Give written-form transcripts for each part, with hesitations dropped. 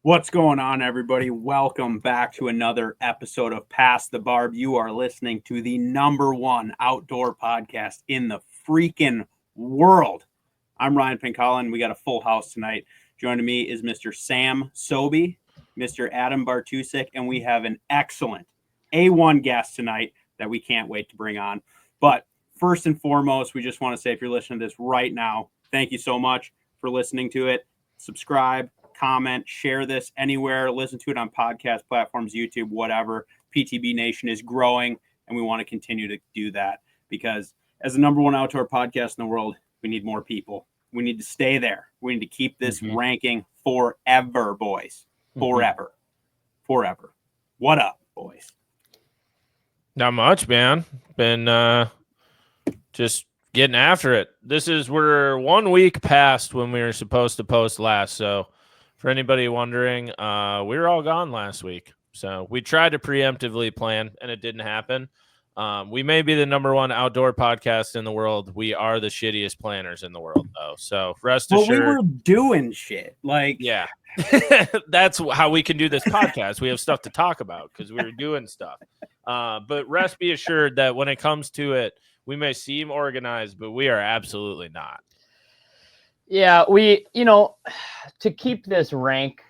What's going on, everybody? Welcome back to another episode of Pass the Barb. You are listening to the #1 outdoor podcast in the freaking world. I'm Ryan Pincolin. We got a full house tonight. Joining me is Mr. Sam Sobi, Mr. Adam Bartusek, and we have an excellent A1 guest tonight that we can't wait to bring on. But first and foremost, we just want to say if you're listening to this right now, thank you so much for listening to it. Subscribe, comment, share this anywhere, listen to it on podcast platforms, YouTube, whatever. PTB Nation is growing, and we want to continue to do that because as the #1 outdoor podcast in the world, we need more people. We need to stay there. We need to keep this ranking forever, boys. Forever. Forever. What up, boys? Not much, man. Been just getting after it. We're 1 week past when we were supposed to post last, so for anybody wondering, we were all gone last week. So we tried to preemptively plan, and it didn't happen. We may be the #1 outdoor podcast in the world. We are the shittiest planners in the world, though. So rest assured. We were doing shit. Yeah. That's how we can do this podcast. We have stuff to talk about because we were doing stuff. But rest be assured that when it comes to it, we may seem organized, but we are absolutely not. Yeah, to keep this rank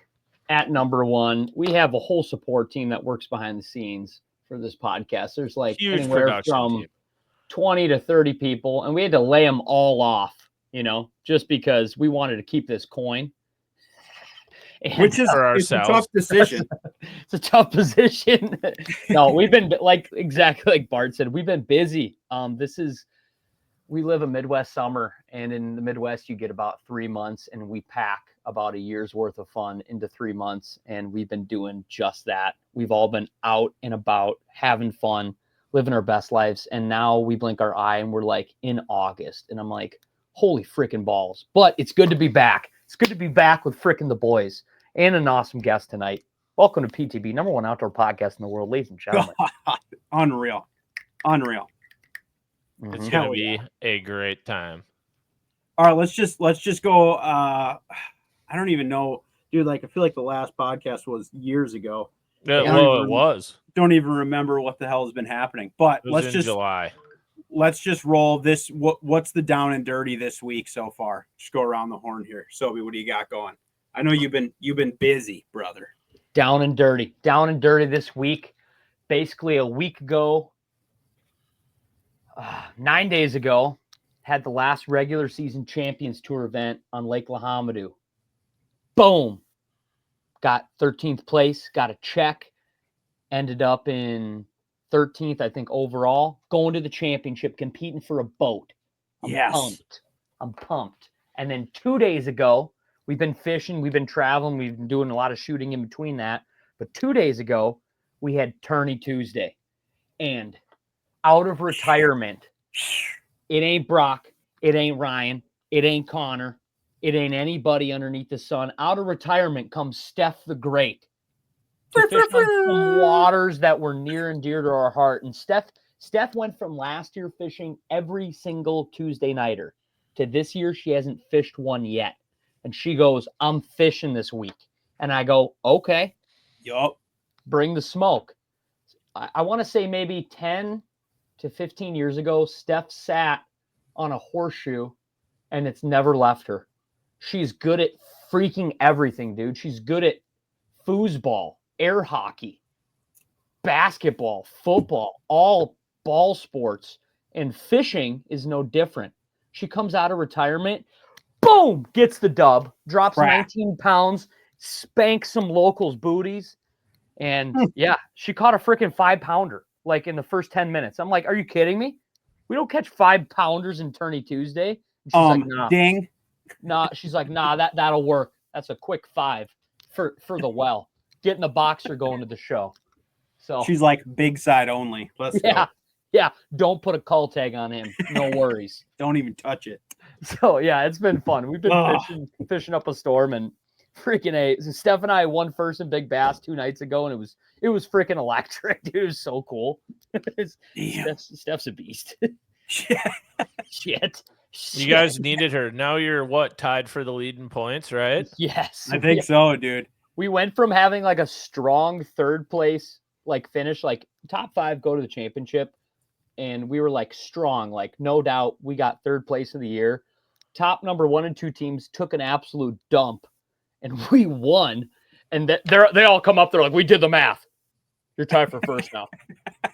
at #1, we have a whole support team that works behind the scenes for this podcast. There's like huge anywhere from 20 to 30 people, and we had to lay them all off, just because we wanted to keep this coin. Which is it's a tough decision. It's a tough position. No, we've been exactly like Bart said, we've been busy. We live a Midwest summer, and in the Midwest, you get about 3 months, and we pack about a year's worth of fun into 3 months, and we've been doing just that. We've all been out and about, having fun, living our best lives, and now we blink our eye, and we're like in August, and I'm like, holy freaking balls. But it's good to be back. It's good to be back with freaking the boys and an awesome guest tonight. Welcome to PTB, #1 outdoor podcast in the world, ladies and gentlemen. Unreal. It's gonna be a great time. All right, let's just go. I don't even know, dude. Like, I feel like the last podcast was years ago. Yeah, it was. Don't even remember what the hell has been happening. But July. Let's just roll this. What's the down and dirty this week so far? Just go around the horn here. Sobi, what do you got going? I know you've been busy, brother. Down and dirty this week. Basically, a week ago. 9 days ago, had the last regular season Champions Tour event on Lake Lahamadou. Boom. Got 13th place, got a check, ended up in 13th, I think, overall, going to the championship, competing for a boat. I'm pumped. And then 2 days ago, we've been fishing, we've been traveling, we've been doing a lot of shooting in between that. But 2 days ago, we had Tourney Tuesday. And out of retirement, it ain't Brock, it ain't Ryan, it ain't Connor, it ain't anybody underneath the sun. Out of retirement comes Steph the Great. To fish on some waters that were near and dear to our heart. And Steph went from last year fishing every single Tuesday nighter to this year she hasn't fished one yet. And she goes, I'm fishing this week. And I go, okay. Yup. Bring the smoke. I want to say maybe 10 to 15 years ago, Steph sat on a horseshoe and it's never left her. She's good at freaking everything, dude. She's good at foosball, air hockey, basketball, football, all ball sports, and fishing is no different. She comes out of retirement, boom, gets the dub, drops 19 pounds, spanks some locals' booties, and yeah, she caught a freaking 5-pounder. Like in the first 10 minutes. I'm like, are you kidding me? We don't catch 5-pounders in Tourney Tuesday. And she's like, nah. Ding. Nah, she's like, nah, that'll work. That's a quick 5 for the well. Getting the boxer going to the show. So she's like, big side only. Let's go. Yeah. Don't put a call tag on him. No worries. Don't even touch it. So yeah, it's been fun. We've been fishing up a storm, and freaking Steph and I won first in Big Bass 2 nights ago, and it was freaking electric, dude. It was so cool. Steph's a beast. Shit. You guys needed her. Now you're tied for the lead in points, right? Yes. I think so, dude. We went from having like a strong third place, like finish, like top 5 go to the championship. And we were like strong, like no doubt we got third place of the year. Top number 1 and 2 teams took an absolute dump and we won. And they all come up there like, we did the math. You're tied for first now.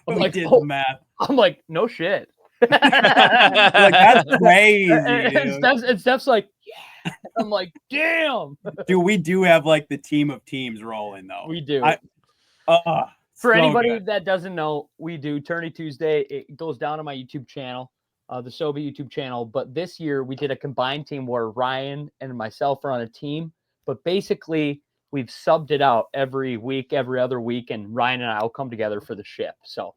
I'm like, did the math. I'm like, no shit. Like, that's crazy. And Steph's like, yeah. I'm like, damn. Dude, we do have like the team of teams rolling though. We do. For anybody that doesn't know, we do Tourney Tuesday. It goes down on my YouTube channel, the Sobi YouTube channel. But this year we did a combined team where Ryan and myself are on a team. But basically, we've subbed it out every week, every other week, and Ryan and I will come together for the ship. So,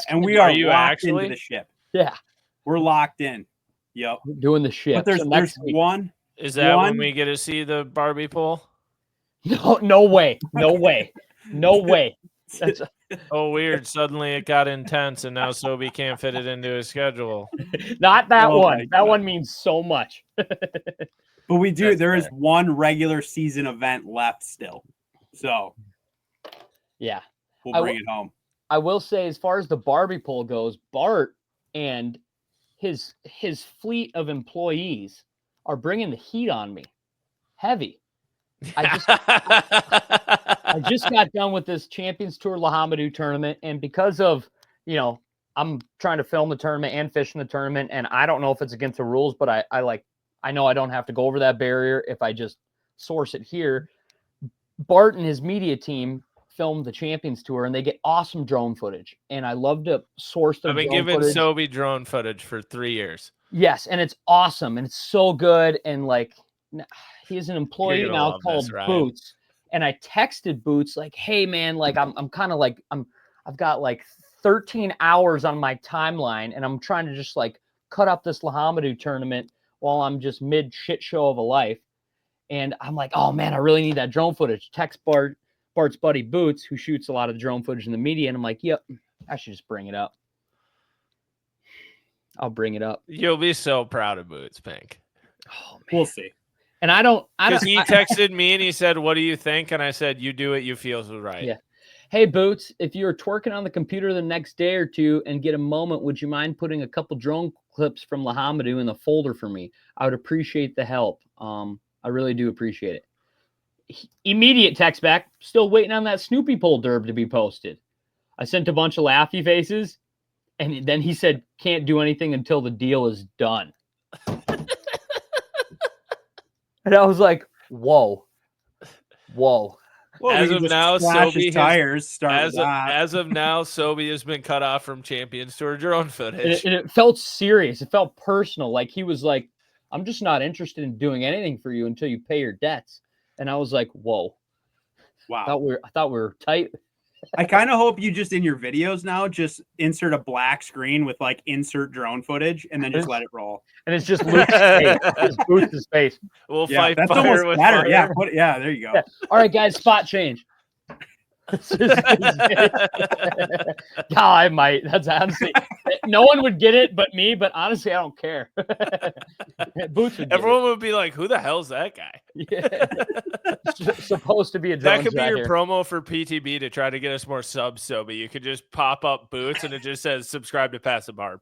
and we are locked into the ship. Yeah, we're locked in. Yep, we're doing the ship. But there's one. Is that when we get to see the Barbie pole? No way. That's weird. Suddenly it got intense, and now Sobi can't fit it into his schedule. Not that one. That one means so much. But we do. There is one regular season event left still. So, yeah, we'll bring it home. I will say, as far as the Barbie pole goes, Bart and his fleet of employees are bringing the heat on me. Heavy. I just got done with this Champions Tour Lahamadu tournament, and because of, I'm trying to film the tournament and fish in the tournament, and I don't know if it's against the rules, but I know I don't have to go over that barrier if I just source it here. Bart and his media team filmed the Champions Tour, and they get awesome drone footage, and I love to source their drone footage. I've been giving Sobi drone footage for 3 years. Yes, and it's awesome, and it's so good, and like, he is an employee now called Boots. And I texted Boots like, hey man, like I'm kind of like I've got like 13 hours on my timeline and I'm trying to just like cut up this Lahamadu tournament while I'm just mid shit show of a life. And I'm like, oh man, I really need that drone footage. Text Bart's buddy Boots, who shoots a lot of the drone footage in the media, and I'm like, yep, I should just bring it up. I'll bring it up. You'll be so proud of Boots, Pink. Oh man. We'll see. And I don't. Because he texted me and he said, what do you think? And I said, you do what you feel is right. Yeah. Hey, Boots, if you're twerking on the computer the next day or two and get a moment, would you mind putting a couple drone clips from Lahamadu in the folder for me? I would appreciate the help. I really do appreciate it. Immediate text back. Still waiting on that Snoopy pole derb to be posted. I sent a bunch of laughy faces. And then he said, can't do anything until the deal is done. And I was like, whoa. Well, as of now, Sobi has been cut off from Champions Tour drone footage. And it felt serious. It felt personal. Like he was like, I'm just not interested in doing anything for you until you pay your debts. And I was like, whoa. Wow. I thought we were tight. I kind of hope you just in your videos now just insert a black screen with like insert drone footage and then just let it roll. And it's just Luke's face. Just Boots' face. We'll fight that's fire almost with better. fire. Yeah, there you go. Yeah. All right, guys, spot change. I might. That's honestly, no one would get it but me. But honestly, I don't care. Boots would. Everyone would be like, "Who the hell's that guy?" Yeah, it's supposed to be a drone. That could be your promo for PTB to try to get us more subs. So, but you could just pop up Boots and it just says "Subscribe to Pass the Barb."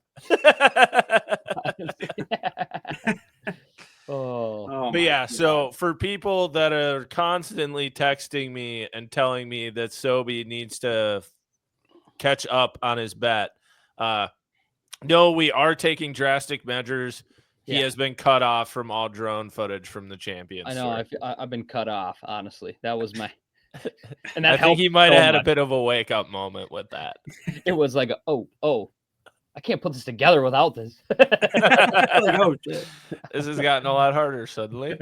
Oh, but yeah, so for people that are constantly texting me and telling me that Sobi needs to catch up on his bet, no, we are taking drastic measures. He has been cut off from all drone footage from the Champions. I know. I've been cut off. Honestly, that was my. And that I think he might have had a bit of a wake up moment with that. It was like, oh. I can't put this together without this. This has gotten a lot harder suddenly.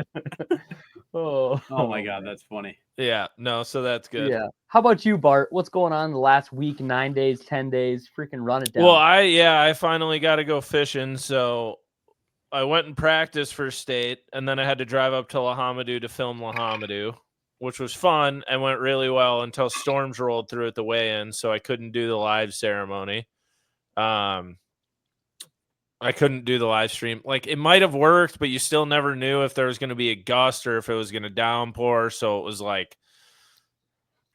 Oh my God, that's funny. Yeah, no, so that's good. Yeah. How about you, Bart? What's going on the last week, 9 days, 10 days? Freaking run it down. Well, I finally got to go fishing, so I went and practiced for state, and then I had to drive up to Lahamadu to film Lahamadu, which was fun and went really well until storms rolled through at the weigh-in, so I couldn't do the live ceremony. I couldn't do the live stream. Like, it might have worked, but you still never knew if there was going to be a gust or if it was going to downpour. So it was like,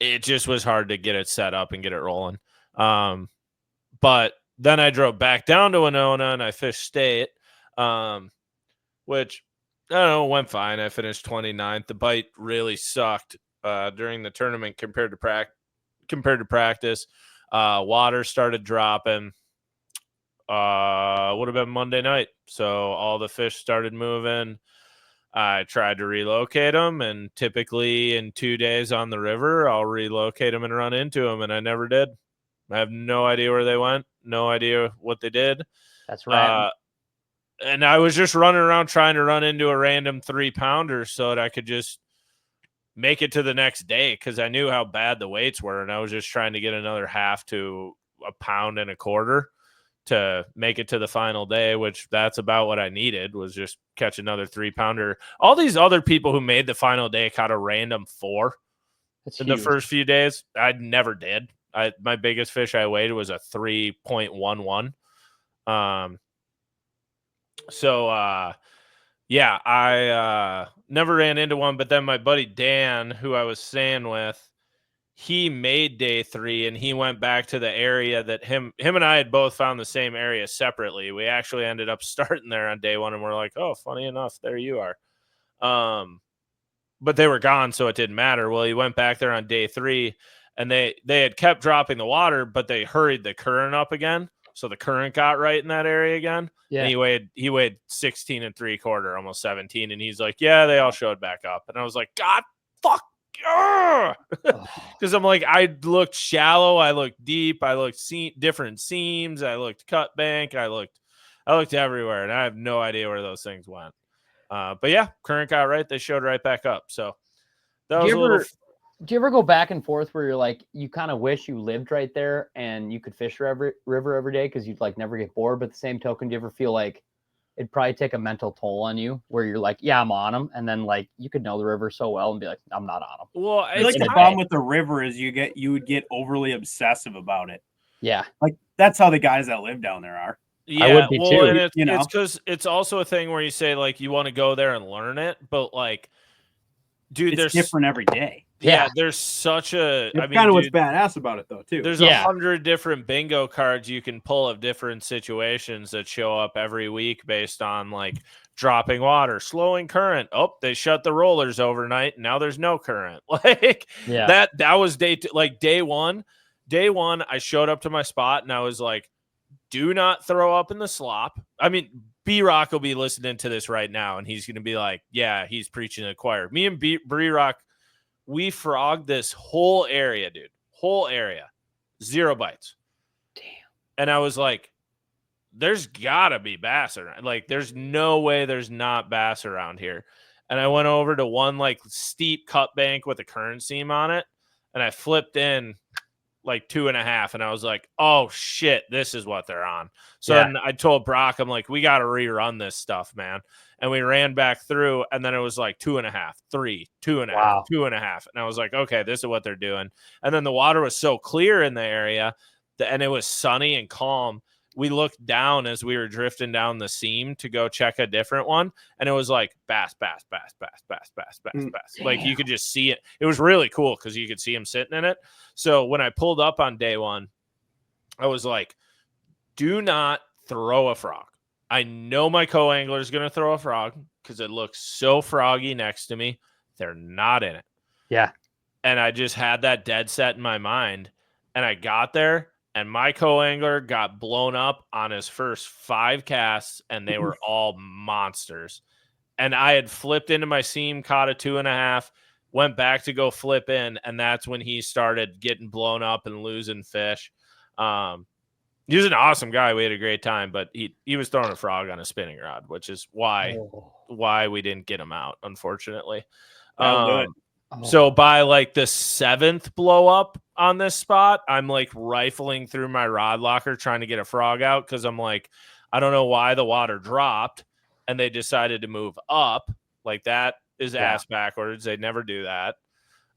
it just was hard to get it set up and get it rolling. But then I drove back down to Winona and I fished state, which, I don't know, went fine. I finished 29th. The bite really sucked during the tournament compared to practice. Water started dropping. Would have been Monday night. So all the fish started moving. I tried to relocate them, and typically in 2 days on the river, I'll relocate them and run into them, and I never did. I have no idea where they went, no idea what they did. That's right. And I was just running around trying to run into a random 3-pounder so that I could just make it to the next day, because I knew how bad the weights were, and I was just trying to get another half to a pound and a quarter to make it to the final day, which that's about what I needed, was just catch another 3-pounder. All these other people who made the final day caught a random 4 in the first few days. I never did. My biggest fish I weighed was a 3.11. Yeah, I never ran into one, but then my buddy Dan, who I was staying with, he made day 3 and he went back to the area that him and I had both found the same area separately. We actually ended up starting there on day 1 and we're like, oh, funny enough, there you are. But they were gone, so it didn't matter. Well, he went back there on day 3 and they had kept dropping the water, but they hurried the current up again. So the current got right in that area again. Yeah. And he weighed 16 3/4, almost 17. And he's like, yeah, they all showed back up. And I was like, God, fuck. Because I'm like, I looked shallow, I looked deep, I looked different seams, I looked cut bank, I looked everywhere, and I have no idea where those things went. But yeah, current got right, they showed right back up. So that was do you ever go back and forth where you're like, you kind of wish you lived right there and you could fish river every day because you'd like never get bored, but at the same token, do you ever feel like it'd probably take a mental toll on you where you're like, yeah, I'm on them. And then like, you could know the river so well and be like, I'm not on them. Well, I like the problem with the river is you would get overly obsessive about it. Yeah. Like that's how the guys that live down there are. Yeah, I would be too. And it's because it's also a thing where you say like, you want to go there and learn it, but like, dude, it's different every day. Yeah, there's such a. That's kind of what's badass about it, though, too. There's 100 different bingo cards you can pull of different situations that show up every week based on like dropping water, slowing current. Oh, they shut the rollers overnight. Now there's no current. Like that was day 2. Like day one, I showed up to my spot and I was like, do not throw up in the slop. I mean, B-Rock will be listening to this right now and he's going to be like, yeah, he's preaching to the choir. Me and B-Rock, we frogged this whole area, dude. Whole area. 0 bites. Damn. And I was like, there's gotta be bass around. Like, there's no way there's not bass around here. And I went over to one like steep cut bank with a current seam on it. And I flipped in like 2.5. And I was like, oh shit, this is what they're on. So then I told Brock, I'm like, we got to rerun this stuff, man. And we ran back through, and then it was like 2.5, 3, 2.5, 2.5. And I was like, okay, this is what they're doing. And then the water was so clear in the area, and it was sunny and calm. We looked down as we were drifting down the seam to go check a different one. And it was like bass, bass, bass, bass, bass, bass, bass, bass. Like you could just see it. It was really cool because you could see him sitting in it. So when I pulled up on day 1, I was like, do not throw a frog. I know my co-angler is going to throw a frog because it looks so froggy next to me. They're not in it. Yeah. And I just had that dead set in my mind. And I got there, and my co-angler got blown up on his first 5 casts, and they were all monsters. And I had flipped into my seam, caught a 2.5, went back to go flip in, and that's when he started getting blown up and losing fish. He was an awesome guy. We had a great time, but he was throwing a frog on a spinning rod, which is why we didn't get him out, unfortunately. So by like the 7th blow up on this spot, I'm like rifling through my rod locker trying to get a frog out because I'm like, I don't know why the water dropped and they decided to move up. Like that is ass backwards. They never do that.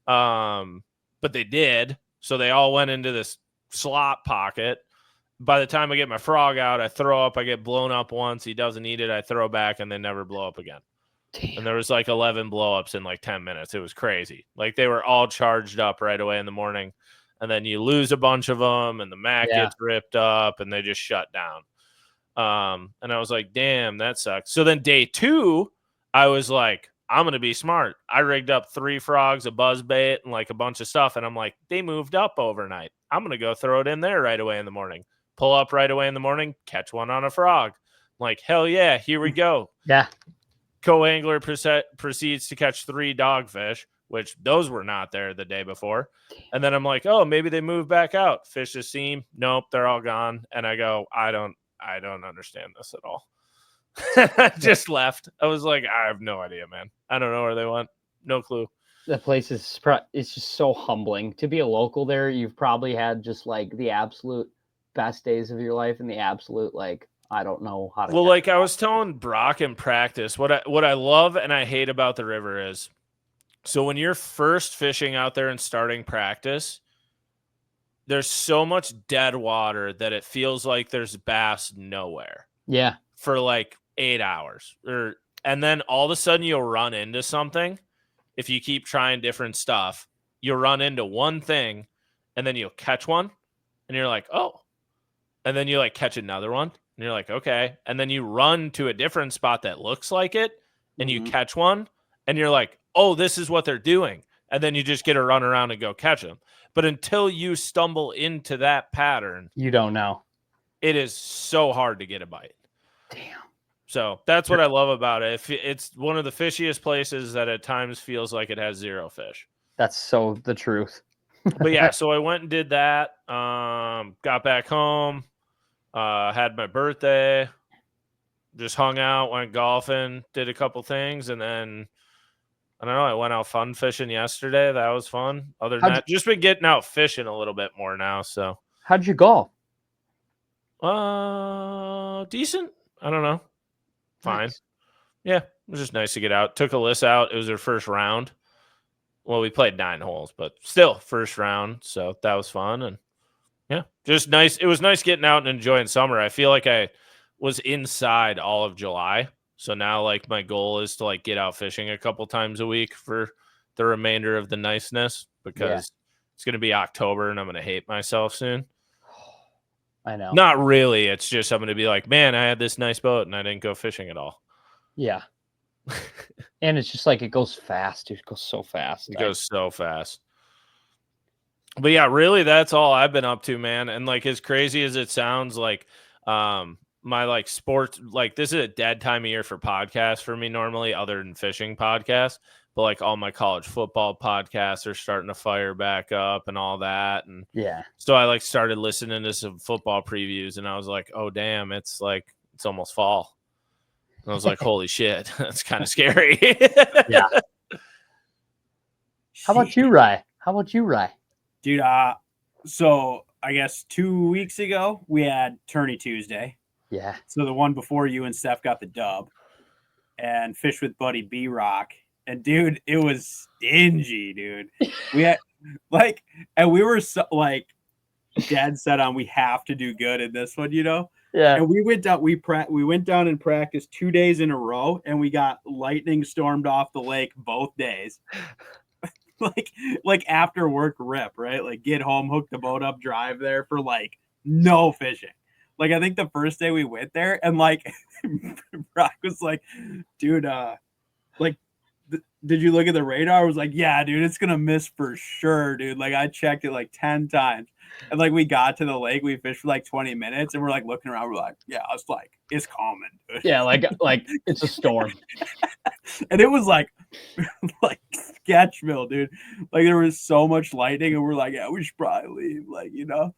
But they did. So they all went into this slop pocket. by the time I get my frog out, I throw up, I get blown up once. He doesn't eat it. I throw back and they never blow up again. Damn. And there was like 11 blowups in like 10 minutes. It was crazy. Like they were all charged up right away in the morning. And then you lose a bunch of them and the Mac gets ripped up and they just shut down. And I was like, damn, that sucks. So then day 2, I was like, I'm going to be smart. I rigged up 3 frogs, a buzz bait, and like a bunch of stuff. And I'm like, they moved up overnight. I'm going to go throw it in there right away in the morning. Pull up right away in the morning, catch one on a frog. I'm like, hell yeah, here we go. Yeah. Co-angler proceeds to catch 3 dogfish, which those were not there the day before. And then I'm like, oh, maybe they moved back out. Fish the seam. Nope, they're all gone. And I go, I don't understand this at all. I just left. I was like, I have no idea, man. I don't know where they went. No clue. The place is it's just so humbling to be a local there. You've probably had just like the absolute best days of your life and the absolute like I don't know how to. Well, like I was telling Brock in practice, what I love and I hate about the river is, so when you're first fishing out there and starting practice, there's so much dead water that it feels like there's bass nowhere. Yeah. For like 8 hours, and then all of a sudden you'll run into something. If you keep trying different stuff, you'll run into one thing, and then you'll catch one, and you're like, oh, and then you like catch another one. And you're like, okay. And then you run to a different spot that looks like it and you catch one and you're like, oh, this is what they're doing. And then you just get to run around and go catch them. But until you stumble into that pattern, you don't know. It is so hard to get a bite. Damn. So that's what I love about it. It's one of the fishiest places that at times feels like it has 0 fish. That's so the truth. But yeah, so I went and did that. Got back home. Had my birthday, just hung out, went golfing, did a couple things, and then I don't know. I went out fun fishing yesterday. That was fun. Other than that, just been getting out fishing a little bit more now. So, how'd you golf? Decent. I don't know. Fine. Nice. Yeah, it was just nice to get out. Took Alyssa out. It was her first round. Well, we played 9 holes, but still first round. So that was fun. And yeah, just nice. It was nice getting out and enjoying summer. I feel like I was inside all of July. So now like my goal is to like get out fishing a couple times a week for the remainder of the niceness because it's going to be October and I'm going to hate myself soon. I know. Not really. It's just I'm going to be like, man, I had this nice boat and I didn't go fishing at all. Yeah. And it's just like it goes fast. It goes so fast. It goes so fast. But yeah, really, that's all I've been up to, man. And like as crazy as it sounds, like my like sports, like this is a dead time of year for podcasts for me normally, other than fishing podcasts. But like all my college football podcasts are starting to fire back up and all that. And yeah, so I like started listening to some football previews, and I was like, oh damn, it's almost fall. And I was like, holy shit, that's kind of scary. Yeah. How about you, Rye? Dude, so I guess 2 weeks ago we had Tourney Tuesday. Yeah. So the one before you and Steph got the dub, and Fish with Buddy B-Rock. And dude, it was stingy, dude. We had and we were so like dead set on we have to do good in this one, you know? Yeah. And we went down, we went down and practiced 2 days in a row, and we got lightning stormed off the lake both days. like after work rip, right? Like get home, hook the boat up, drive there for like no fishing. Like I think the first day we went there, and like Brock was like, dude, like did you look at the radar? I was like, yeah, dude, it's gonna miss for sure, dude. Like I checked it like 10 times. And like we got to the lake, we fished for like 20 minutes, and we're like looking around, we're like, yeah, it's like it's calming, dude. Yeah, like it's a storm. And it was like Sketchville, dude. Like there was so much lightning, and we're like, yeah, we should probably leave, like, you know.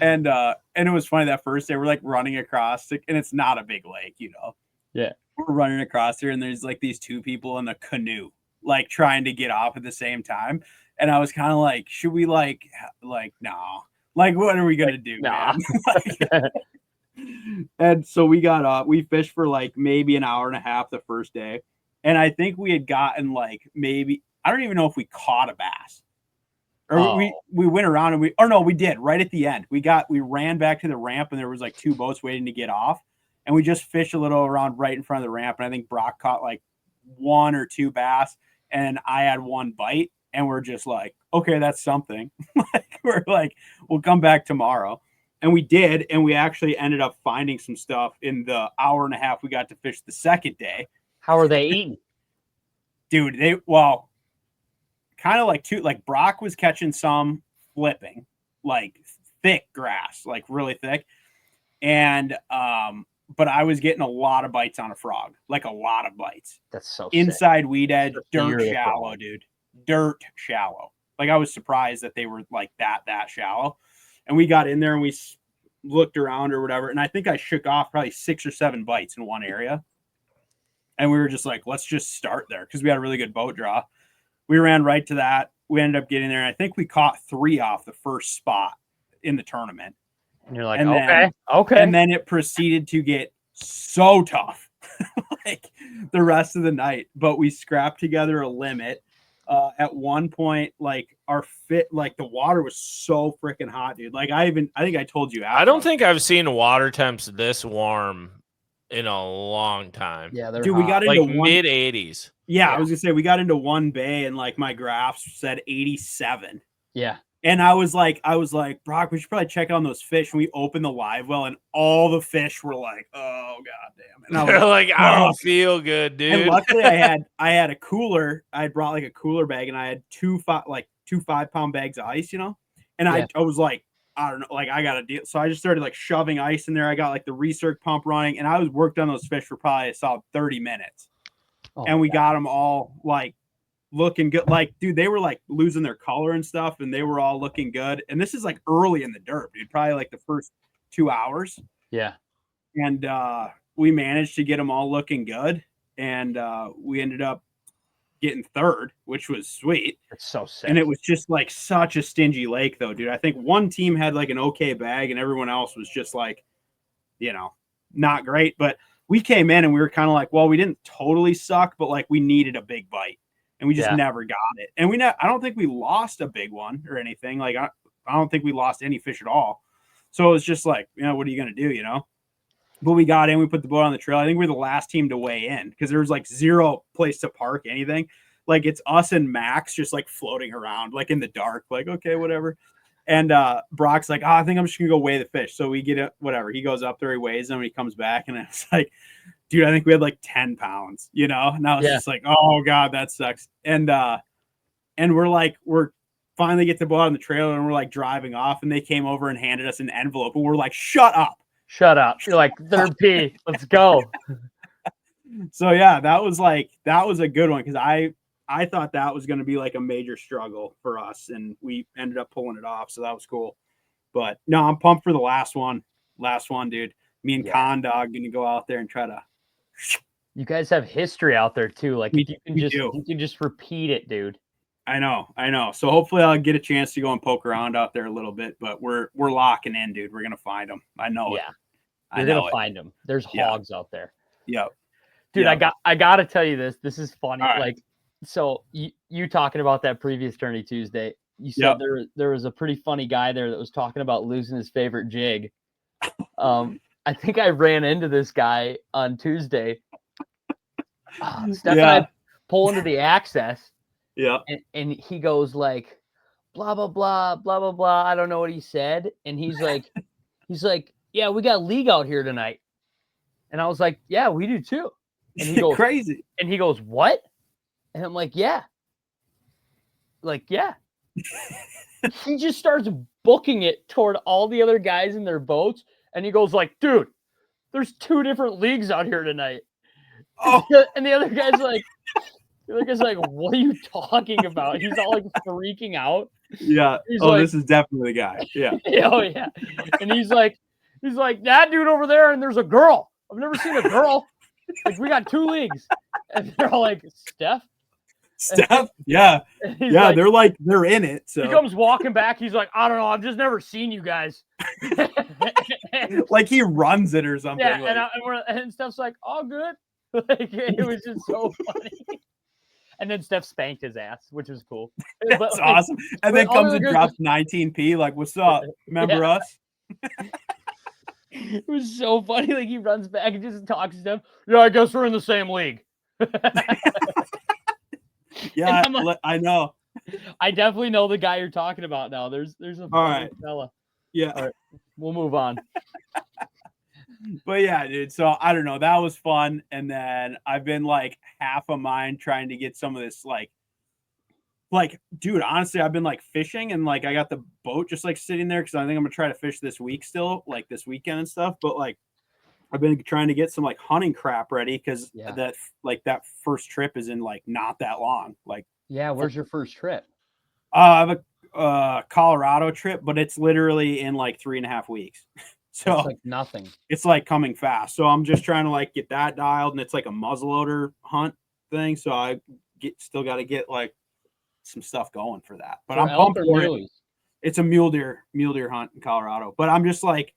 And it was funny that first day we're like running across, and it's not a big lake, you know. Yeah. We're running across there, and there's like these 2 people in a canoe, like trying to get off at the same time. And I was kind of like, should we like no, like what are we gonna do? Nah. And so we got up. We fished for like maybe an hour and a half the first day, and I think we had gotten like maybe I don't even know if we caught a bass. Or we went around and we did right at the end. We ran back to the ramp and there was like 2 boats waiting to get off. And we just fished a little around right in front of the ramp. And I think Brock caught like 1 or 2 bass and I had 1 bite. And we're just like, okay, that's something. We're like, we'll come back tomorrow. And we did. And we actually ended up finding some stuff in the hour and a half we got to fish the second day. How are they eating? Dude, kind of like Brock was catching some flipping, like thick grass, like really thick. And, but I was getting a lot of bites on a frog, like a lot of bites. That's so inside sick. Weed edge, You're dirt shallow, dude. Dirt shallow. Like I was surprised that they were like that shallow. And we got in there and we looked around or whatever. And I think I shook off probably 6 or 7 bites in one area. And we were just like, let's just start there because we had a really good boat draw. We ran right to that. We ended up getting there. And I think we caught 3 off the first spot in the tournament. And you're like, okay. And then it proceeded to get so tough like the rest of the night. But we scrapped together a limit. At one point, like the water was so freaking hot, dude. Like I think I told you. I don't think I've seen water temps this warm in a long time. Yeah, they're dude. hot. We got into like mid 80s. Yeah, I was gonna say we got into one bay and like my graphs said 87. Yeah. And I was like, Brock, we should probably check on those fish. And we opened the live well, and all the fish were like, "Oh god damn!" And I was They're like, "I don't feel good, dude." And luckily, I had a cooler. I had brought like a cooler bag, and I had 2 5-pound bags of ice, you know. And I was like, I don't know, like I got a deal. So I just started like shoving ice in there. I got like the recirc pump running, and I was worked on those fish for probably a solid 30 minutes. And we got them all like looking good. Like, dude, they were like losing their color and stuff, and they were all looking good. And this is like early in the derp, dude, probably like the first 2 hours. Yeah. And we managed to get them all looking good. And we ended up getting 3rd, which was sweet. It's so sick. And it was just like such a stingy lake, though, dude. I think one team had like an okay bag, and everyone else was just like, you know, not great. But we came in and we were kind of like, well, we didn't totally suck, but like we needed a big bite. And we just never got it. And I don't think we lost a big one or anything. Like, I don't think we lost any fish at all. So it was just like, you know, what are you going to do, you know? But we got in, we put the boat on the trail. I think we're the last team to weigh in because there was like 0 place to park anything. Like it's us and Max just like floating around, like in the dark, like, okay, whatever. And Brock's like, I think I'm just going to go weigh the fish. So we get it, whatever. He goes up there, he weighs them, and he comes back. And it's like, dude, I think we had like 10 pounds, you know? And I was just like, oh God, that sucks. And we're finally get the boat on the trailer and we're like driving off, and they came over and handed us an envelope, and we're like, shut up. You're like, 3rd P, let's go. So yeah, that was a good one. Cause I thought that was going to be like a major struggle for us, and we ended up pulling it off. So that was cool. But no, I'm pumped for the last one, dude. Me and Condog going to go out there and try to. You guys have history out there too. Like you can just repeat it, dude. I know. So hopefully I'll get a chance to go and poke around out there a little bit, but we're locking in, dude. We're going to find them. I know it. You're going to find them. There's hogs out there. Yep. Dude, yep. I got to tell you this. This is funny. Right. Like, so you talking about that previous Tourney Tuesday, you said there was a pretty funny guy there that was talking about losing his favorite jig. I think I ran into this guy on Tuesday. Steph and I pull into the access. Yeah. And he goes like, blah, blah, blah, blah, blah, blah. I don't know what he said. And he's like, yeah, we got league out here tonight. And I was like, yeah, we do too. And he goes, crazy. And he goes, what? And I'm like, yeah. Like, yeah. He just starts booking it toward all the other guys in their boats. And he goes like, dude, there's 2 different leagues out here tonight. Oh. And the other guy's like, what are you talking about? He's all like freaking out. Yeah. He's this is definitely the guy. Yeah. Oh yeah. And he's like, that dude over there, and there's a girl. I've never seen a girl. Like, we got 2 leagues. And they're all like, Steph? Yeah. Yeah, like, they're in it. So he comes walking back. He's like, I don't know. I've just never seen you guys. Like he runs it or something. Yeah, and Steph's like, all good. Like, it was just so funny. And then Steph spanked his ass, which was cool. That's But, like, awesome. And then but all comes the and girls- drops 19p. Like, what's up? Remember us? It was so funny. Like, he runs back and just talks to him. Yeah, I guess we're in the same league. Yeah, I'm like- I know. I definitely know the guy you're talking about now. There's a All funny right. fella. Yeah. All right. We'll move on. But yeah, dude. So I don't know. That was fun. And then I've been like half a mind trying to get some of this like, dude, honestly, I've been like fishing and like I got the boat just like sitting there because I think I'm gonna try to fish this week still, like this weekend and stuff. But like I've been trying to get some like hunting crap ready because Yeah. that first trip is in like not that long. Like, Yeah, where's your first trip? I have a Colorado trip, but it's literally in like 3.5 weeks. So It's like nothing. it's like coming fast. So I'm just trying to like get that dialed, and it's like a muzzleloader hunt thing. So I still got to get like some stuff going for that. But For I'm elk pumped or for it. muleys? It's a mule deer hunt in Colorado. But I'm just like,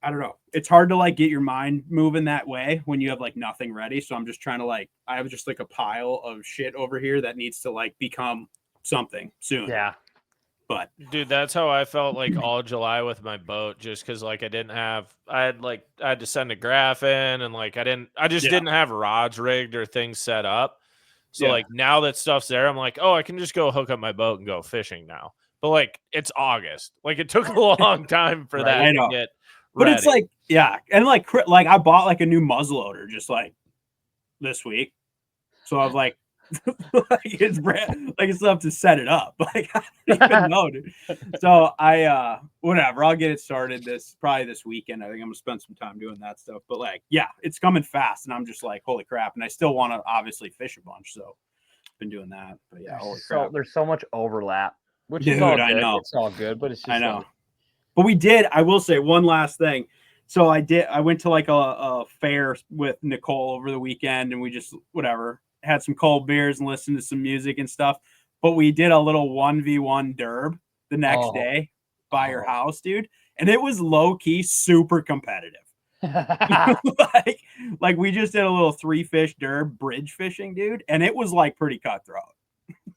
I don't know. It's hard to like get your mind moving that way when you have like nothing ready. So I'm just trying to like, I have just like a pile of shit over here that needs to like become something soon. Yeah. But Dude, that's how I felt like all July with my boat, just because like I had to send a graph in, and like I just didn't have rods rigged or things set up. So Yeah. like now that stuff's there, I'm like, oh, I can just go hook up my boat and go fishing now. But like it's August, like it took a long time for Right. that I to know. get But ready. it's like, yeah. And like I bought like a new muzzleloader just like this week. So I've like, like it's brand, like it's enough to set it up. Like I don't even know, dude. So I whatever, I'll get it started probably this weekend. I think I'm gonna spend some time doing that stuff. But like, yeah, it's coming fast, and I'm just like, holy crap. And I still want to obviously fish a bunch. So I've been doing that. But yeah, holy crap. There's so much overlap, which Dude, is all good. I know. It's all good, but it's just I know. like, But I will say one last thing. So I went to like a fair with Nicole over the weekend, and we just whatever had some cold beers and listened to some music and stuff. But we did a little 1v1 derb the next day by your house, dude. And it was low key super competitive. like we just did a little 3-fish derb bridge fishing, dude. And it was like pretty cutthroat.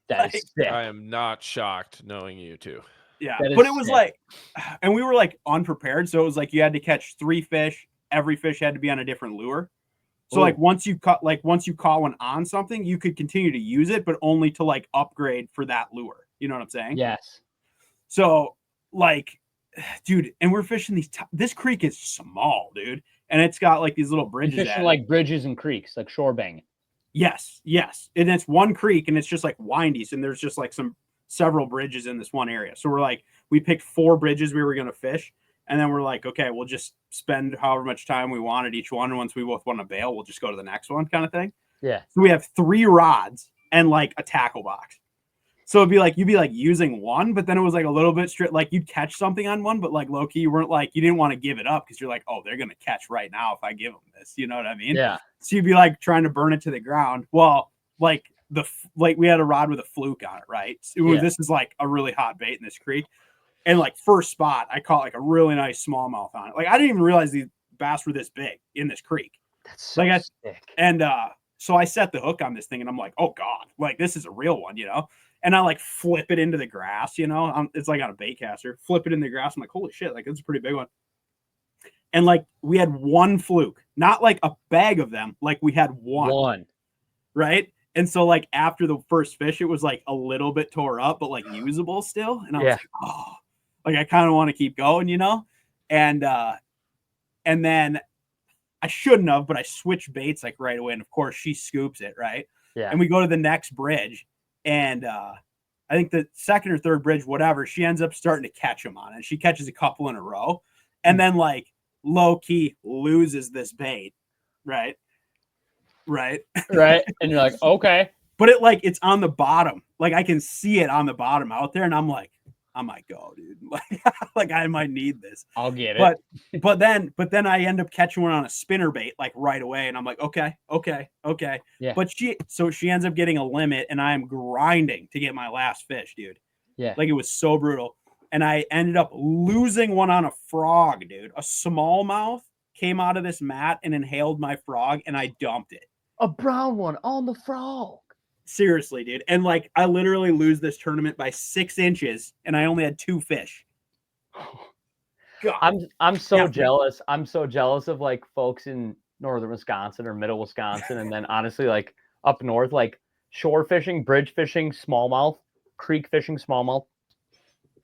that is sick. I am not shocked knowing you two. Yeah, That but is it was sick. like, and we were like unprepared. So it was like you had to catch 3 fish. Every fish had to be on a different lure. So like once you caught one on something, you could continue to use it, but only to like upgrade for that lure. You know what I'm saying? Yes. So like, dude, and we're fishing this creek is small, dude, and it's got like these little bridges. Fishing like bridges and creeks, like shore banging. Yes, and it's one creek, and it's just like windies, and there's just like several bridges in this one area. So we picked 4 bridges we were gonna fish. And then we're like, okay, we'll just spend however much time we want at each one. And once we both want to bail, we'll just go to the next one kind of thing. Yeah. So we have 3 rods and like a tackle box. So it'd be like, you'd be like using one, but then it was like a little bit strict. Like you'd catch something on one, but like low key, you didn't want to give it up because you're like, oh, they're going to catch right now if I give them this. You know what I mean? Yeah. So you'd be like trying to burn it to the ground. Well, like we had a rod with a fluke on it, right? So this is like a really hot bait in this creek. And like first spot, I caught like a really nice smallmouth on it. Like I didn't even realize these bass were this big in this creek. That's so sick. And so I set the hook on this thing, and I'm like, oh god, like this is a real one, you know. And I like flip it into the grass, you know. It's like on a bait caster. Flip it in the grass. I'm like, holy shit, like it's a pretty big one. And like we had one fluke, not like a bag of them. Like we had one, right? And so like after the first fish, it was like a little bit tore up, but like usable still. And I was like, oh. Like I kind of want to keep going, you know? And then I shouldn't have, but I switched baits like right away. And of course she scoops it, right? Yeah. And we go to the next bridge, and I think the second or third bridge, whatever, she ends up starting to catch them on it. And she catches a couple in a row, and then like low key loses this bait, right? Right. And you're like, okay. But it's on the bottom. Like I can see it on the bottom out there, and I'm like, I might go, dude. Like I might need this. I'll get it. But then I end up catching one on a spinner bait like right away, and I'm like, okay. Yeah. But she ends up getting a limit, and I am grinding to get my last fish, dude. Yeah. Like it was so brutal, and I ended up losing one on a frog, dude. A smallmouth came out of this mat and inhaled my frog, and I dumped it. A brown one on the frog. Seriously, dude. And like, I literally lose this tournament by 6 inches, and I only had 2 fish. God. I'm so Yeah. jealous. I'm so jealous of like folks in northern Wisconsin or middle Wisconsin, and then honestly, like up north, like shore fishing, bridge fishing, smallmouth, creek fishing, smallmouth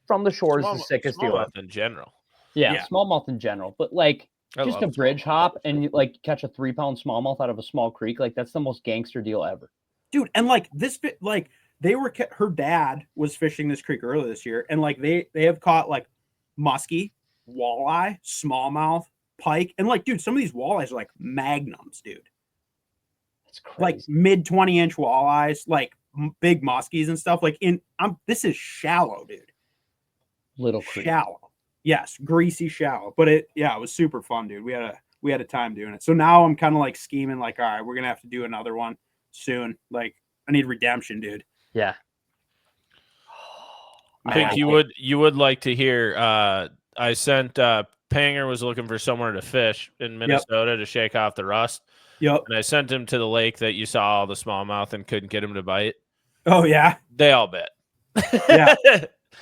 from the shore is the sickest deal. Smallmouth in general. Yeah, smallmouth in general, but like just a bridge hop and you like catch a 3-pound smallmouth out of a small creek, like that's the most gangster deal ever, dude. And like this, like they were, her dad was fishing this creek earlier this year, and like they have caught like muskie, walleye, smallmouth, pike, and like, dude, some of these walleyes are like magnums, dude. That's crazy. Like mid 20-inch walleyes, like big muskies and stuff. Like this is shallow, dude. Little creek. Shallow. Yes, greasy shallow. But it was super fun, dude. We had a time doing it. So now I'm kind of like scheming, like, all right, we're gonna have to do another one soon. Like, I need redemption, dude. Yeah. I think you would like to hear. I sent Panger was looking for somewhere to fish in Minnesota to shake off the rust. Yep. And I sent him to the lake that you saw all the smallmouth and couldn't get him to bite. Oh yeah. They all bit. Yeah.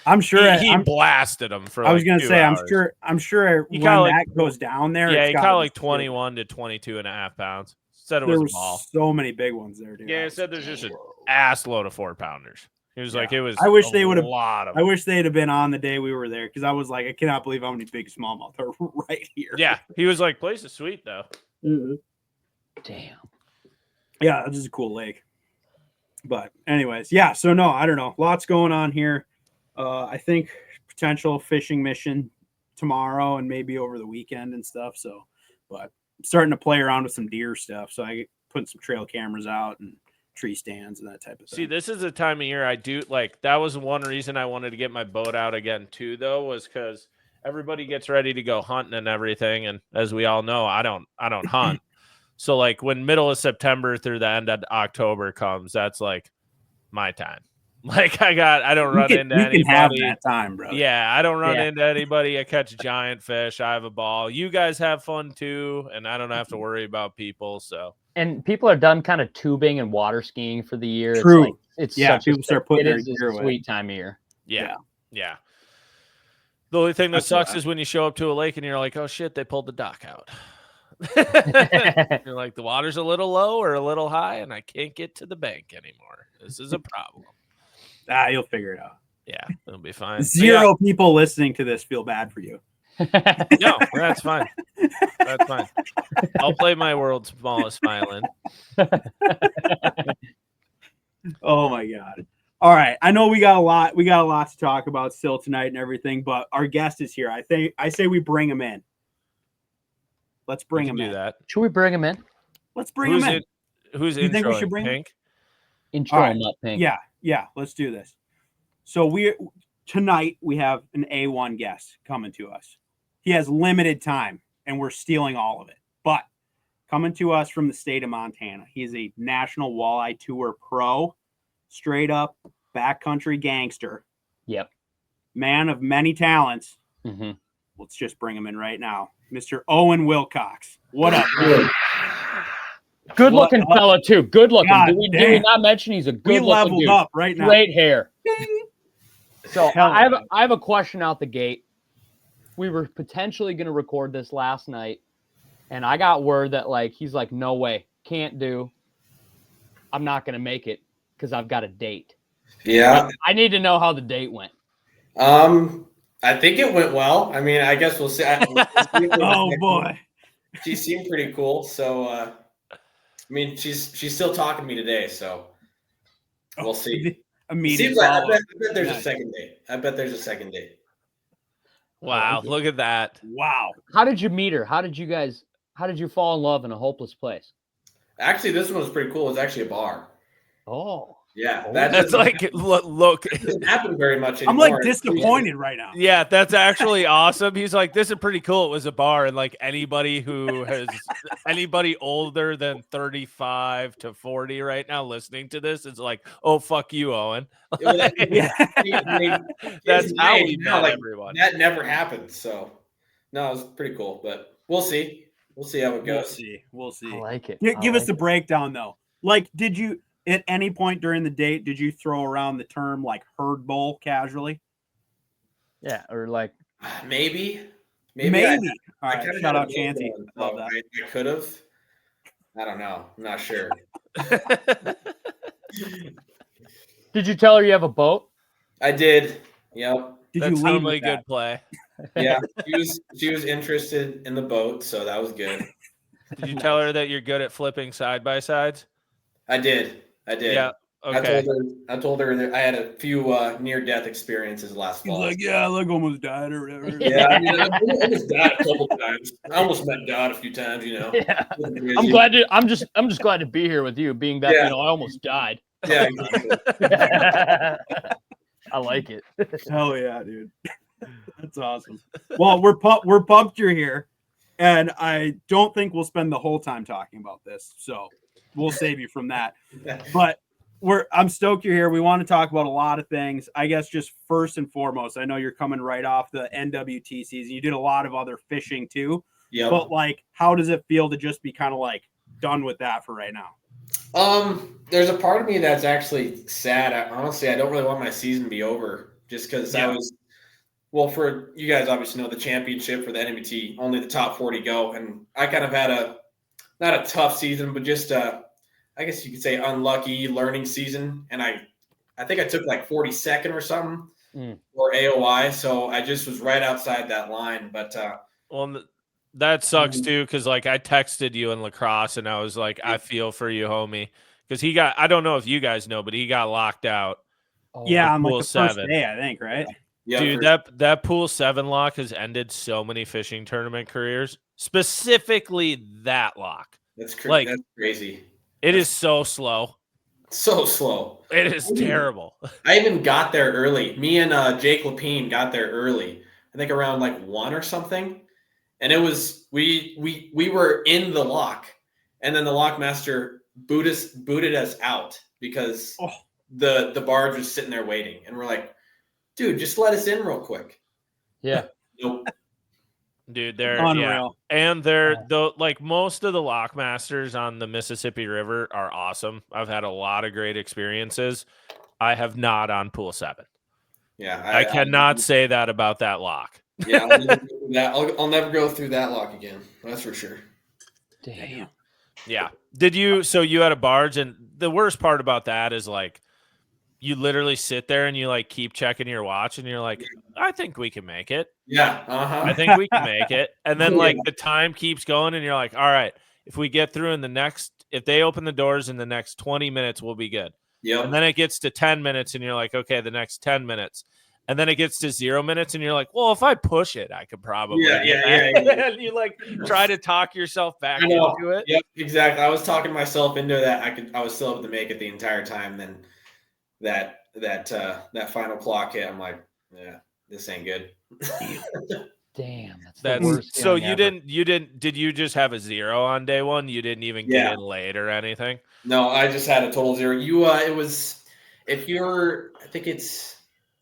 I'm sure he blasted them for. I was like gonna 2 say, hours. I'm sure He when caught that goes down there. Yeah, it's he caught like 21 to 22.5 pounds. Said it was a ball. So many big ones there, dude. Yeah, he said there's just an ass load of 4-pounders. He was like, it was. I wish they would have. I wish they'd have been on the day we were there, because I was like, I cannot believe how many big smallmouth are right here. Yeah, he was like, place is sweet though. Mm-hmm. Damn. Yeah, this is a cool lake. But anyways, yeah. So no, I don't know. Lots going on here. I think potential fishing mission tomorrow and maybe over the weekend and stuff. So, but I'm starting to play around with some deer stuff. So I put some trail cameras out and tree stands and that type of thing. See, this is the time of year I do like. That was one reason I wanted to get my boat out again too, though, was because everybody gets ready to go hunting and everything. And as we all know, I don't hunt. So like when middle of September through the end of October comes, that's like my time. Like I don't run into anybody. You can have that time, bro. Yeah, I don't run into anybody. I catch giant fish. I have a ball. You guys have fun too, and I don't have to worry about people. So. And people are done kind of tubing and water skiing for the year. True. It's people start putting their gear away. Sweet time of year. Yeah. The only thing that sucks is when you show up to a lake and you're like, oh shit, they pulled the dock out. You're like, the water's a little low or a little high, and I can't get to the bank anymore. This is a problem. You'll figure it out. Yeah, it'll be fine. Zero people listening to this feel bad for you. No, that's fine. That's fine. I'll play my world's smallest violin. Oh my god. All right. I know we got a lot to talk about still tonight and everything, but our guest is here. I say we bring him in. Let's bring him in. That. Should we bring him in? Let's bring him in. Who's you think we should bring Pink? Intro him up, Pink. Yeah, let's do this. So tonight we have an A1 guest coming to us. He has limited time, and we're stealing all of it. But coming to us from the state of Montana, he is a National Walleye Tour pro, straight up backcountry gangster. Yep. Man of many talents. Mm-hmm. Let's just bring him in right now. Mr. Owen Wilcox. What up, man? Good looking fella, too. Good looking. Did we not mention he's a good looking leveled dude? Up right now. Great hair. So I have a question out the gate. We were potentially going to record this last night, and I got word that he's like, no way, can't do. I'm not going to make it because I've got a date. Yeah. I need to know how the date went. I think it went well. I mean, I guess we'll see. Oh boy, she seemed pretty cool. So, I mean, she's still talking to me today. So we'll see. Seems like I bet there's a second date. I bet there's a second date. Wow, look at that. Wow. How did you meet her? How did you fall in love in a hopeless place? Actually, this one was pretty cool. It was actually a bar. Oh. Yeah. That's like, look. It doesn't happen very much anymore. I'm like disappointed right now. Yeah, that's actually awesome. He's like, this is pretty cool. It was a bar, and like anybody older than 35 to 40 right now listening to this is like, oh, fuck you, Owen. That's how we met everyone. That never happened. So no, it was pretty cool, but we'll see. We'll see how it goes. We'll see. I like it. Give us the breakdown though. Like, did you at any point during the date, did you throw around the term like herd bull casually? Yeah, or like maybe. All right, shout out Chansey. Love that. I could have. I don't know. I'm not sure. Did you tell her you have a boat? I did. Yep. Did that you lead with a good play? Yeah, she was interested in the boat, so that was good. Did you tell her that you're good at flipping side by sides? I did. Yeah. Okay. I told her that I had a few near-death experiences last fall. He's like, yeah, I like almost died or whatever. Yeah, I mean, I almost died a couple times. I almost met God a few times, you know. Yeah. I'm just glad to be here with you, being that I almost died. Yeah. I like it. Hell yeah, dude. That's awesome. Well, we're pumped you're here, and I don't think we'll spend the whole time talking about this, so we'll save you from that. But I'm stoked you're here. We want to talk about a lot of things. I guess just first and foremost, I know you're coming right off the NWT season. You did a lot of other fishing too. Yeah. But like, how does it feel to just be kind of like done with that for right now? There's a part of me that's actually sad. Honestly, I don't really want my season to be over just because I was. Well, for you guys, obviously know the championship for the NWT, only the top 40 go, and I kind of had not a tough season, but just I guess you could say unlucky learning season, and I think I took like 42nd or something or AOI, so I just was right outside that line. But that sucks too, because like I texted you in lacrosse, and I was like, I feel for you, homie, because he got. I don't know if you guys know, but he got locked out. Yeah, on like the 7. first day, I think, right? Yeah, dude, that pool 7 lock has ended so many fishing tournament careers. Specifically, that lock. That's crazy. Like, that's crazy. It is so slow. So slow. It is terrible. I even got there early. Me and Jake Lapine got there early. I think around like 1 or something. And it was we were in the lock, and then the lockmaster booted us out because the barge was sitting there waiting, and we're like, dude, just let us in real quick. Yeah. Nope. Dude, they're unreal. Yeah. And they're like most of the lockmasters on the Mississippi River are awesome. I've had a lot of great experiences. I have not on pool 7. Yeah, I cannot say that about that lock. Yeah, I'll never go through that lock again. That's for sure. Damn. Yeah. So you had a barge, and the worst part about that is like you literally sit there and you like keep checking your watch, and you're like, I think we can make it. Yeah. I think we can make it. And then like the time keeps going, and you're like, all right, if we get through if they open the doors in the next 20 minutes, we'll be good. Yeah. And then it gets to 10 minutes, and you're like, okay, the next 10 minutes. And then it gets to 0 minutes, and you're like, well, if I push it, I could probably. Yeah. And you like try to talk yourself back into it. Yep, exactly. I was talking myself into that. I was still able to make it the entire time. Then that final clock hit. I'm like, yeah, this ain't good. Damn, that's the worst. So you didn't. Did you just have a 0 on day 1? You didn't even get in late or anything? No, I just had a total 0. It was if you're. I think it's.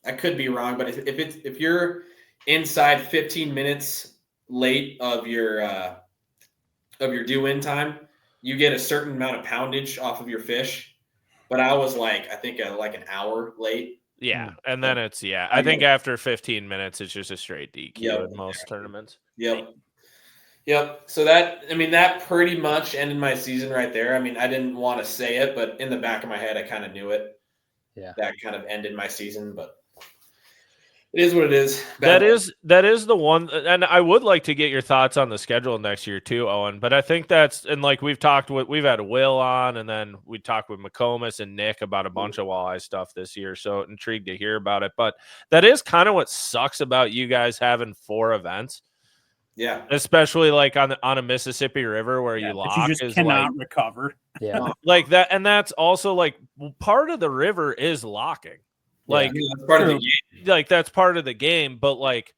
I could be wrong, but if you're inside 15 minutes late of your due-in time, you get a certain amount of poundage off of your fish. But I was like, I think like an hour late. Yeah, and then it's I think after 15 minutes, it's just a straight DQ in most tournaments. Yep. So that pretty much ended my season right there. I mean, I didn't want to say it, but in the back of my head, I kind of knew it. Yeah, that kind of ended my season, but. It is what it is. That is the one, and I would like to get your thoughts on the schedule next year too, Owen. But I think and like we've had Will on, and then we talked with McComas and Nick about a bunch of walleye stuff this year. So intrigued to hear about it. But that is kind of what sucks about you guys having 4 events. Yeah, especially like on a Mississippi River where you lock, you just cannot recover. Yeah, like that, and that's also like part of the river is locking. Like that's part of the game. Like that's part of the game, but like,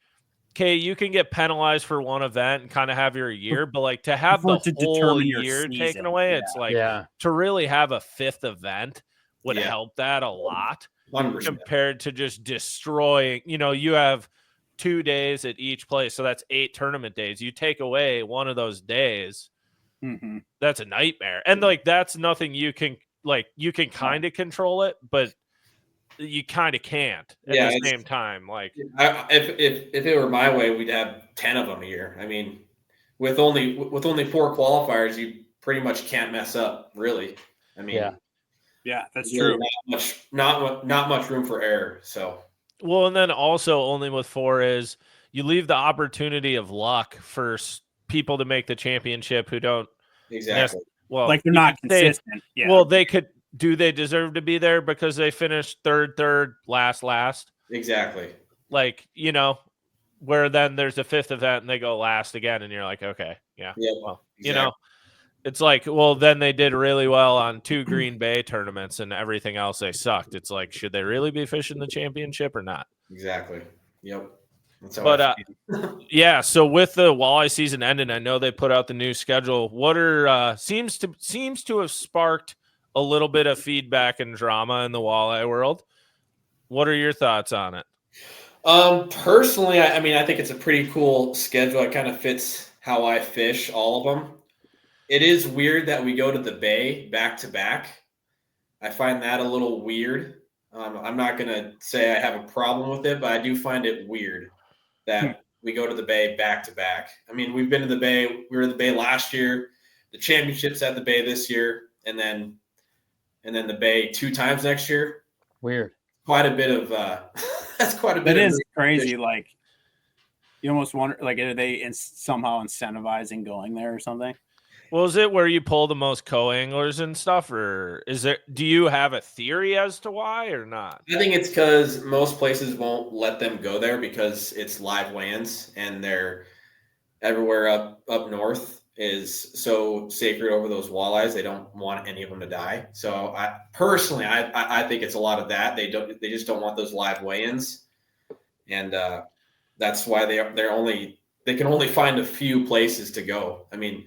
okay, you can get penalized for one event and kind of have your year, but like to have the whole year taken away, it's like to really have a 5th event would help that a lot 100%. Compared to just destroying. You have 2 days at each place, so that's 8 tournament days. You take away one of those days, that's a nightmare, and like that's nothing you can like you can kind of control it, but you kind of can't at the same time. Like, if it were my way, we'd have 10 of them a year. I mean, with only 4 qualifiers, you pretty much can't mess up, really. I mean, yeah, that's really true. Not much room for error. So, well, and then also only with 4 is you leave the opportunity of luck for people to make the championship who don't exactly. Well, like they're not consistent. Yeah. Well, they could. Do they deserve to be there because they finished third, last? Exactly. Like, where then there's a 5th event and they go last again, and you're like, okay, yeah. Well, exactly. it's like, well, then they did really well on 2 Green Bay tournaments and everything else they sucked. It's like, should they really be fishing the championship or not? Exactly. Yep. That's how But yeah, so with the walleye season ending, I know they put out the new schedule. What are seems to have sparked a little bit of feedback and drama in the walleye world. What are your thoughts on it? Personally, I mean, I think it's a pretty cool schedule. It kind of fits how I fish, all of them. It is weird that we go to the bay back to back. I find that a little weird. I'm not going to say I have a problem with it, but I do find it weird that we go to the bay back to back. I mean, we've been to the bay. We were in the bay last year. The championship's at the bay this year, and then the bay 2 times next year. Weird. Quite a bit of that's quite a bit. That is crazy. Like, you almost wonder, like, are they somehow incentivizing going there or something? Well, is it where you pull the most co-anglers and stuff, or do you have a theory as to why or not? I think it's because most places won't let them go there because it's live weigh-ins, and they're everywhere up north is so sacred over those walleyes. They don't want any of them to die. So I personally think it's a lot of that. They just don't want those live weigh-ins, and that's why they can only find a few places to go. I mean,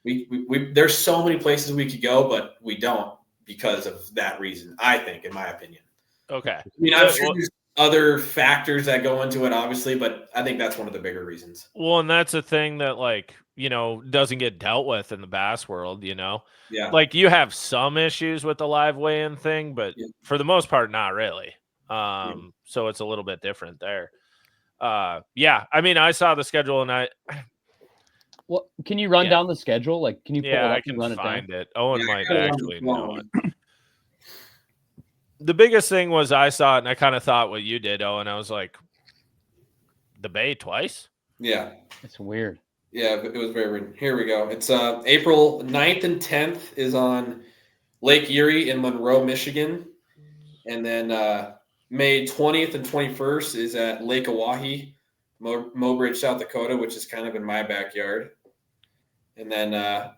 we there's so many places we could go, but we don't because of that reason, I think, in my opinion. Okay. I mean, I'm sure there's other factors that go into it, obviously, but I think that's one of the bigger reasons. Well, and that's a thing that, like, doesn't get dealt with in the bass world, Yeah. Like, you have some issues with the live weigh-in thing, but for the most part, not really. So it's a little bit different there. Yeah, I mean, I saw the schedule and Well, can you run down the schedule? Like, can you pull it up I can run find it? Owen might actually know it. The biggest thing was I saw it and I kind of thought what you did, Owen. I was like, the bay twice? Yeah. It's weird. Yeah, it was very weird. Here we go. It's April 9th and 10th is on Lake Erie in Monroe, Michigan. And then May 20th and 21st is at Lake Oahe, Mobridge, South Dakota, which is kind of in my backyard. And then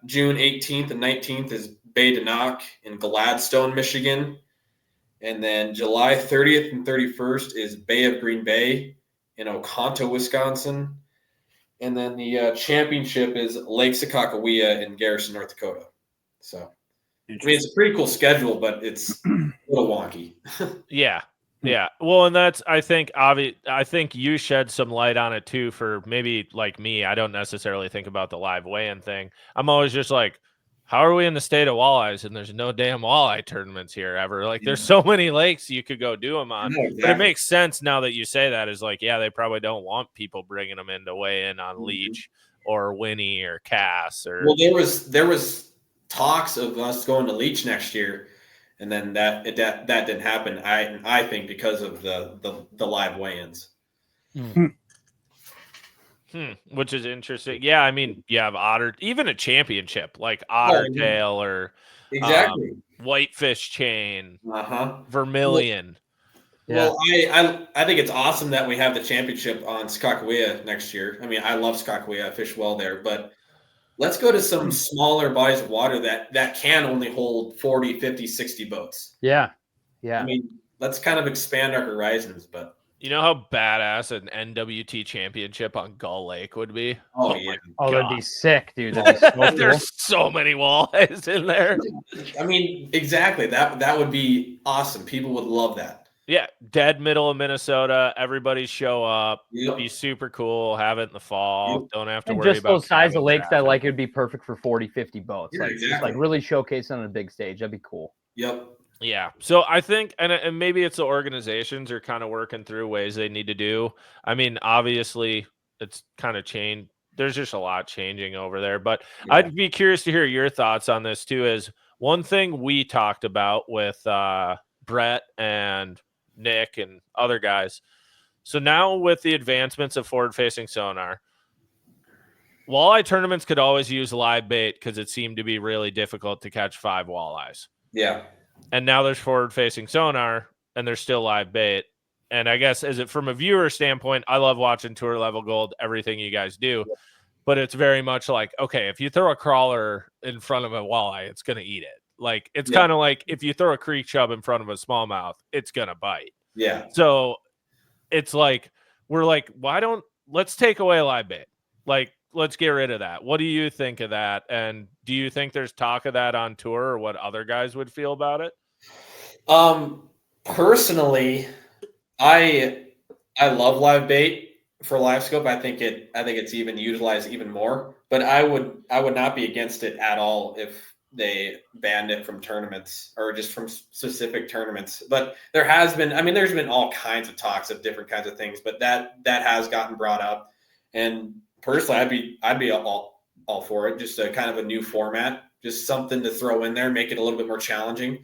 June 18th and 19th is Bay de Noc in Gladstone, Michigan. And then July 30th and 31st is Bay of Green Bay in Oconto, Wisconsin. And then the championship is Lake Sakakawea in Garrison, North Dakota. So, I mean, it's a pretty cool schedule, but it's a little wonky. Yeah. Yeah. Well, and that's, I think you shed some light on it too for maybe like me. I don't necessarily think about the live weigh-in thing. I'm always just like, how are we in the state of walleyes and there's no damn walleye tournaments here ever? Like, there's so many lakes you could go do them on. Yeah, exactly. But it makes sense now that you say that, is like, yeah, they probably don't want people bringing them in to weigh in on leech or Winnie or Cass. Or well, there was talks of us going to leech next year, and then that didn't happen. I think because of the live weigh-ins. Which is interesting. Yeah, I mean, you have otter, even a championship like ottertail or exactly whitefish chain, vermilion. Well, I think it's awesome that we have the championship on Sakakawea next year. I mean, I love Sakakawea. I fish well there, but let's go to some smaller bodies of water that can only hold 40, 50, 60 boats. Yeah. I mean, let's kind of expand our horizons, but you know how badass an NWT championship on Gull Lake would be? Oh yeah. Oh, that'd be sick, dude. That'd be so cool. There's so many walleyes in there. I mean, exactly. That would be awesome. People would love that. Yeah, dead middle of Minnesota. Everybody show up. Be super cool. Have it in the fall. Don't have to worry just about those size of lakes traffic. that like it would be perfect for 40, 50 boats. Yeah, like exactly. just like really showcasing on a big stage. That'd be cool. Yep. Yeah. So I think, and maybe it's the organizations are kind of working through ways they need to do. I mean, obviously it's kind of changed. There's just a lot changing over there, but Yeah. I'd be curious to hear your thoughts on this too. Is one thing we talked about with Brett and Nick and other guys. So now with the advancements of forward-facing sonar, walleye tournaments could always use live bait because it seemed to be really difficult to catch 5 walleyes. Yeah. And now there's forward-facing sonar, and there's still live bait. And I guess from a viewer standpoint, I love watching Tour Level Gold, everything you guys do. But it's very much like, okay, if you throw a crawler in front of a walleye, it's going to eat it. Like, it's kind of like if you throw a creek chub in front of a smallmouth, it's going to bite. Yeah. So it's like, we're like, let's take away live bait. Like, let's get rid of that. What do you think of that? And do you think there's talk of that on tour, or what other guys would feel about it? Personally, I love live bait for live scope. I think it's even utilized even more, but I would not be against it at all if they banned it from tournaments or just from specific tournaments. But there's been all kinds of talks of different kinds of things, but that has gotten brought up. And personally, I'd be all for it. Just a kind of a new format, just something to throw in there, make it a little bit more challenging.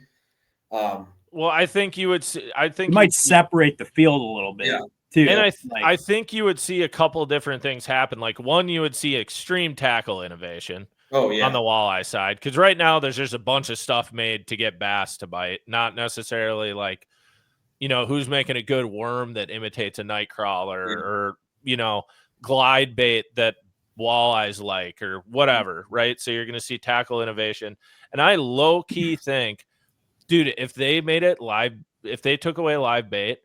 Well, I think you would. I think it might separate the field a little bit. Yeah. Too. And I think you would see a couple different things happen. Like, one, you would see extreme tackle innovation. Oh, yeah. On the walleye side, because right now there's just a bunch of stuff made to get bass to bite, not necessarily like, who's making a good worm that imitates a night crawler or glide bait that walleyes like or whatever, right? So you're going to see tackle innovation, and I low key think, dude, if they made it live, if they took away live bait,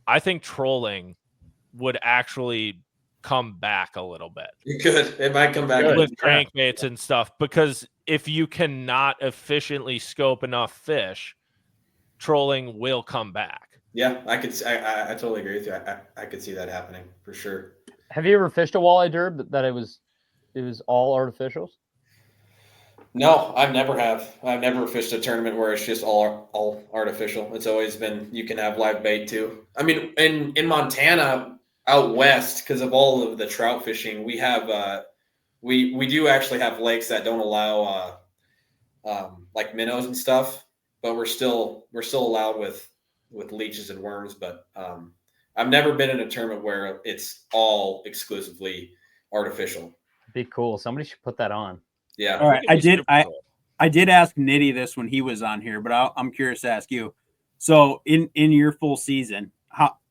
I think trolling would actually come back a little bit. It might come back with crankbaits and stuff, because if you cannot efficiently scope enough fish, trolling will come back. Yeah, I totally agree with you. I could see that happening for sure. Have you ever fished a walleye derb that it was all artificials? No, I've never fished a tournament where it's just all artificial. It's always been, you can have live bait too. I mean, in Montana out west, because of all of the trout fishing, we have we do actually have lakes that don't allow like minnows and stuff, but we're still allowed with leeches and worms. But I've never been in a tournament where it's all exclusively artificial. Be cool. Somebody should put that on. Yeah. All right. I did ask Nitty this when he was on here, but I'm curious to ask you. So in your full season,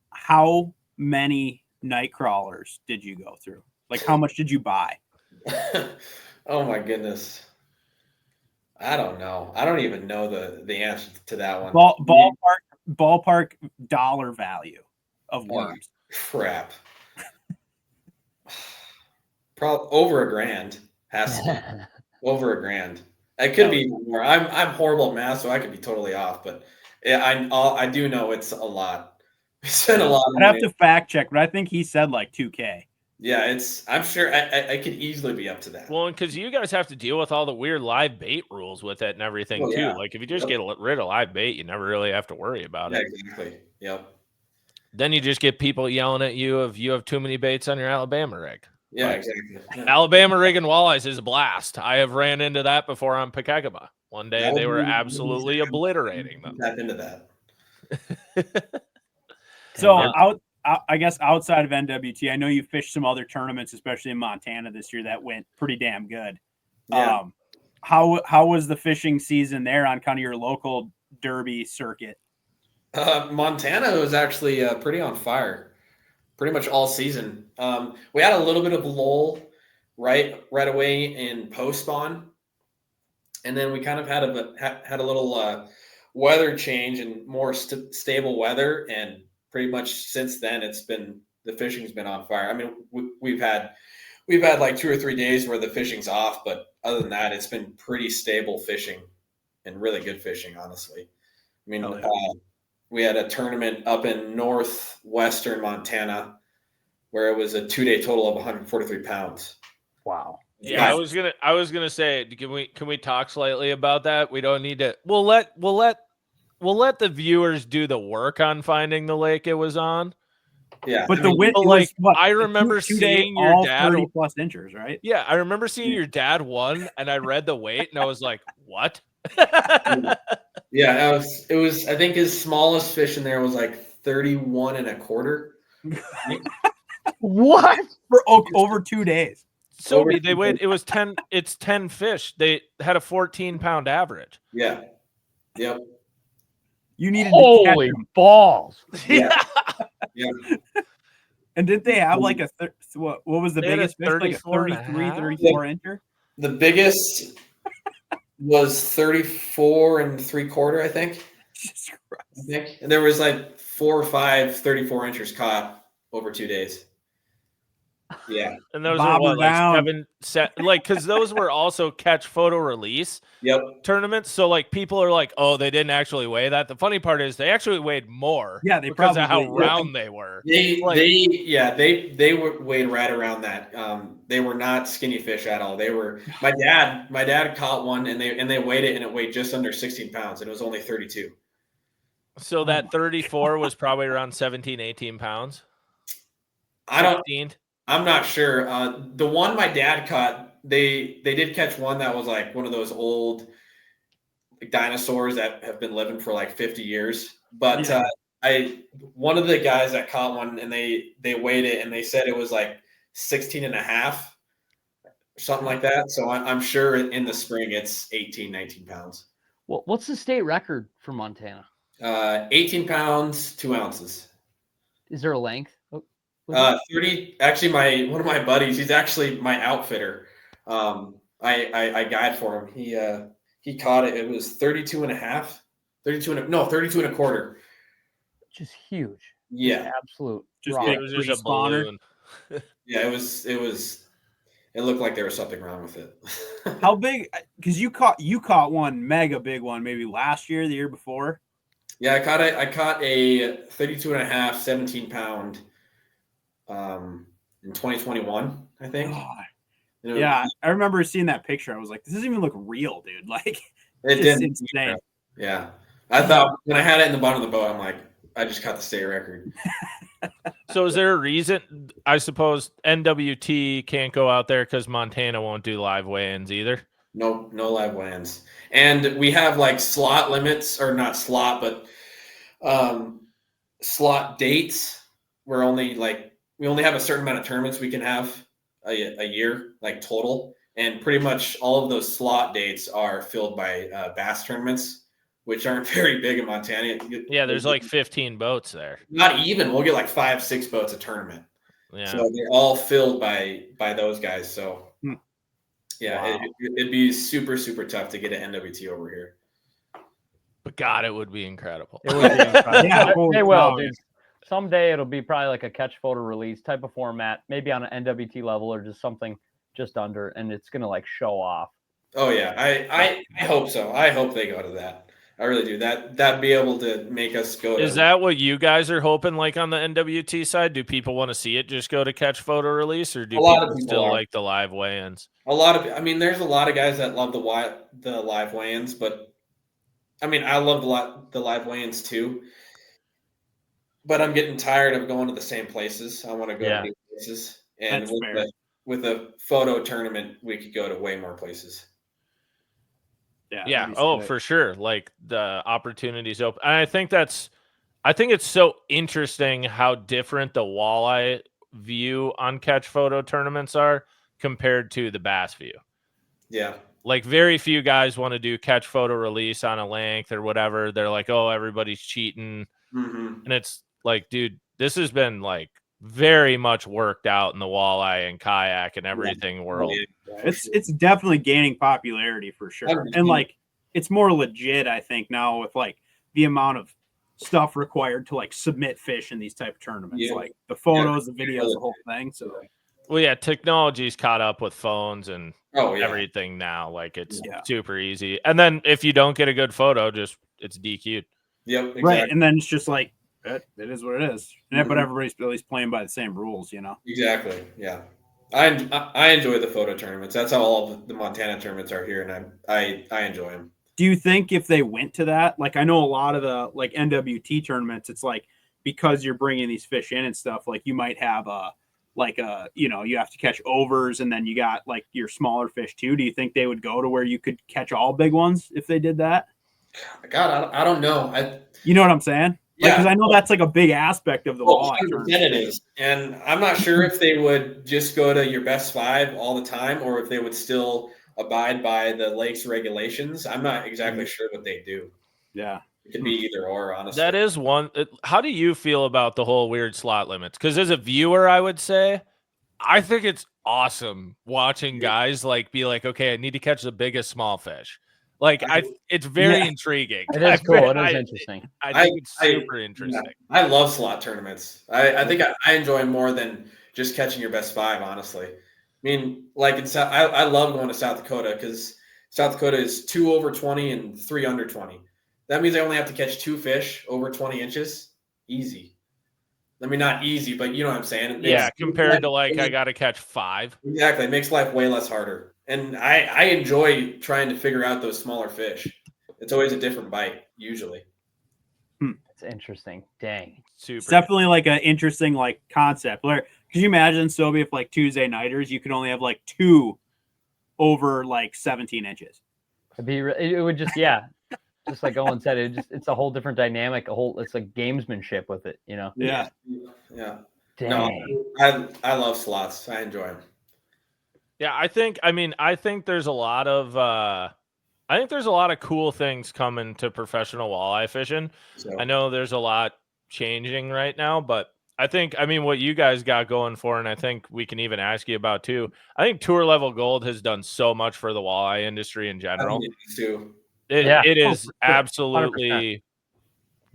how many night crawlers did you go through? Like, how much did you buy? Oh my goodness. I don't know. I don't even know the answer to that one. Ballpark dollar value of worms. Crap. Probably over $1,000 has to be. Over $1,000. It could be more. I'm horrible at math, so I could be totally off. But yeah, I do know it's a lot. We spent a lot of money. I'd have to fact check, but I think he said like $2,000. Yeah, I'm sure I could easily be up to that. Well, and because you guys have to deal with all the weird live bait rules with it and everything too. Yeah. Like, if you just get rid of live bait, you never really have to worry about it. Exactly. Yep. Then you just get people yelling at you if you have too many baits on your Alabama rig. Yeah, exactly. Alabama rigging walleyes is a blast. I have ran into that before on Pekegama. One day they were absolutely obliterating them. Tap into that. So I guess outside of NWT, I know you fished some other tournaments, especially in Montana this year, that went pretty damn good. Yeah. How was the fishing season there on kind of your local derby circuit? Montana was actually pretty on fire. Pretty much all season. We had a little bit of lull right away in post spawn, and then we kind of had a little weather change and more stable weather, and pretty much since then the fishing's been on fire. I mean, we've had like 2 or 3 days where the fishing's off, but other than that, it's been pretty stable fishing and really good fishing, honestly. I mean, we had a tournament up in northwestern Montana where it was a 2-day total of 143 pounds. Wow. Yeah, I was gonna say, can we talk slightly about that? We don't need to. We'll let the viewers do the work on finding the lake it was on. Yeah, but the wind, like, what? I remember seeing your all dad 30 plus inches, right? Yeah, I remember seeing your dad won, and I read the weight, and I was like, "What?" Yeah, it was. I think his smallest fish in there was like 31 and a quarter. What? For over 2 days. Sobi, they weighed. It was 10. It's 10 fish. They had a 14-pound average. Yeah. Yep. You needed to catch Holy them. balls. Yeah. Yeah. And didn't they have like what was the They had a biggest fish? Like a 34 and a 33, half? 34 incher? The biggest was 34 and 3/4, I think. Jesus I Christ. think. And there was like 4 or 5 34 inchers caught over 2 days. Yeah. And those Bob are her what, like down. because those were also catch photo release Yep. tournaments. So like people are like, oh, they didn't actually weigh that. The funny part is they actually weighed more. Yeah, they because of how probably- round they were. They were weighed right around that. They were not skinny fish at all. They were my dad caught one and they weighed it and it weighed just under 16 pounds and it was only 32. So that 34 was probably around 17, 18 pounds. I'm not sure. The one my dad caught, they did catch one that was like one of those old dinosaurs that have been living for like 50 years. But one of the guys that caught one and they weighed it and they said it was like 16 and a half, something like that. So I'm sure in the spring it's 18, 19 pounds. Well, what's the state record for Montana? 18 pounds, 2 ounces. Is there a length? 30. Actually, one of my buddies, he's actually my outfitter. I guide for him. He caught it. It was 32 and a half, 32 and a quarter. Just huge. Yeah. Just absolute. Just rock. big. It was just a spawner. balloon. Yeah, it looked like there was something wrong with it. How big? Because you caught one mega big one maybe last year, the year before. Yeah, I caught a 32 and a half, 17 pound in 2021, I think. Oh, You know, yeah, I remember seeing that picture. I was like, this doesn't even look real, dude. Like, it it's did. insane. Yeah. I thought when I had it in the bottom of the boat, I'm like, I just caught the state record. So is there a reason? I suppose NWT can't go out there because Montana won't do live weigh-ins either. No live weigh-ins. And we have like slot limits, or not slot, but slot dates. We only have a certain amount of tournaments we can have a year, like total. And pretty much all of those slot dates are filled by bass tournaments, which aren't very big in Montana. Yeah, there's like 15 boats there. Not even. We'll get like 5-6 boats a tournament. Yeah. So they're all filled by those guys. So yeah, Wow. it'd be super, super tough to get an NWT over here. But God, it would be incredible. It would be incredible. Yeah, They will, wow. dude. Someday it'll be probably like a catch photo release type of format, maybe on an NWT level or just something just under, and it's gonna like show off. Oh yeah, I hope so. I hope they go to that. I really do. That'd be able to make us go. Is that what you guys are hoping? Like on the NWT side, do people want to see it just go to catch photo release, or do people still like the live weigh-ins? There's a lot of guys that love the live weigh-ins, but I mean, I love the live weigh-ins too. But I'm getting tired of going to the same places. I want to go to new places, and with a photo tournament, we could go to way more places. Yeah. Oh, for sure. Like the opportunities open. And I think it's so interesting how different the walleye view on catch photo tournaments are compared to the bass view. Yeah. Like very few guys want to do catch photo release on a length or whatever. They're like, oh, everybody's cheating. Mm-hmm. And it's like, dude, this has been like very much worked out in the walleye and kayak and everything world. It's definitely gaining popularity for sure. And like it's more legit, I think, now with like the amount of stuff required to like submit fish in these type of tournaments. Yeah. Like the photos, the videos, the whole thing. So well, yeah, technology's caught up with phones and everything now. Like it's super easy. And then if you don't get a good photo, it's DQ'd. Yep. Exactly. Right. And then it's just like it is what it is. But everybody's at least playing by the same rules, you know? Exactly. Yeah. I enjoy the photo tournaments. That's how all of the Montana tournaments are here, and I enjoy them. Do you think if they went to that, like I know a lot of the like NWT tournaments, it's like because you're bringing these fish in and stuff, like you might have you have to catch overs and then you got like your smaller fish too. Do you think they would go to where you could catch all big ones if they did that? God, I don't know. You know what I'm saying? Yeah, because I know that's like a big aspect of the walleye 100% tournament. it is, and I'm not sure if they would just go to your best 5 all the time, or if they would still abide by the lake's regulations. I'm not exactly sure what they do. Yeah. It could be either or, honestly. That is one. How do you feel about the whole weird slot limits? Because as a viewer, I would say, I think it's awesome watching guys like be like, okay, I need to catch the biggest small fish. Like it's very intriguing. It is cool. It is interesting. I think it's super interesting. I love slot tournaments. I think I enjoy more than just catching your best 5, honestly. I mean, like I love going to South Dakota because South Dakota is 2 over 20 and 3 under 20. That means I only have to catch 2 fish over 20 inches. Easy. I mean, not easy, but you know what I'm saying. Compared to like I got to catch 5. Exactly. It makes life way less harder. And I enjoy trying to figure out those smaller fish. It's always a different bite, usually. It's interesting. Dang. Super. It's definitely like an interesting like concept. Could you imagine, Sobi, if like Tuesday nighters, you could only have like 2 over like 17 inches? It would just, just like Owen said, it's a whole different dynamic. It's like gamesmanship with it, you know? Yeah. Dang. No, I love slots. I enjoy them. Yeah, I think there's a lot of cool things coming to professional walleye fishing. So, I know there's a lot changing right now, but I think what you guys got going for, and I think we can even ask you about too. I think Tour Level Gold has done so much for the walleye industry in general. It is absolutely 100%.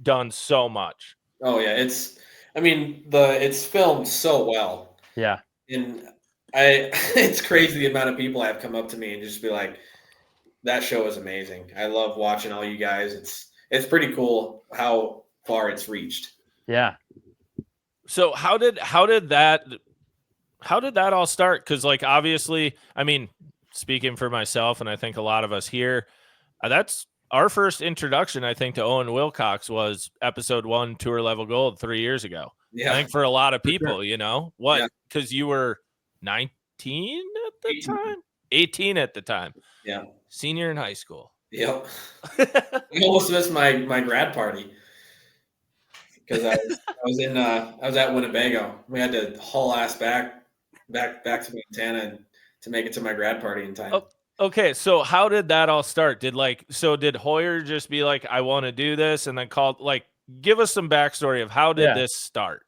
done so much. Oh yeah, it's filmed so well. Yeah. And it's crazy the amount of people have come up to me and just be like, that show is amazing. I love watching all you guys. It's pretty cool how far it's reached. Yeah. So how did that all start? Because like obviously, speaking for myself, and I think a lot of us here, that's our first introduction, I think, to Owen Wilcox was episode 1, Tour Level Gold 3 years ago. Yeah. I think for a lot of people, Yeah. because you were 19 at the 18. time, 18 at the time. Yeah. Senior in high school. Yep. I almost missed my grad party because I was at Winnebago. We had to haul ass back to Montana to make it to my grad party in time. Oh, okay, so how did that all start? Did Hoyer just be like, I want to do this, and then called? Like, give us some backstory of how did this start?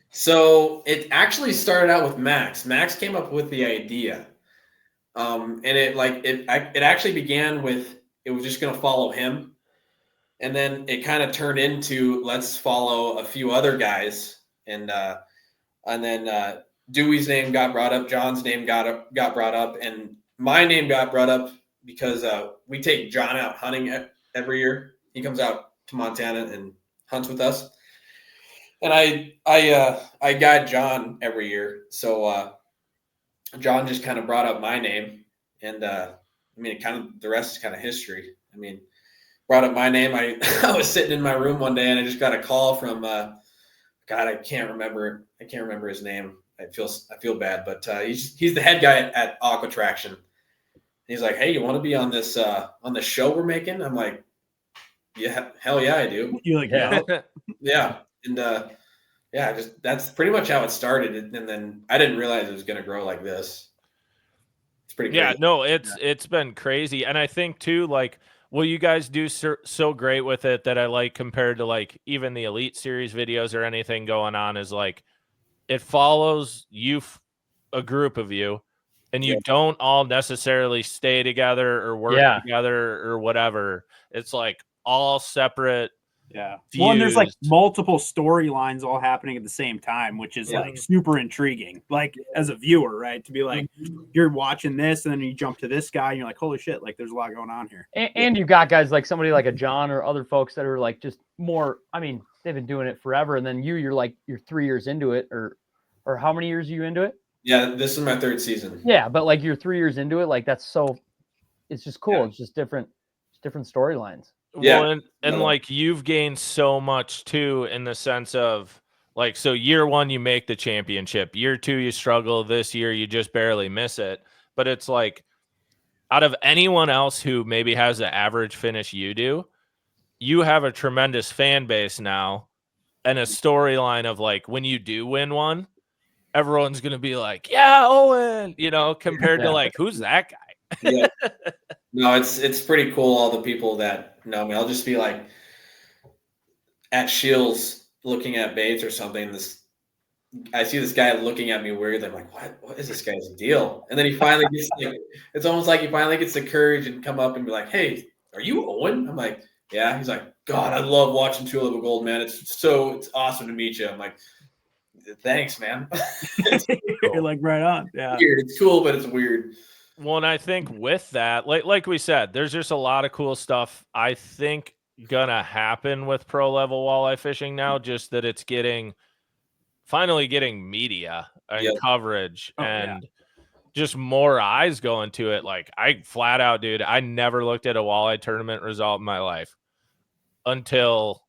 So it actually started out with Max. Max came up with the idea, and it actually began with it was just going to follow him, and then it kind of turned into let's follow a few other guys, and then Dewey's name got brought up, John's name got brought up, and my name got brought up because we take John out hunting every year. He comes out to Montana and hunts with us. And I guide John every year, so John just kind of brought up my name, and the rest is kind of history. Brought up my name. I was sitting in my room one day, and I just got a call from God, I can't remember his name. I feel bad, but he's the head guy at Aqua Traction. He's like, hey, you want to be on this on the show we're making? I'm like, yeah, hell yeah, I do. You're like, yeah. Yeah. And that's pretty much how it started. And then I didn't realize it was going to grow like this. It's pretty crazy. Yeah, no, it's been crazy. And I think too, like, what you guys do so great with it that I like compared to like even the Elite Series videos or anything going on is like it follows a group of you, and you don't all necessarily stay together or work together or whatever. It's like all separate. Yeah. Well, and there's like multiple storylines all happening at the same time, which is like super intriguing. Like as a viewer, right? To be like, you're watching this and then you jump to this guy and you're like, holy shit, like there's a lot going on here. And you got guys like somebody like a John or other folks that are like just more, they've been doing it forever. And then you're 3 years into it or how many years are you into it? Yeah, this is my 3rd season. Yeah, but like you're 3 years into it, like it's just cool. Yeah. It's just different storylines. Yeah. Well, and like you've gained so much too, in the sense of like, so year 1 you make the championship, year 2 you struggle, this year you just barely miss it. But it's like, out of anyone else who maybe has the average finish you do, you have a tremendous fan base now, and a storyline of like, when you do win one, everyone's gonna be like, yeah, Owen, compared to like, who's that guy? Yeah. No, it's pretty cool. All the people that know me, I'll just be like at Shields looking at baits or something. I see this guy looking at me weird. I'm like, what is this guy's deal? And then he finally gets it's almost like he finally gets the courage and come up and be like, hey, are you Owen? I'm like, yeah. He's like, God, I love watching Tour Level Gold, man. It's awesome to meet you. I'm like, thanks, man. You're like, right on. Yeah. Weird. It's cool, but it's weird. Well, and I think with that, like we said, there's just a lot of cool stuff I think gonna happen with pro level walleye fishing now, just that it's finally getting media and coverage and just more eyes going to it. Like, I flat out, dude, I never looked at a walleye tournament result in my life until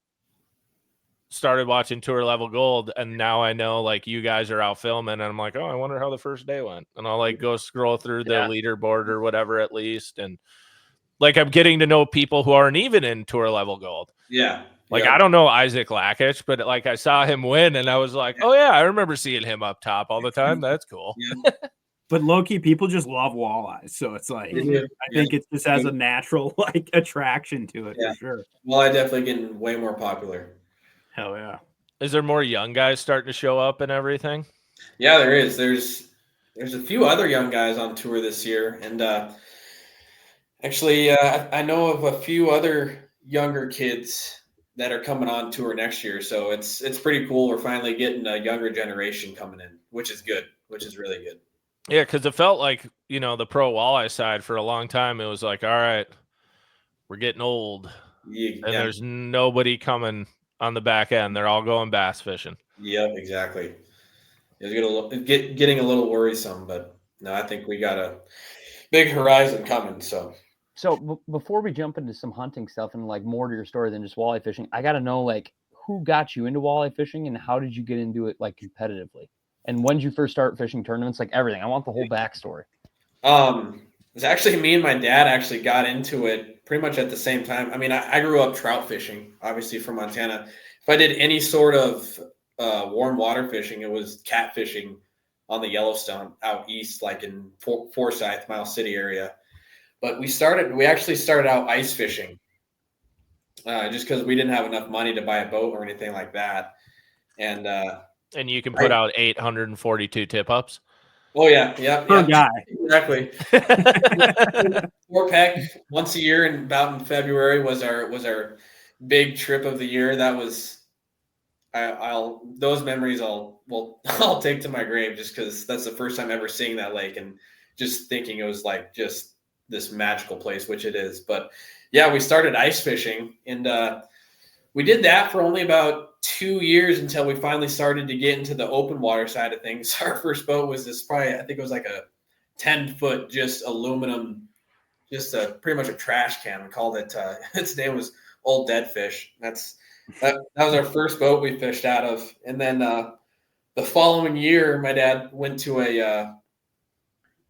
started watching Tour Level Gold, and now I know like you guys are out filming, and I'm like, oh, I wonder how the first day went, and I'll like go scroll through the leaderboard or whatever at least, and like I'm getting to know people who aren't even in Tour Level Gold. Like, I don't know Isaac Lakich, but like I saw him win, and I was like, oh yeah, I remember seeing him up top all the time. That's cool. But low-key, people just love walleyes, so it's like I think it just has a natural like attraction to it for sure. Walleye definitely getting way more popular. Hell yeah. Is there more young guys starting to show up and everything? Yeah, there is. There's a few other young guys on tour this year, and actually, I know of a few other younger kids that are coming on tour next year. So it's pretty cool. We're finally getting a younger generation coming in, which is good, which is really good. Yeah, because it felt like, the pro walleye side for a long time, it was like, all right, we're getting old. And there's nobody coming on the back end. They're all going bass fishing. Yep, exactly. It's getting a little worrisome, but no, I think we got a big horizon coming. So before we jump into some hunting stuff and like more to your story than just walleye fishing, I got to know like who got you into walleye fishing and how did you get into it like competitively? And when did you first start fishing tournaments? Like everything. I want the whole backstory. It's actually me and my dad actually got into it pretty much at the same time. I mean, I grew up trout fishing, obviously from Montana. If I did any sort of warm water fishing, it was catfishing on the Yellowstone out east, like in Forsyth, Miles City area. But we actually started out ice fishing just because we didn't have enough money to buy a boat or anything like that. And you can put out 842 tip-ups? Oh, yeah. Per guy. Exactly. 4-pack once a year, and about in February was our big trip of the year. That was those memories I'll take to my grave, just because that's the first time ever seeing that lake and just thinking it was like just this magical place, which it is. But yeah, we started ice fishing, and we did that for only about 2 years until we finally started to get into the open water side of things. Our first boat was I think it was like a 10-foot just aluminum, just pretty much a trash can. We called it its name was Old Dead Fish. That was our first boat we fished out of. And then the following year, my dad went to a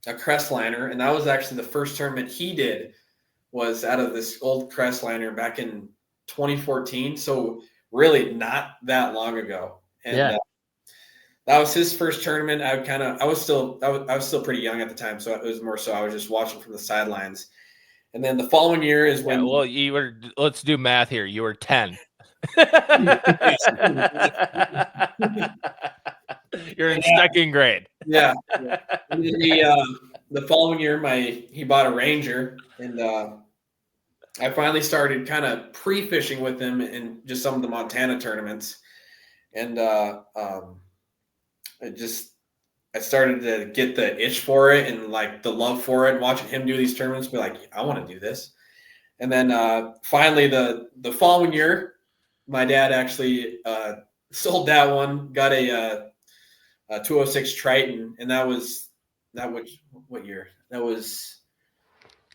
Crestliner, and that was actually the first tournament he did was out of this old Crestliner back in 2014. So really not that long ago. And that was his first tournament. I was still pretty young at the time. So it was more so I was just watching from the sidelines. And then the following year is when let's do math here. You were 10. You're in second grade. Yeah. And then the following year, he bought a Ranger, and I finally started kind of pre-fishing with him in just some of the Montana tournaments, and I started to get the itch for it and like the love for it. And watching him do these tournaments, be like, I want to do this. And then finally, the following year, my dad actually sold that one, got a 206 Triton, and that was what year? That was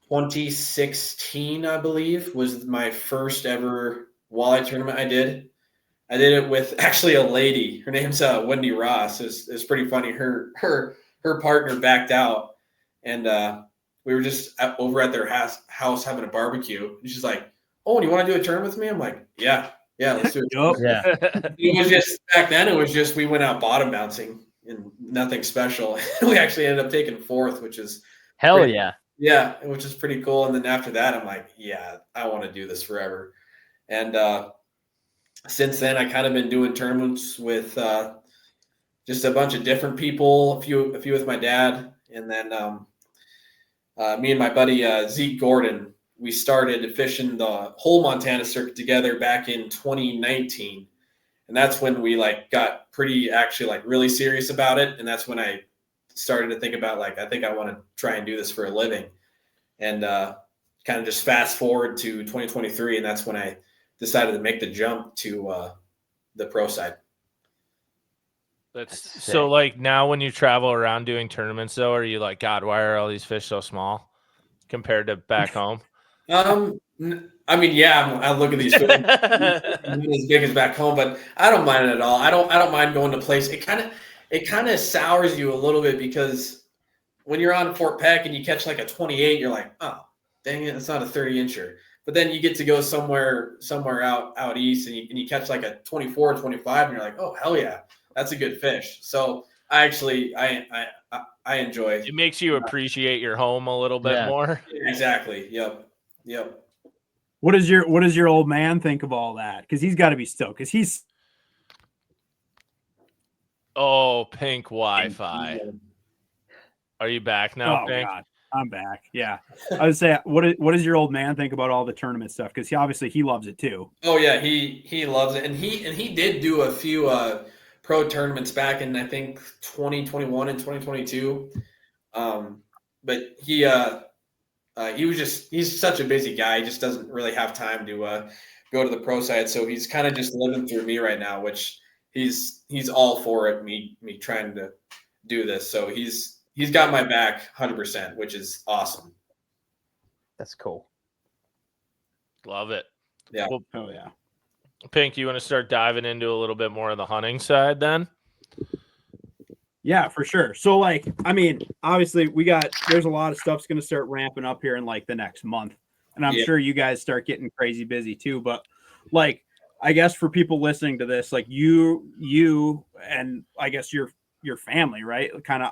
2016, I believe, was my first ever walleye tournament I did. I did it with actually a lady. Her name's Wendy Ross. It's pretty funny. Her partner backed out, and we were just over at their house having a barbecue. And she's like, "Oh, do you want to do a tournament with me?" I'm like, "Yeah, let's do it." Yeah. It was just back then. It was just we went out bottom bouncing and nothing special. We actually ended up taking fourth, which is Hell pretty, yeah. yeah, which is pretty cool. And then after that, I'm like, yeah, I want to do this forever. And since then, I kind of been doing tournaments with just a bunch of different people, a few with my dad, and then me and my buddy Zeke Gordon. We started fishing the whole Montana circuit together back in 2019, and that's when we got pretty really serious about it. And that's when I started to think about I think I want to try and do this for a living, and kind of just fast forward to 2023, and that's when I decided to make the jump to the pro side. That's so now when you travel around doing tournaments though, are you like, God, why are all these fish so small compared to back home? I mean, yeah, I look at these fish as big as back home, but I don't mind it at all. I don't mind going to place. It kind of sours you a little bit because when you're on Fort Peck and you catch a 28, you're like, oh, dang it, it's not a 30-incher. But then you get to go somewhere out east and you catch a 24 or 25 and you're like, oh, hell yeah, that's a good fish. So I enjoy it. It makes you appreciate your home a little bit more. Exactly. Yep. What does your old man think of all that? Because he's got to be stoked. Because he's pink Wi-Fi. Are you back now, Pink? God. I'm back. Yeah. I would say, what does your old man think about all the tournament stuff? Because he loves it too. Oh yeah, he loves it, and he did do a few pro tournaments back in I think 2021 and 2022. But he's such a busy guy. He just doesn't really have time to go to the pro side. So he's kind of just living through me right now, which he's all for it. Me trying to do this. So he's got my back 100%, which is awesome. That's cool. Love it. Yeah. Well, oh yeah. Pink, you want to start diving into a little bit more of the hunting side then? Yeah, for sure. So I mean, obviously there's a lot of stuff's going to start ramping up here in the next month. And I'm sure you guys start getting crazy busy too. But I guess for people listening to this, you and I guess your family, right? Kind of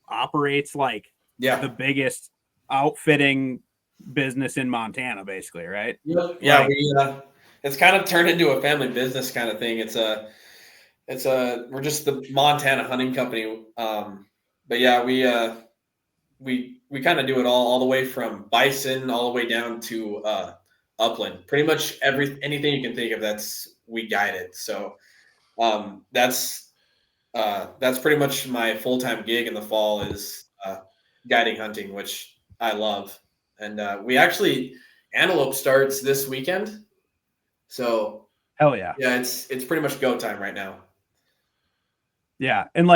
operates the biggest outfitting business in Montana, basically, right? Yeah. It's kind of turned into a family business kind of thing. We're just the Montana hunting company. But yeah, we kind of do it all the way from bison all the way down to upland. Pretty much anything you can think of, we guide it. So that's pretty much my full-time gig in the fall is guiding hunting, which I love. And we actually antelope starts this weekend. So hell yeah. Yeah, it's pretty much go time right now. Yeah. And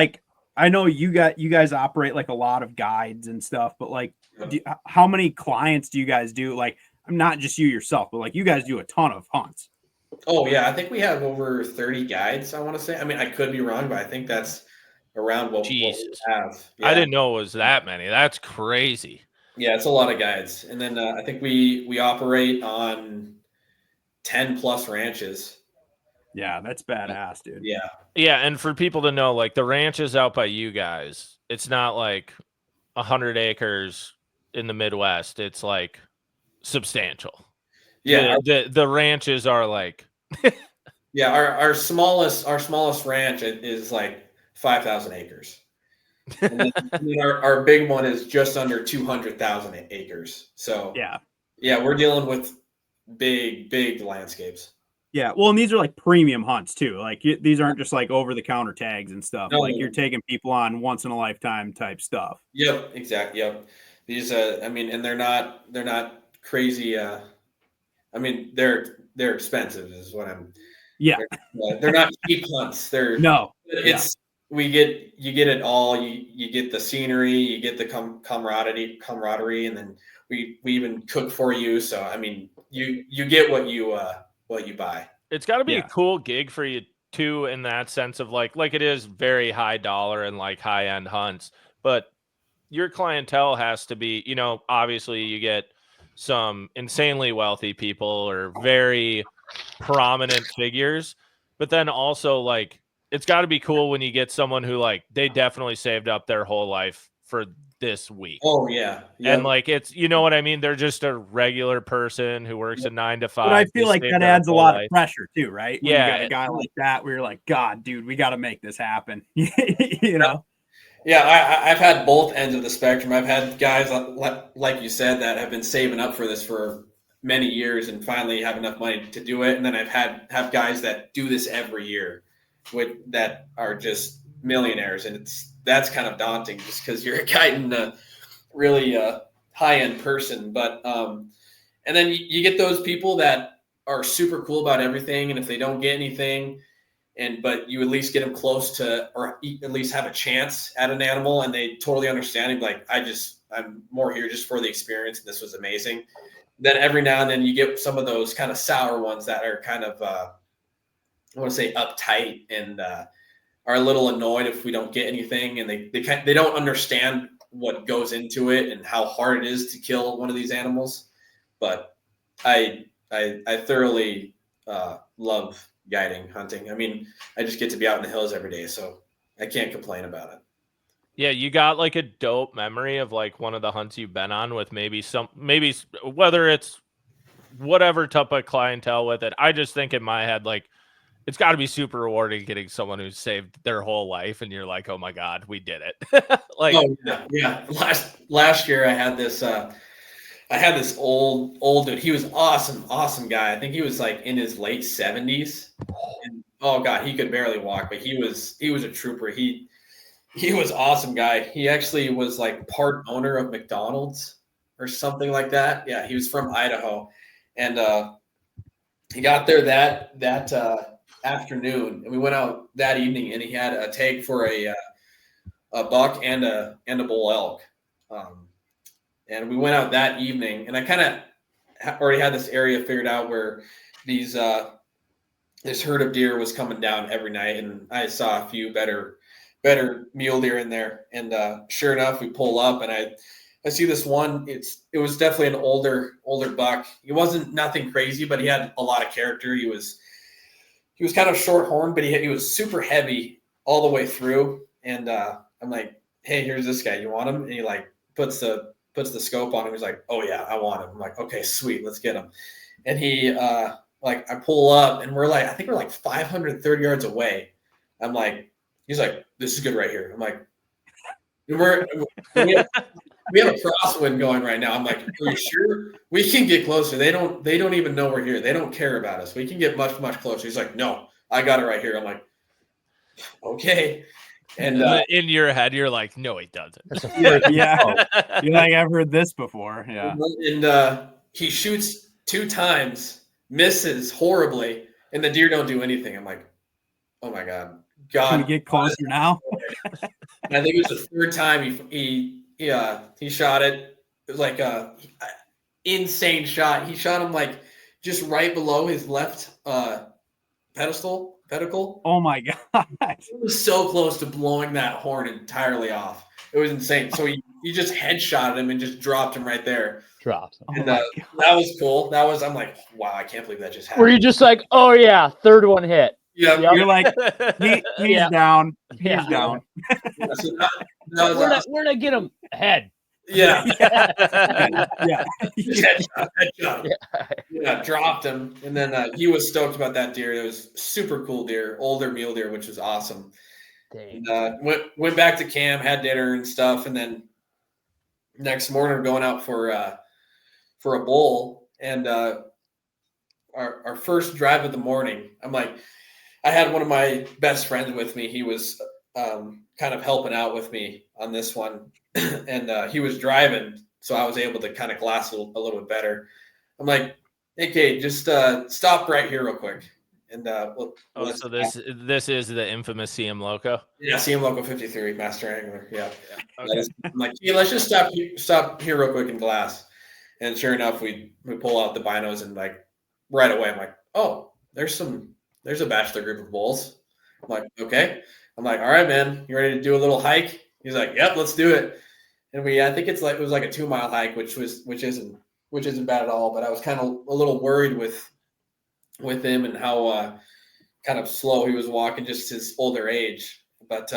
I know you guys operate a lot of guides and stuff, but how many clients do you guys do? I'm not just you yourself, but you guys do a ton of hunts. Oh yeah, I think we have over 30 guides. I want to say. I mean, I could be wrong, but I think that's around what we have. Yeah. I didn't know it was that many. That's crazy. Yeah, it's a lot of guides, and then I think we operate on 10 plus ranches. Yeah, that's badass, dude. Yeah. Yeah, and for people to know, the ranches out by you guys, it's not 100 acres in the Midwest. It's substantial. Yeah, the ranches are yeah, our smallest ranch is 5,000 acres. And then our big one is just under 200,000 acres. So yeah, we're dealing with big landscapes. Yeah, well, and these are premium hunts too. These aren't just over the counter tags and stuff. No, you're taking people on once in a lifetime type stuff. Yep, exactly. Yep. These I mean, and they're not crazy. I mean, they're expensive is what I'm. Yeah. They're not cheap hunts. No. It's you get it all. You get the scenery, you get the camaraderie, and then we even cook for you. So I mean, you get what you buy. It's got to be Yeah. a cool gig for you too, in that sense of like it is very high dollar and like high end hunts, but your clientele has to be, you know, obviously you get some insanely wealthy people or very prominent figures, but then also like it's got to be cool when you get someone who like they definitely saved up their whole life for this week. Oh yeah. And like it's, you know what I mean? They're just a regular person who works a 9 to 5. But I feel They like saved that their adds a whole lot life. of pressure too, right? When Yeah. you got a guy like that where you're like, God, dude, we got to make this happen. You know? Yeah, I've had both ends of the spectrum. I've had guys like you said that have been saving up for this for many years and finally have enough money to do it. And then I've have guys that do this every year, that are just millionaires, and that's kind of daunting just because you're guiding a really high end person. But and then you get those people that are super cool about everything, and if they don't get anything, but you at least get them close to, or at least have a chance at an animal, and they totally understand it. Like, I'm more here just for the experience. And this was amazing. Then every now and then you get some of those kind of sour ones that are kind of, I want to say uptight and are a little annoyed if we don't get anything. And they don't understand what goes into it and how hard it is to kill one of these animals. But I thoroughly love guiding hunting. I mean, I just get to be out in the hills every day, so I can't complain about it. Yeah, you got like a dope memory of like one of the hunts you've been on with maybe whether it's whatever type of clientele with it. I just think in my head, like, it's got to be super rewarding getting someone who's saved their whole life and you're like, oh my God, we did it. Like, oh yeah. Last year I had this old dude. He was awesome guy. I think he was like in his late 70s. And, oh God, he could barely walk, but he was a trooper. He was awesome guy. He actually was like part owner of McDonald's or something like that. Yeah, he was from Idaho, and he got there that afternoon, and we went out that evening, and he had a tag for a buck and a bull elk. And we went out that evening, and I kind of already had this area figured out where this herd of deer was coming down every night, and I saw a few better mule deer in there. And sure enough, we pull up, and I see this one. It was definitely an older buck. He wasn't nothing crazy, but he had a lot of character. He was kind of short horn, but he was super heavy all the way through. And I'm like, hey, here's this guy. You want him? And he like puts the scope on him. He's like, oh yeah, I want him. I'm like, okay, sweet, let's get him. And he like, I pull up, and I think we're like 530 yards away. I'm like, he's like, this is good right here. I'm like, we have a crosswind going right now. I'm like, are you sure we can get closer? They don't even know we're here. They don't care about us. We can get much closer. He's like, no, I got it right here. I'm like, okay. And in your head, you're like, no, he doesn't. Yeah. You're like, I've heard this before. Yeah. And he shoots 2 times, misses horribly, and the deer don't do anything. I'm like, oh my God. Can we get closer now? And I think it was the 3rd time he shot it. It was like a insane shot. He shot him like just right below his left pedicle. Oh my God. It was so close to blowing that horn entirely off. It was insane. So he just headshotted him and just dropped him right there. Drops. And that was cool. I'm like, wow, I can't believe that just happened. Were you just like, oh yeah, 3rd one hit? Yeah. Yep. You're like, he's down. He's Yeah. down. So that was awesome. We're gonna get him ahead. Yeah. Yeah. Headshot. Yeah, dropped him. And then he was stoked about that deer. It was super cool deer, older mule deer, which was awesome. And, went back to camp, had dinner and stuff, and then next morning we're going out for a bull. And our first drive of the morning, I'm like, I had one of my best friends with me. He was kind of helping out with me on this one. And he was driving, so I was able to kind of glass a little bit better. I'm like, hey, Kate, just stop right here real quick. And so this is the infamous CM Loco. Yeah, CM Loco 53 Master Angler. Yeah. Okay. I'm like, hey, let's just stop here real quick in glass. And sure enough, we pull out the binos and like right away I'm like, oh, there's a Bachelor group of bulls. I'm like, okay. I'm like, all right, man, you ready to do a little hike? He's like, yep, let's do it. And I think it was like a 2-mile hike, which isn't bad at all. But I was kind of a little worried with him and how kind of slow he was walking, just his older age. But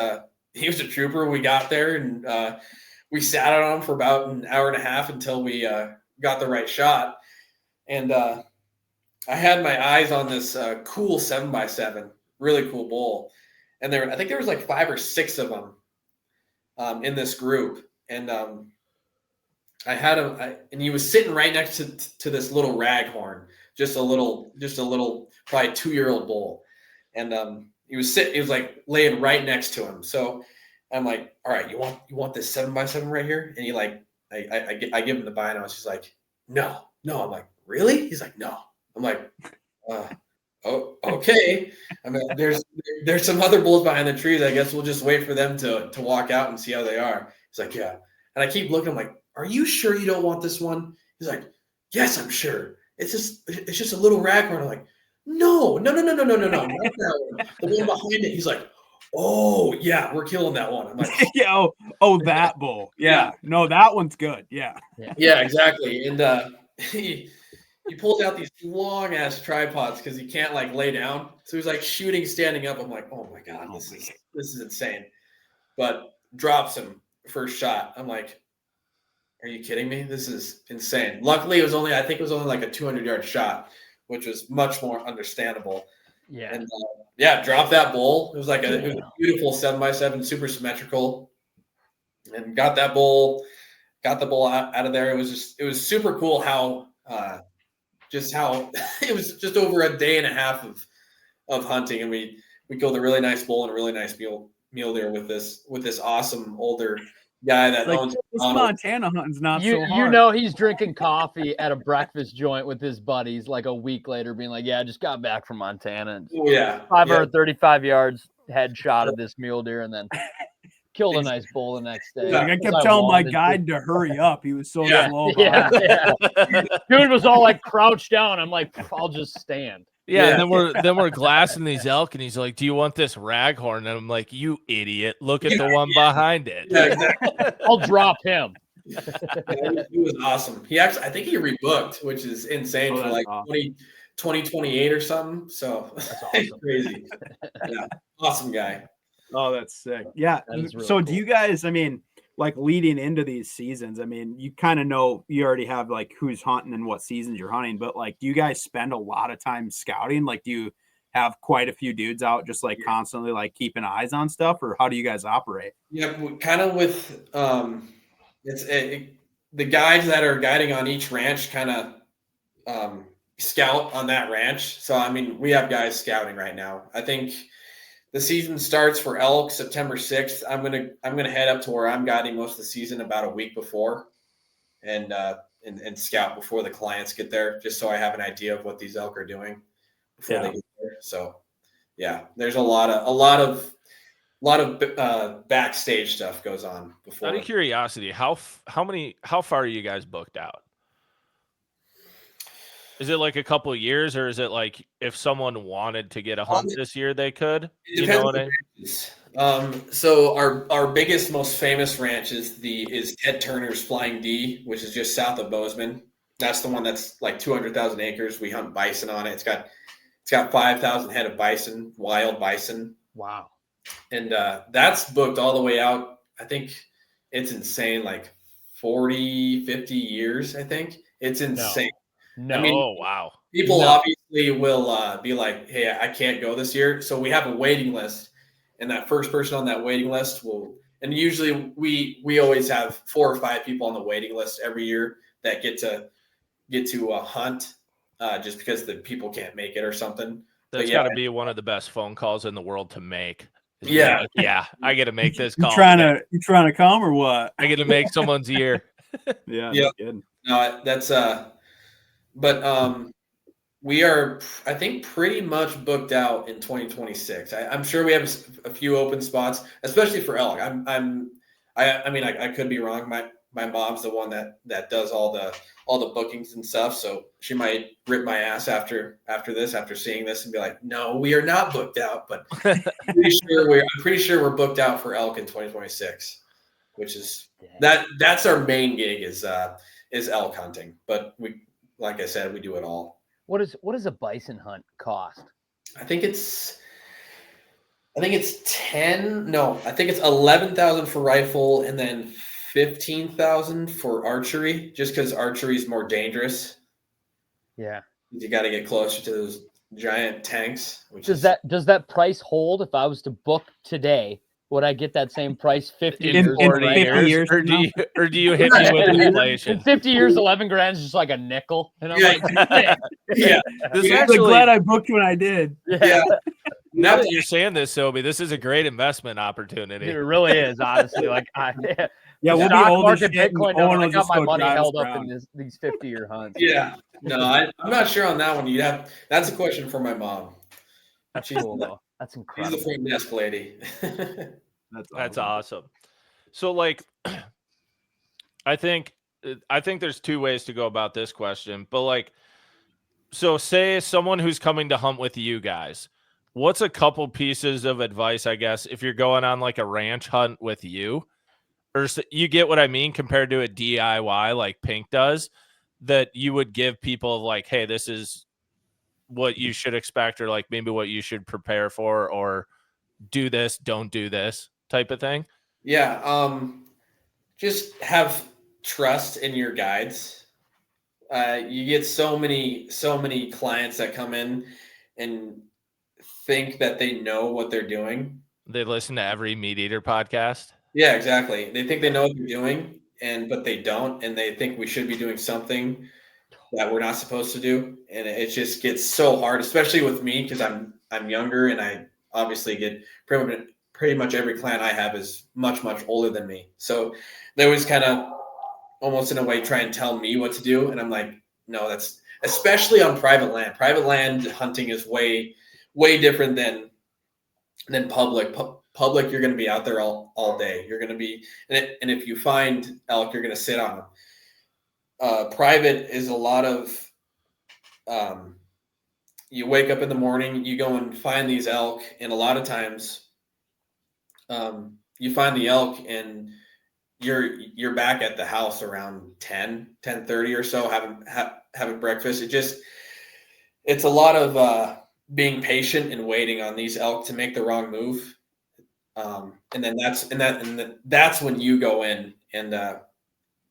he was a trooper. We got there and we sat on him for about an hour and a half until we got the right shot. And I had my eyes on this cool 7x7, really cool bull. And I think there was like 5 or 6 of them in this group. And I had him, and he was sitting right next to this little raghorn, just a little, probably 2-year-old bull. And he was like laying right next to him. So I'm like, all right, you want this 7x7 right here? And he like, I give him the binos. He's like, no. I'm like, really? He's like, no. I'm like, oh, okay. I mean, there's some other bulls behind the trees. I guess we'll just wait for them to walk out and see how they are. He's like, yeah. And I keep looking. I'm like, are you sure you don't want this one? He's like, yes, I'm sure. It's just a little raghorn. I'm like, no, not that one. The one behind it. He's like, oh yeah, we're killing that one. I'm like, yeah, that bull. Yeah. No, that one's good. Yeah. Yeah, exactly. And he pulls out these long ass tripods because he can't like lay down. So he's like shooting standing up. I'm like, oh my god, this is insane. But drops him first shot. I'm like, are you kidding me? This is insane. Luckily, I think it was only like a 200-yard shot, which was much more understandable. Yeah. And drop that bull. It was like it was a beautiful 7x7, super symmetrical, and got the bull out of there. It was super cool how it was just over a day and a half of hunting, and we killed a really nice bull and a really nice mule there with this awesome older guy that like, owns this Montana hunting's not so hard. You know, he's drinking coffee at a breakfast joint with his buddies like a week later, being like, yeah, I just got back from Montana. And 535 yards headshot of this mule deer, and then killed a nice bull the next day. Like, I kept telling my guide to hurry up. He was so slow. Yeah. Dude was all like crouched down. I'm like, I'll just stand. Yeah, and then we're glassing these elk, and he's like, "Do you want this raghorn?" And I'm like, "You idiot! Look at the one behind it." Yeah, exactly. I'll drop him. He was awesome. I think he rebooked, which is insane for like awesome. 2028 or something. So that's awesome. Crazy. Yeah, awesome guy. Oh, that's sick. Yeah. Really so cool. Do you guys? I mean, like leading into these seasons, I mean, you kind of know you already have like who's hunting and what seasons you're hunting, but like, do you guys spend a lot of time scouting? Like, do you have quite a few dudes out just like constantly like keeping eyes on stuff, or how do you guys operate? Yeah, kind of with the guides that are guiding on each ranch kind of scout on that ranch. So, I mean, we have guys scouting right now. I think the season starts for elk September 6th. I'm gonna head up to where I'm guiding most of the season about a week before, and scout before the clients get there, just so I have an idea of what these elk are doing before they get there. So, yeah, there's a lot of backstage stuff goes on before. Out of curiosity, how far are you guys booked out? Is it like a couple of years, or is it like if someone wanted to get a hunt this year, they could? You know what I mean? So our biggest, most famous ranch is Ted Turner's Flying D, which is just south of Bozeman. That's the one that's like 200,000 acres. We hunt bison on it. It's got 5,000 head of bison, wild bison. Wow. And that's booked all the way out. I think it's insane, like 40, 50 years, I think. It's insane. No. I mean, wow. People obviously will be like, hey, I can't go this year. So we have a waiting list, and that first person on that waiting list will, and usually we always have 4 or 5 people on the waiting list every year that get to hunt just because the people can't make it or something. That's got to be one of the best phone calls in the world to make. Yeah. Yeah. I get to make this call. You trying to come or what? I get to make someone's year. Yeah. Good. No, that's, but We are, I think, pretty much booked out in 2026. I'm sure we have a few open spots, especially for elk. I mean, I could be wrong. My mom's the one that does all the bookings and stuff, so she might rip my ass after seeing this and be like, "No, we are not booked out." But I'm pretty sure we're booked out for elk in 2026, which is that's our main gig is elk hunting. But like I said, we do it all. What does a bison hunt cost? I think it's 10. No, I think it's 11,000 for rifle and then 15,000 for archery. Just because archery is more dangerous. Yeah, you got to get closer to those giant tanks. Does that price hold if I was to book today? Would I get that same price 50 in years? 40 years, or do you hit me with inflation? In 50 years, 11 grand is just like a nickel. And I'm like, yeah. This I'm glad I booked when I did. Yeah. Now that you're saying this, Sobi, this is a great investment opportunity. It really is, honestly. Like, we'll be stock old as market, shit. Bitcoin. No one I will got just my go money drive us held up around. in these 50-year hunts. Yeah. No, I'm not sure on that one. That's a question for my mom. That's cool, though. That's incredible. She's the front desk lady. That's awesome. So, like, I think there's two ways to go about this question, but like, so say someone who's coming to hunt with you guys, what's a couple pieces of advice, I guess, if you're going on like a ranch hunt with you, or you get what I mean, compared to a DIY like Pink does, that you would give people like, hey, this is what you should expect, or like maybe what you should prepare for, or do this, don't do this type of thing? Yeah. Just have trust in your guides. You get so many clients that come in and think that they know what they're doing. They listen to every Meat Eater podcast. Yeah, exactly. They think they know what they're doing, but they don't, and they think we should be doing something that we're not supposed to do, and it just gets so hard, especially with me because I'm younger, and I obviously get pretty much every client I have is much older than me. So they always kind of almost in a way try and tell me what to do, and I'm like, no, that's especially on private land. Private land hunting is way different than public. Public, you're going to be out there all day. You're going to be, and if you find elk, you're going to sit on them. Private is a lot of, you wake up in the morning, you go and find these elk, and a lot of times, you find the elk and you're back at the house around 10:30 or so, having breakfast. It's a lot of being patient and waiting on these elk to make the wrong move. And then that's when you go in and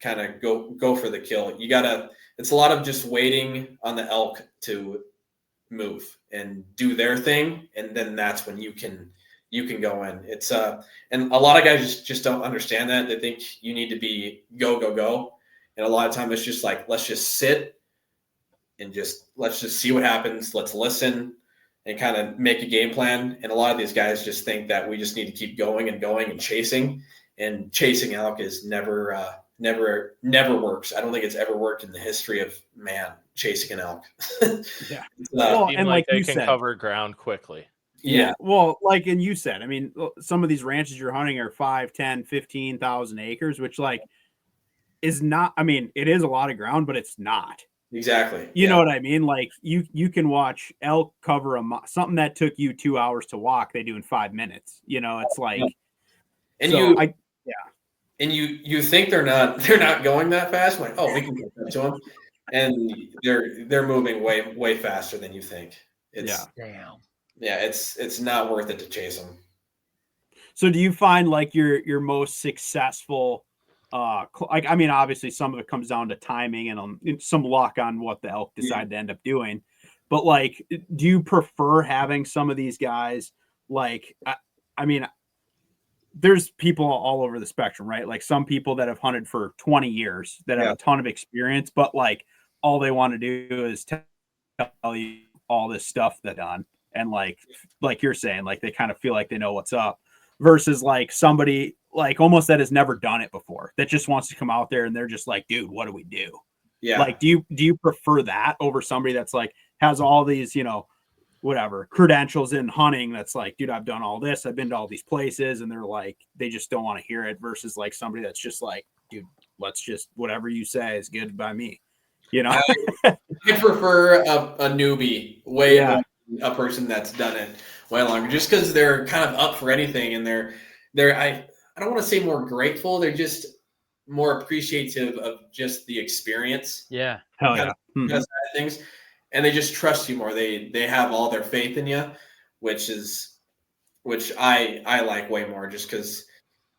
kind of go for the kill. It's a lot of just waiting on the elk to move and do their thing, and then that's when you can go in. It's and a lot of guys just don't understand that. They think you need to be go, and a lot of time it's just like, let's just sit and let's just see what happens. Let's listen and kind of make a game plan. And a lot of these guys just think that we just need to keep going and chasing. And chasing elk is never works. I don't think it's ever worked in the history of man chasing an elk. Yeah. And like they can cover ground quickly. Yeah. Well, like, and you said, I mean, some of these ranches you're hunting are 5, 10, 15,000 acres, which like is not, I mean, it is a lot of ground, but it's not. Exactly. You know what I mean? Like you can watch elk cover something that took you 2 hours to walk, they do in 5 minutes. You know, it's like, and you think they're not going that fast. I'm like, oh, we can get that to them, and they're moving way faster than you think. It's not worth it to chase them. So do you find like your most successful? Like, I mean, obviously some of it comes down to timing and some luck on what the elk decide to end up doing. But like, do you prefer having some of these guys? Like, I mean, there's people all over the spectrum, right? Like some people that have hunted for 20 years that have a ton of experience, but like all they want to do is tell you all this stuff they've done. And like you're saying, like they kind of feel like they know what's up, versus like somebody like almost that has never done it before, that just wants to come out there and they're just like, dude, what do we do? Yeah. Like, do you prefer that over somebody that's like has all these, whatever credentials in hunting. That's like, dude, I've done all this. I've been to all these places, and they're like, they just don't want to hear it versus like somebody that's just like, dude, let's just, whatever you say is good by me. I prefer a newbie way Yeah. more than a person that's done it way longer, just because they're kind of up for anything, and they're I don't want to say more grateful. They're just more appreciative of just the experience. Yeah. Hell kind yeah. of, kind of side of things, and they just trust you more. They have all their faith in you, which I like way more, just because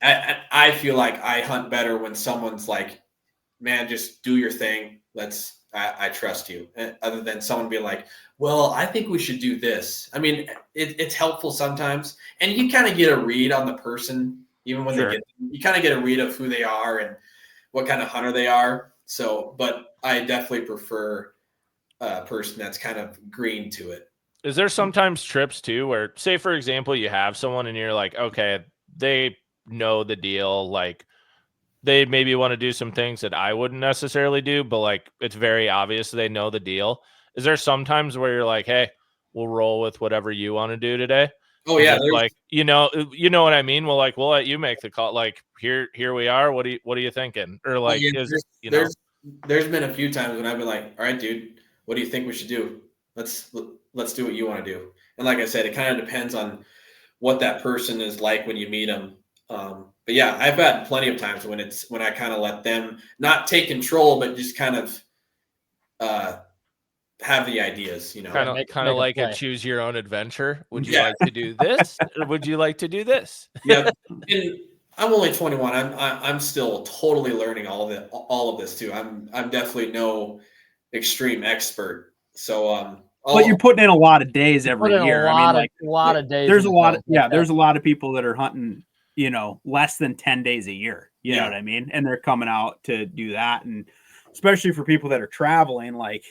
I feel like I hunt better when someone's like, man, just do your thing. I trust you. Other than someone be like, well, I think we should do this. I mean, it's helpful sometimes, and you kind of get a read on the person, even when you kind of get a read of who they are and what kind of hunter they are. So, but I definitely prefer a person that's kind of green to it. Is there sometimes trips too where, say, for example, you have someone and you're like, okay, they know the deal, like they maybe want to do some things that I wouldn't necessarily do, but like it's very obvious they know the deal. Is there sometimes where you're like, hey, we'll roll with whatever you want to do today? Oh yeah, like you know what I mean. We'll let you make the call. Like here we are. What are you thinking? Or like there's been a few times when I've been like, all right, dude, what do you think we should do? Let's do what you want to do. And like I said, it kind of depends on what that person is like when you meet them. But yeah, I've had plenty of times when I kind of let them not take control, but just kind of have the ideas, kind of like a choose your own adventure. Would you like to do this, or would you like to do this? Yeah, and I'm only 21. I'm still totally learning all of this too. I'm definitely no extreme expert. So but you're putting in a lot of days every year. A lot of days. There's a lot of people that are hunting, less than 10 days a year. You know what I mean? And they're coming out to do that. And especially for people that are traveling, like,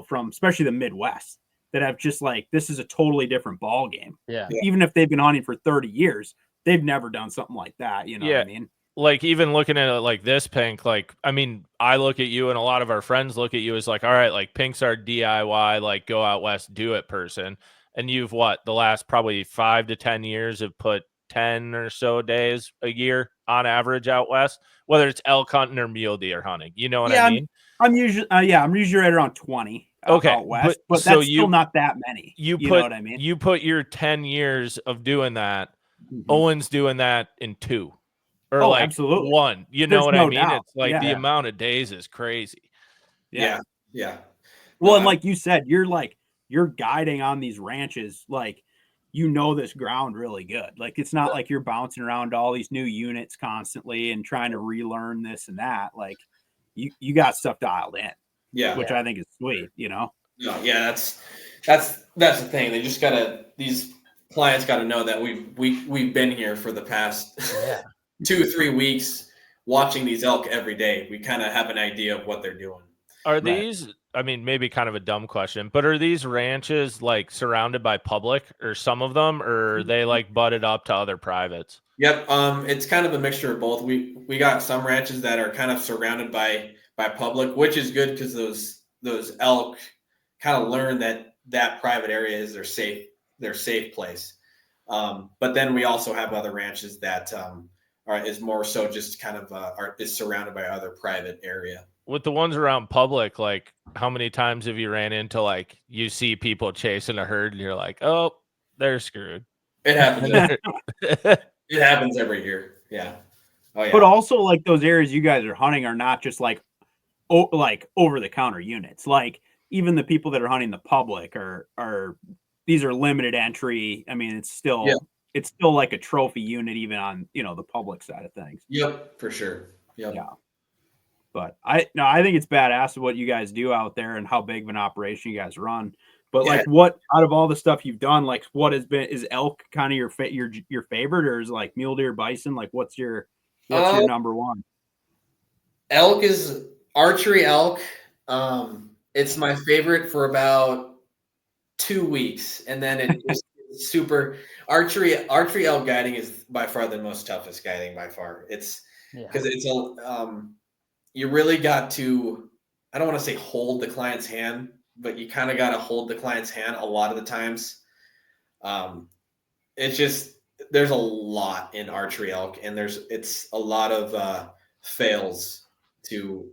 from especially the Midwest, that have just like, this is a totally different ball game. Yeah. Even if they've been hunting for 30 years, they've never done something like that. You know what I mean? Like even looking at it like this, Pink, like, I mean, I look at you and a lot of our friends look at you as like, all right, like Pink's our DIY, like go out West, do it person. And you've the last probably 5 to 10 years have put 10 or so days a year on average out West, whether it's elk hunting or mule deer hunting. You know what I mean? I'm usually right around 20 out West, but that's still not that many. You know what I mean? You put your 10 years of doing that. Owen's doing that in 2. Or absolutely. 1, know what I mean? Doubt. It's like the amount of days is crazy. Yeah. Well, and like you said, you're guiding on these ranches, like, this ground really good. Like, it's not like you're bouncing around all these new units constantly and trying to relearn this and that. Like, you got stuff dialed in. Yeah. Which I think is sweet, No, yeah, that's the thing. They just these clients gotta know that we've been here for the past 2 or 3 weeks watching these elk every day. We kind of have an idea of what they're doing. Are these, I mean, maybe kind of a dumb question, but are these ranches like surrounded by public, or some of them, or are they like butted up to other privates? Yep. It's kind of a mixture of both. We got some ranches that are kind of surrounded by public, which is good because those elk kind of learn that private area is their safe place. But then we also have other ranches that is more so just kind of is surrounded by other private area. With the ones around public, like how many times have you ran into like you see people chasing a herd and you're like, oh, they're screwed? It happens. It happens every year. Yeah. Oh yeah. But also, like, those areas you guys are hunting are not just like over the counter units. Like, even the people that are hunting the public are these are limited entry. I mean, it's still like a trophy unit, even on the public side of things. Yep, for sure. Yep. Yeah. But I think it's badass what you guys do out there and how big of an operation you guys run. But like, what out of all the stuff you've done, like, what is elk kind of your favorite, or is like mule deer, bison? Like, what's your number one? Elk is archery elk. It's my favorite for about 2 weeks, and then it was super archery elk guiding is by far the most toughest guiding by far. It's because you really got to, I don't want to say hold the client's hand, but you kind of got to hold the client's hand a lot of the times. It's just, there's a lot in archery elk, and it's a lot of fails to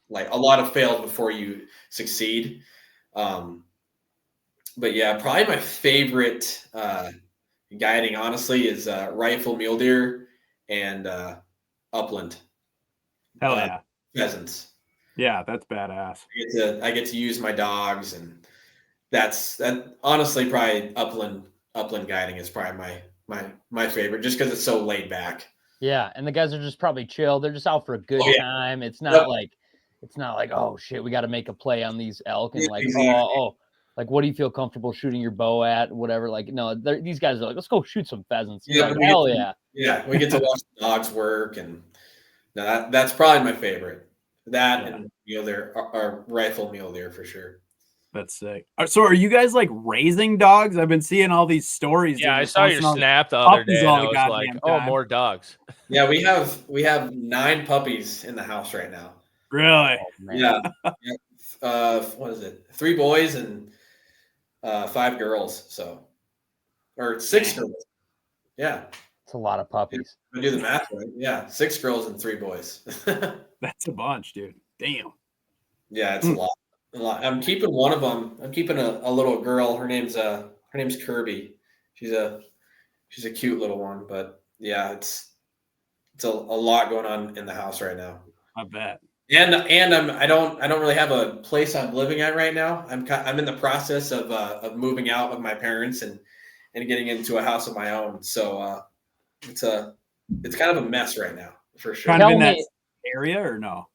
like a lot of fails before you succeed. But yeah, probably my favorite guiding, honestly, is rifle mule deer and upland Hell yeah. pheasants. Yeah, that's badass. I get to use my dogs, and that honestly probably upland guiding is probably my favorite, just because it's so laid back. Yeah, and the guys are just probably chill. They're just out for a good time. It's not Yep. like oh shit, we got to make a play on these elk, and like Exactly. like what do you feel comfortable shooting your bow at, whatever. Like no, these guys are like, let's go shoot some pheasants. Yeah, Like, hell yeah. Yeah, we get to watch the dogs work, and no, that's probably my favorite. That and mule deer, or rifle mule deer for sure. That's sick. So are you guys like raising dogs? I've been seeing all these stories. Yeah, dude. I saw your snap the other day, and I was like, oh, more dogs. Yeah, we have 9 puppies in the house right now. Really? Man. Yeah. What is it? 3 boys and 5 girls. So, or 6 girls. Yeah. It's a lot of puppies. We do the math right. Yeah, 6 girls and 3 boys. That's a bunch, dude. Damn. Yeah, it's a lot. A lot. I'm keeping one of them. I'm keeping a little girl. Her name's Kirby. She's a cute little one. But yeah, it's a lot going on in the house right now. I bet. And I don't really have a place I'm living at right now. I'm in the process of moving out of my parents and getting into a house of my own. So it's kind of a mess right now for sure. Kind of in that area or no?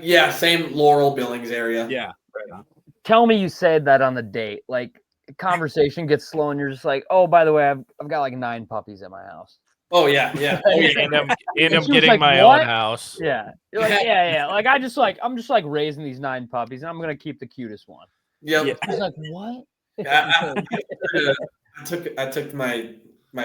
Yeah, same Laurel Billings area. Yeah. Right on. Tell me you said that on the date. Like conversation gets slow and you're just like, oh, by the way, I've got like 9 puppies at my house. Oh yeah. And I'm getting like, my what? own house. Yeah. You're like, yeah. Like I'm just like raising these 9 puppies, and I'm gonna keep the cutest one. Yep. Yeah. He's like, what? I took my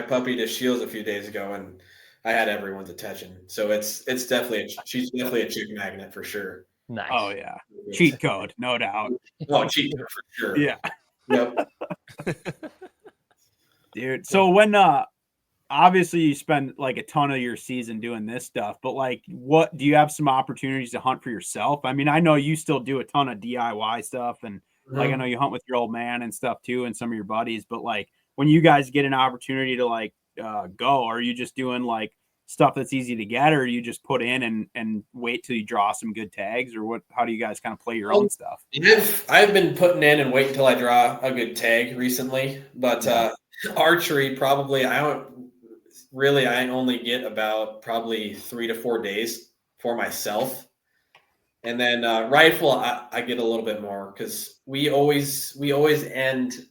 puppy to Shields a few days ago, and I had everyone's attention. So she's definitely a chick magnet for sure. Nice. Oh yeah. Cheat code, no doubt. Oh, cheat code for sure. Yeah. Yep. Dude. So when obviously you spend like a ton of your season doing this stuff, but like what do you have some opportunities to hunt for yourself? I mean, I know you still do a ton of DIY stuff, and like I know you hunt with your old man and stuff too, and some of your buddies, but like when you guys get an opportunity to like go, are you just doing like stuff that's easy to get, or you just put in and wait till you draw some good tags, or what? How do you guys kind of play your own stuff? I've been putting in and waiting until I draw a good tag recently, but archery probably I only get about probably 3 to 4 days for myself, and then rifle I get a little bit more because we always end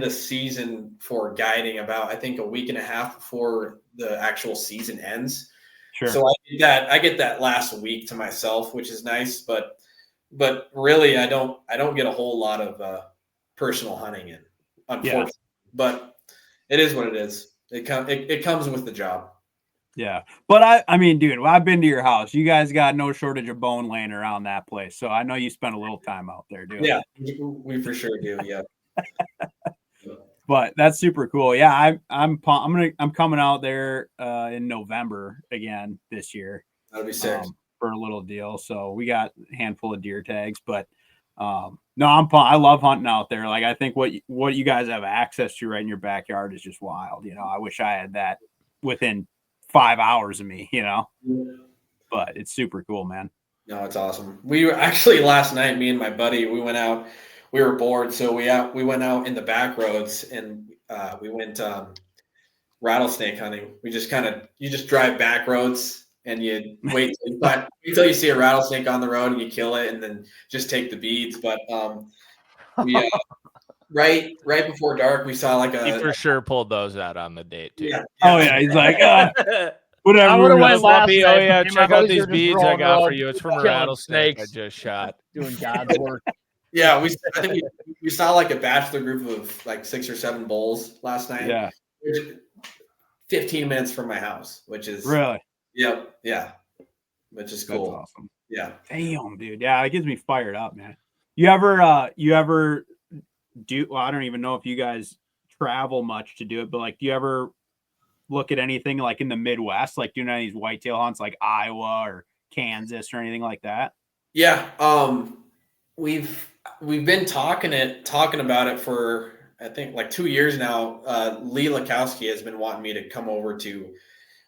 the season for guiding about I think a week and a half before the actual season ends. Sure. So I get that last week to myself, which is nice, but really I don't get a whole lot of personal hunting in, unfortunately. Yeah. But it is what it is. It comes with the job. Yeah. But I mean, dude, I've been to your house. You guys got no shortage of bone laying around that place. So I know you spent a little time out there doing it. Yeah, we for sure do. Yeah. But that's super cool. Yeah, I'm coming out there in November again this year. That'll be sick for a little deal. So we got a handful of deer tags, but no, I'm pumped. I love hunting out there. Like I think what you guys have access to right in your backyard is just wild. You know, I wish I had that within 5 hours of me. You know, but it's super cool, man. No, it's awesome. We were actually last night. Me and my buddy, we went out. We were bored, so we went out in the back roads and we went rattlesnake hunting. We just you just drive back roads and you wait until you see a rattlesnake on the road and you kill it and then just take the beads. But we right before dark we saw like he for sure pulled those out on the date too. Yeah. Oh yeah, he's like whatever. I would have went last night. Oh yeah, check out these beads I got for you. It's from a rattlesnake I just shot. Doing God's work. Yeah, I think we saw like a bachelor group of like 6 or 7 bulls last night. Yeah, 15 minutes from my house, which is really. Yep. Yeah, which is cool. That's awesome. Yeah. Damn, dude. Yeah, it gets me fired up, man. You ever do? Well, I don't even know if you guys travel much to do it, but like, do you ever look at anything like in the Midwest, like doing any of these whitetail hunts, like Iowa or Kansas or anything like that? Yeah. We've been talking about it for I think like 2 years now. Lee Lakowski has been wanting me to come over to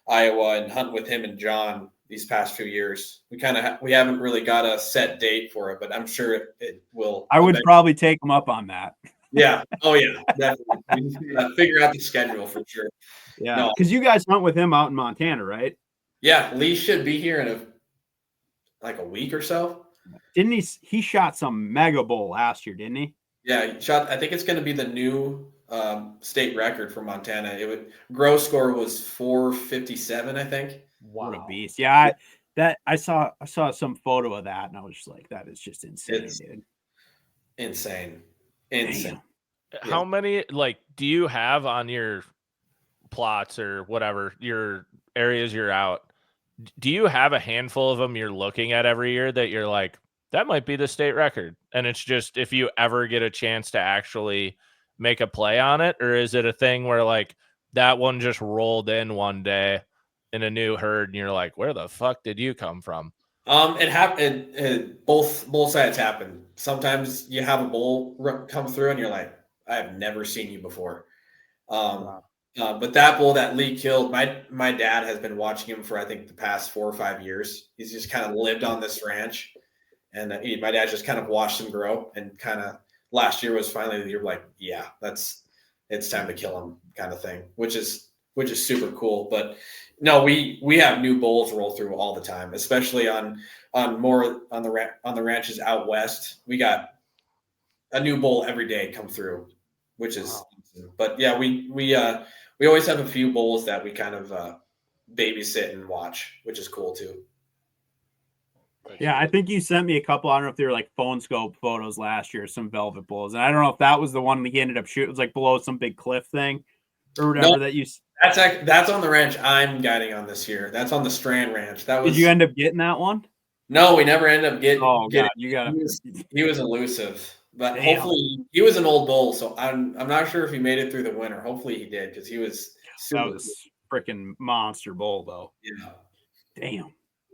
Iowa and hunt with him and John these past few years. We haven't really got a set date for it, but I'm sure it will. I would eventually. probably take them up on that. Yeah. Oh yeah, definitely. We need to figure out the schedule for sure. Yeah, No. because you guys hunt with him out in Montana, right? Yeah, Lee should be here in a week or so. Didn't he shot some mega bull last year, didn't he? Yeah, he shot. I think it's going to be the new state record for Montana. Gross score was 457, I think. Wow. What a beast! Yeah, I saw some photo of that, and I was just like, that is just insane, dude. Insane. Damn. How many do you have on your plots or whatever your areas you're out? Do you have a handful of them you're looking at every year that you're like, that might be the state record, and it's just if you ever get a chance to actually make a play on it, or is it a thing where like that one just rolled in one day in a new herd and you're like, where the fuck did you come from? It happened. Both sides happen. Sometimes you have a bull come through and you're like, I have never seen you before. Wow. But that bull that Lee killed, my dad has been watching him for I think the past 4 or 5 years. He's just kind of lived on this ranch, and my dad just kind of watched him grow. And kind of last year was finally the year like, yeah, it's time to kill him, kind of thing, which is super cool. But no, we have new bulls roll through all the time, especially on the ranches out west. We got a new bull every day come through, which is. Wow. But yeah, we always have a few bulls that we kind of babysit and watch, which is cool too. Yeah, I think you sent me a couple. I don't know if they were like phone scope photos last year, some velvet bulls, and I don't know if that was the one he ended up shooting. It was like below some big cliff thing or whatever that you. That's on the ranch I'm guiding on this year. That's on the Strand Ranch. Did you end up getting that one? No, we never ended up getting. Oh God, you got him. He was elusive, but hopefully he was an old bull, so I'm not sure if he made it through the winter. Hopefully he did because he was. That was freaking monster bull though. Yeah. Damn.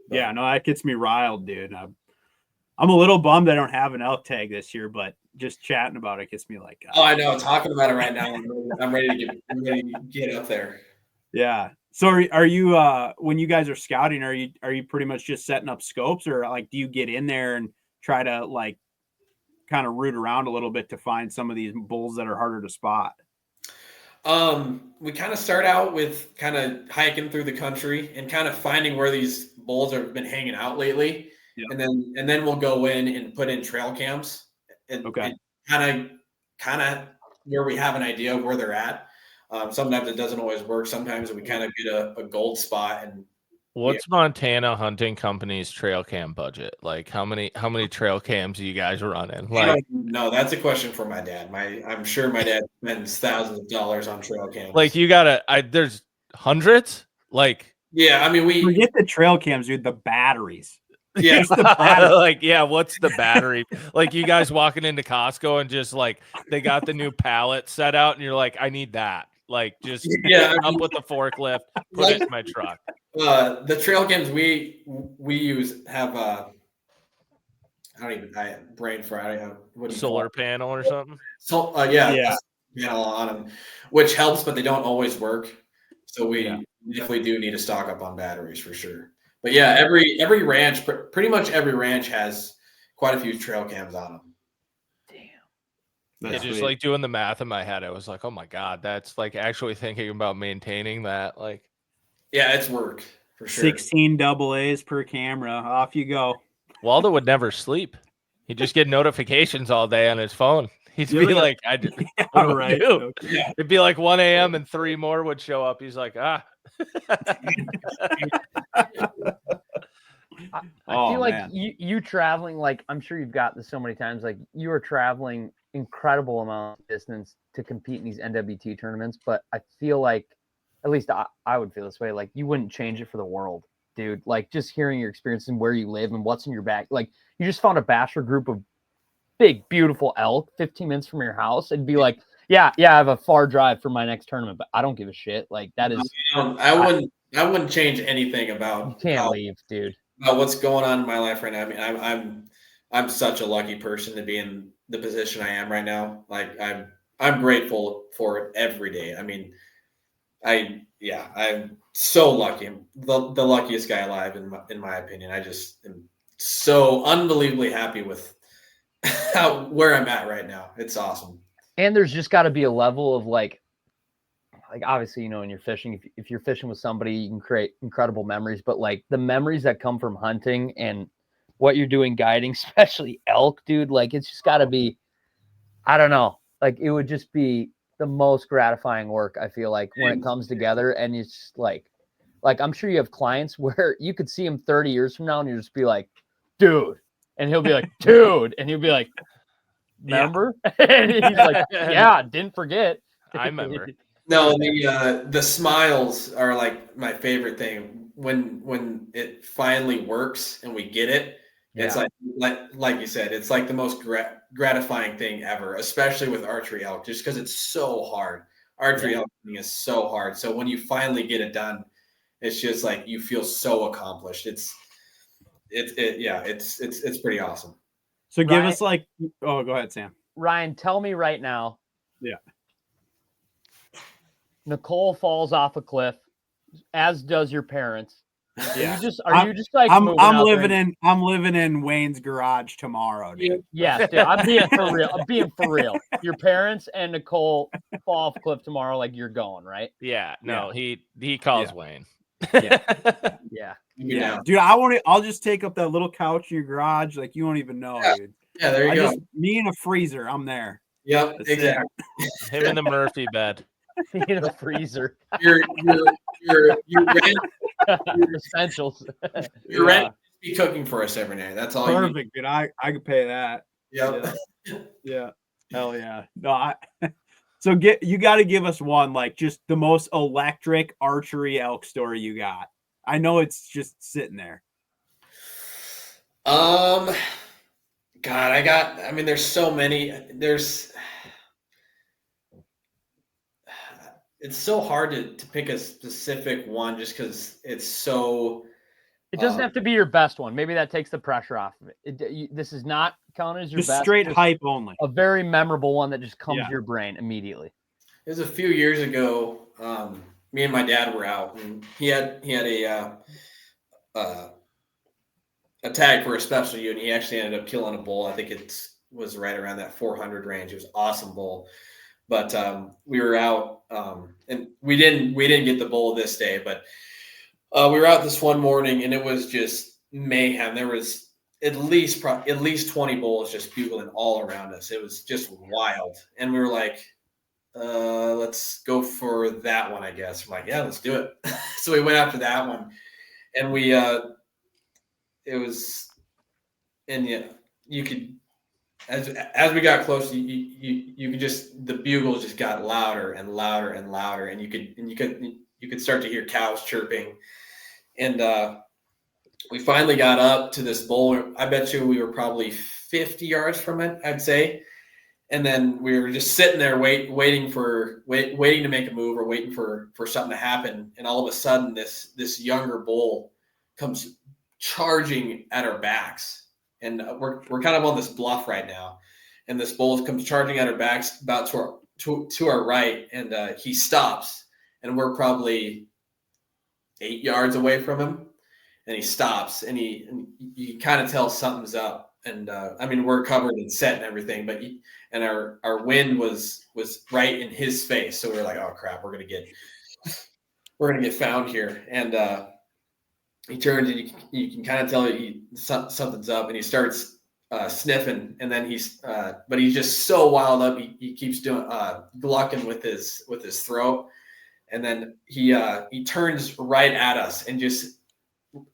Yeah, no, that gets me riled, dude. I'm a little bummed I don't have an elk tag this year, but just chatting about it gets me like. Oh, I know. Talking about it right now, I'm ready to get up there. Yeah. So are you when you guys are scouting, are you pretty much just setting up scopes, or like do you get in there and try to like kind of root around a little bit to find some of these bulls that are harder to spot? We kind of start out with kind of hiking through the country and kind of finding where these bulls have been hanging out lately. Yep. And then we'll go in and put in trail cams and kind of where we have an idea of where they're at. Sometimes it doesn't always work. Sometimes we kind of get a gold spot. And what's Montana Hunting Company's trail cam budget? Like how many trail cams are you guys running? Like, no, that's a question for my dad. I'm sure my dad spends thousands of dollars on trail cams. Like there's hundreds. Like yeah, I mean we forget the trail cams, dude. The batteries. Yeah, like yeah, what's the battery? Like you guys walking into Costco and just like they got the new pallet set out, and you're like, I need that. Like just up with the forklift, put it in my truck. The trail cams we use have brain fry. Solar panel or something. So panel on them, which helps, but they don't always work. So we definitely do need to stock up on batteries for sure. But yeah, every ranch, pretty much every ranch has quite a few trail cams on them. Yeah, just like doing the math in my head, I was like, oh my God, that's like actually thinking about maintaining that. Like, yeah, it's work for sure. 16 AA's per camera. Off you go. Waldo would never sleep. He'd just get notifications all day on his phone. He'd be like, all right. Okay. It'd be like 1 a.m. and 3 more would show up. He's like, I feel like you traveling, like I'm sure you've got this so many times, like you are traveling incredible amount of distance to compete in these NWT tournaments, but I feel like, at least I would feel this way, like you wouldn't change it for the world, dude. Like just hearing your experience and where you live and what's in your back, like you just found a bachelor group of big, beautiful elk 15 minutes from your house and be like, yeah, I have a far drive for my next tournament, but I don't give a shit. Like that is, I wouldn't change anything about you can't leave, dude. About what's going on in my life right now. I mean, I'm such a lucky person to be in the position I am right now. Like I'm grateful for it every day. I mean, I'm so lucky. I'm the luckiest guy alive in my opinion. I just am so unbelievably happy with where I'm at right now. It's awesome. And there's just got to be a level of like obviously, when you're fishing, if you're fishing with somebody, you can create incredible memories, but like the memories that come from hunting and what you're doing guiding, especially elk, dude, like it's just got to be, I don't know, like it would just be the most gratifying work, I feel like, when it comes together. And it's like I'm sure you have clients where you could see him 30 years from now and you just be like, dude, and he'll be like, dude, and he'll be like, remember? And he's like, yeah, didn't forget. I remember. No, the smiles are like my favorite thing when it finally works and we get it. It's like you said, it's like the most gratifying thing ever, especially with archery elk, just because it's so hard. Archery elk is so hard. So when you finally get it done, it's just like you feel so accomplished. It's pretty awesome. So give us like, oh, go ahead, Sam. Ryan, tell me right now. Yeah. Nicole falls off a cliff, as does your parents. Yeah. Are you just like I'm living in Wayne's garage tomorrow, dude. Yes, dude. I'm being for real. I'm being for real. Your parents and Nicole fall off a cliff tomorrow, like you're going, right? Yeah. No, he calls Wayne. Yeah. Dude, I'll just take up that little couch in your garage, like you won't even know, dude. Yeah, there you go. Me and a freezer, I'm there. Yep, That's exactly. Him in the Murphy bed. In a freezer. Your rent, essentials. Your rent be cooking for us every night. That's all. Perfect, dude. I could pay that. Yep. Yeah. Hell yeah. No, so you got to give us one, like just the most electric archery elk story you got. I know it's just sitting there. God, I mean, there's so many. It's so hard to pick a specific one just because it's so. It doesn't have to be your best one. Maybe that takes the pressure off of it. This is not counted as your just best. Straight hype only. A very memorable one that just comes to your brain immediately. It was a few years ago. Me and my dad were out, and he had a tag for a special unit. He actually ended up killing a bull. I think it was right around that 400 range. It was an awesome bull. But we were out, and we didn't get the bull this day, but we were out this one morning, and it was just mayhem. There was at least 20 bulls just bugling all around us. It was just wild, and we were like, let's go for that one, I guess. We're like, yeah, let's do it. So we went after that one, and it was, and yeah, you could. As we got close, you could just, the bugles just got louder and louder and louder, and you could start to hear cows chirping, and we finally got up to this bull. I bet you we were probably 50 yards from it, I'd say, and then we were just sitting there waiting to make a move or waiting for something to happen, and all of a sudden this younger bull comes charging at our backs. And we're kind of on this bluff right now, and this bull comes charging at our backs about to our right, and he stops, and we're probably 8 yards away from him, and he stops, and you can kind of tell something's up, and I mean, we're covered in set and everything, but our wind was right in his face, so we're like, oh crap, we're gonna get found here, and he turns, and you can kind of tell something's up, and he starts sniffing, and then but he's just so wild up. He keeps doing glucking with his throat, and then he turns right at us and just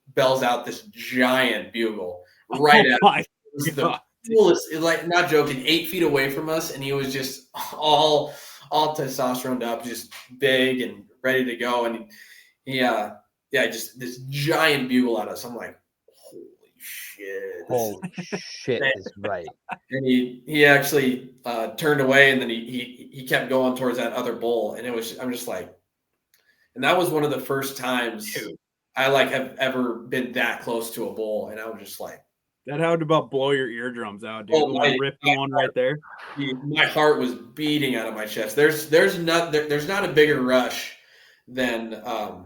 bells out this giant bugle right at us. It was the coolest, like not joking, 8 feet away from us, and he was just all testosterone up, just big and ready to go, and he just this giant bugle at us. I'm like, holy shit. Holy shit is right. And he actually turned away, and then he kept going towards that other bull, and I'm just like, and that was one of the first times I like have ever been that close to a bull, and I was just like, that how would about blow your eardrums out, dude? Ripping one right there. My heart was beating out of my chest. There's not a bigger rush than a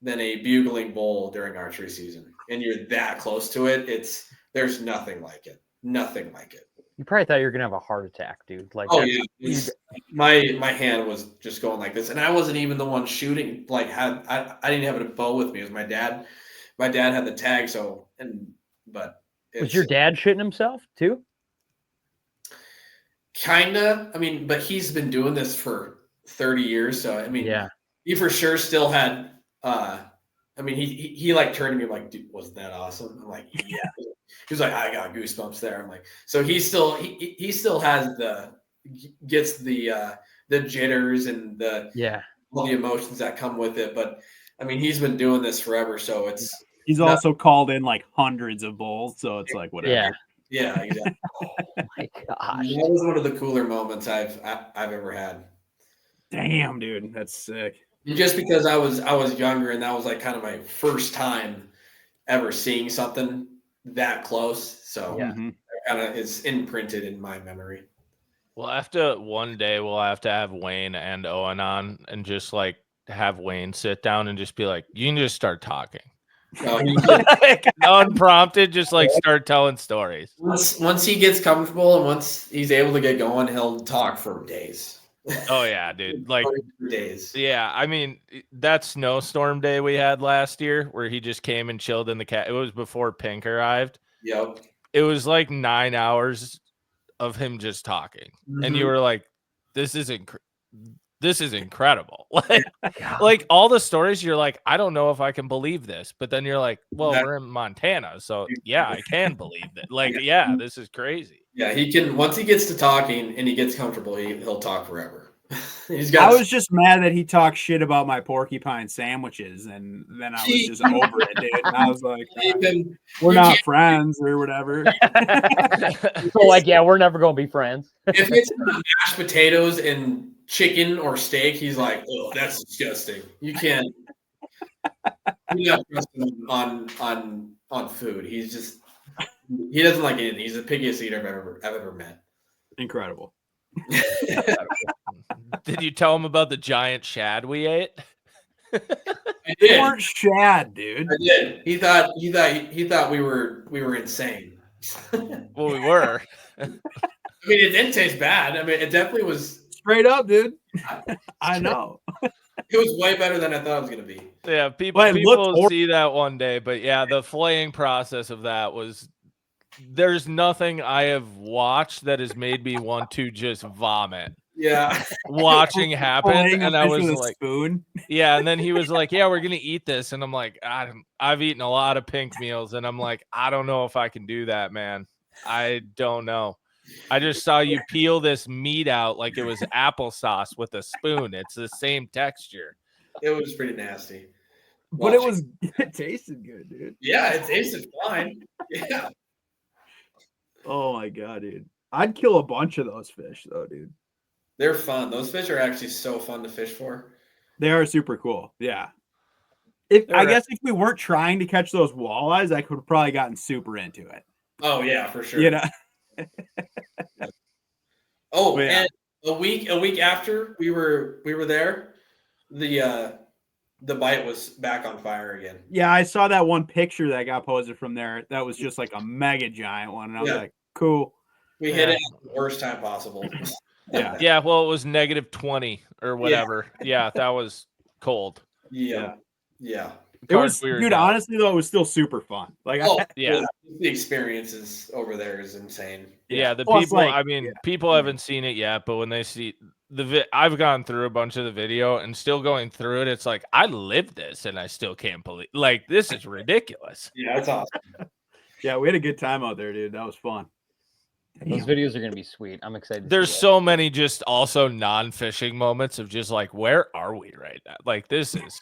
bugling bull during archery season, and you're that close to it. There's nothing like it. Nothing like it. You probably thought you were gonna have a heart attack, dude. Like, oh yeah, my hand was just going like this, and I wasn't even the one shooting. Like, I didn't have a bow with me. It was my dad. My dad had the tag, but was your dad shitting himself too? Kinda. I mean, but he's been doing this for 30 years, so I mean, yeah, he for sure still had. I mean, he like turned to me like, dude, wasn't that awesome? I'm like, yeah. He was like, I got goosebumps there. I'm like, so he still has gets the jitters and all the emotions that come with it. But I mean, he's been doing this forever, so he's also called in like hundreds of bulls, so it's like whatever. Yeah, exactly. Oh my gosh, that was one of the cooler moments I've ever had. Damn, dude, that's sick. And just because I was younger, and that was like kind of my first time ever seeing something that close, so it kind of is imprinted in my memory. Well, one day we'll have to have Wayne and Owen on, and just like have Wayne sit down and just be like, you can just start talking. Like, unprompted, just like start telling stories. Once he gets comfortable and once he's able to get going, he'll talk for days. Oh yeah, dude. Like days. Yeah, I mean, that snowstorm day we had last year where he just came and chilled in the cat. It was before Pink arrived. Yep. It was like 9 hours of him just talking. And you were like, this is incredible. Like all the stories, you're like, I don't know if I can believe this. But then you're like, well, we're in Montana, so yeah, I can believe that. Like, yeah, this is crazy. Yeah, he can. Once he gets to talking and he gets comfortable, he'll talk forever. I was just mad that he talked shit about my porcupine sandwiches, and then I was just over it, dude. And I was like, we're not friends or whatever. So like, yeah, we're never gonna be friends. If it's mashed potatoes and chicken or steak, he's like, oh, that's disgusting. You can't. You not trust him on food. He doesn't like anything. He's the pickiest eater I've ever met. Incredible. Did you tell him about the giant shad we ate? They weren't shad, dude. I did. He thought we were insane. Well, we were. I mean, it didn't taste bad. I mean, it definitely was straight up, dude. I know. It was way better than I thought it was going to be. Yeah, people will see that one day. But yeah, the flaying process of that was. There's nothing I have watched that has made me want to just vomit. Yeah. Watching happen. And I was like, spoon. Yeah. And then he was like, yeah, we're going to eat this. And I'm like, I've eaten a lot of Pink meals. And I'm like, I don't know if I can do that, man. I don't know. I just saw you peel this meat out like it was applesauce with a spoon. It's the same texture. It was pretty nasty. But it tasted good, dude. Yeah, it tasted fine. Yeah. Oh my god, dude. I'd kill a bunch of those fish though, dude. They're fun. Those fish are actually so fun to fish for. They are super cool. Yeah. I guess if we weren't trying to catch those walleyes, I could have probably gotten super into it. Oh yeah, for sure. You know. Oh, yeah. And a week after we were there, the bite was back on fire again. Yeah, I saw that one picture that got posted from there. That was just like a mega giant one. And I was like, cool. We hit it at the worst time possible. Yeah. Yeah, well, it was -20 or whatever. Yeah, that was cold. Yeah. It was, dude, honestly, though, it was still super fun. Like, the experiences over there is insane. Yeah, the people, I mean, people haven't seen it yet, but when they see I've gone through a bunch of the video and still going through it. It's like, I lived this and I still can't believe, like, this is ridiculous. Yeah, that's awesome. Yeah, we had a good time out there, dude. That was fun. Those videos are going to be sweet. I'm excited. There's so many just also non-fishing moments of just like, where are we right now? Like, this is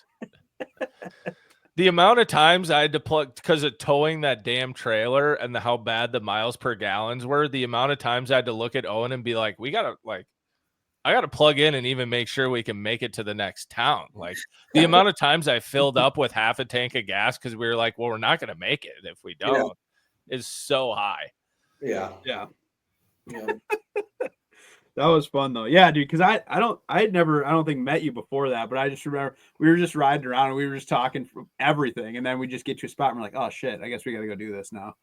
The amount of times I had to plug because of towing that damn trailer and how bad the miles per gallons were, the amount of times I had to look at Owen and be like, I gotta plug in and even make sure we can make it to the next town. Like the amount of times I filled up with half a tank of gas because we were like, well, we're not gonna make it if we don't, is so high. Yeah. That was fun though. Yeah, dude. Because I don't think met you before that, but I just remember we were just riding around and we were just talking from everything, and then we just get to a spot and we're like, oh shit, I guess we got to go do this now.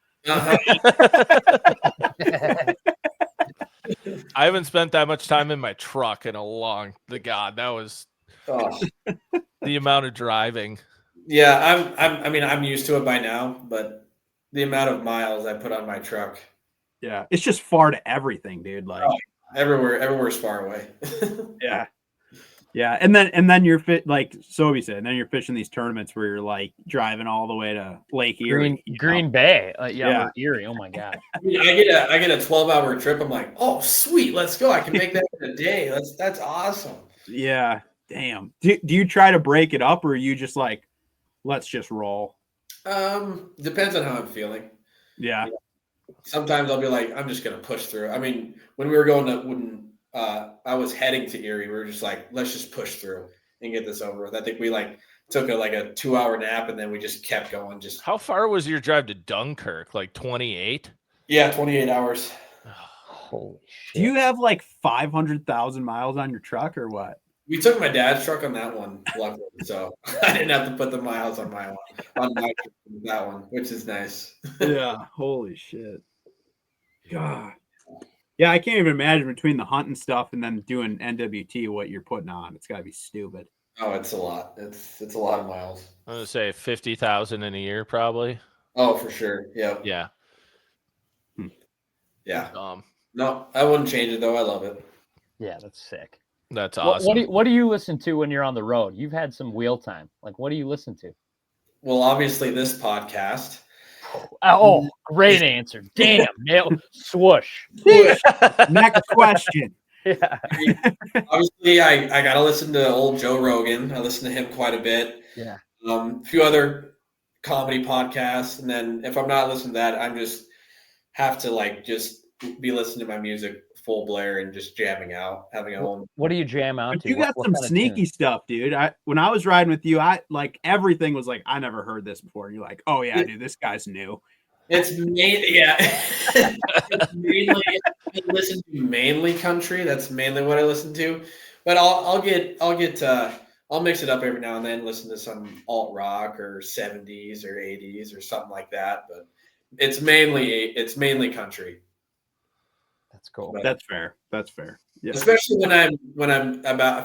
I haven't spent that much time in my truck in a long. That was the amount of driving. Yeah, I'm used to it by now, but the amount of miles I put on my truck. Yeah, it's just far to everything, dude. Like everywhere's far away. Yeah, and then you're like Sobi said, and then you're fishing these tournaments where you're like driving all the way to Lake Erie, Green Bay, Erie. Oh my god! I get a 12-hour trip. I'm like, oh sweet, let's go. I can make that in a day. That's awesome. Yeah, damn. Do you try to break it up, or are you just like, let's just roll? Depends on how I'm feeling. Yeah. Sometimes I'll be like, I'm just gonna push through. I mean, when we were going to I was heading to Erie, we were just like, let's just push through and get this over with. I think we took a 2-hour nap and then we just kept going. Just how far was your drive to Dunkirk? Like 28? Yeah, 28 hours. Holy shit. Do you have like 500,000 miles on your truck or what? We took my dad's truck on that one, luckily, so I didn't have to put the miles on my that one, which is nice. Yeah, holy shit. God. Yeah, I can't even imagine between the hunting stuff and then doing NWT what you're putting on. It's got to be stupid. Oh, it's a lot. It's a lot of miles. I'm gonna say 50,000 in a year, probably. Oh, for sure. Yeah. Yeah. Yeah. No, I wouldn't change it though. I love it. Yeah, that's sick. That's awesome. What do you listen to when you're on the road? You've had some wheel time. Like, what do you listen to? Well, obviously this podcast. Oh, great answer. Damn, nail swoosh. Next question. Yeah. Obviously, I gotta listen to old Joe Rogan. I listen to him quite a bit. Yeah. A few other comedy podcasts, and then if I'm not listening to that, I'm just have to just be listening to my music full blare and just jamming out, having a home. What do you jam out to? You got some sneaky stuff, dude. When I was riding with you, everything was like, I never heard this before. And you're like, oh yeah, dude, this guy's new. It's it's mainly I listen to mainly country. That's mainly what I listen to. But I'll mix it up every now and then, listen to some alt rock or 70s or 80s or something like that. But it's mainly country. That's cool. But that's fair. Yeah. Especially when I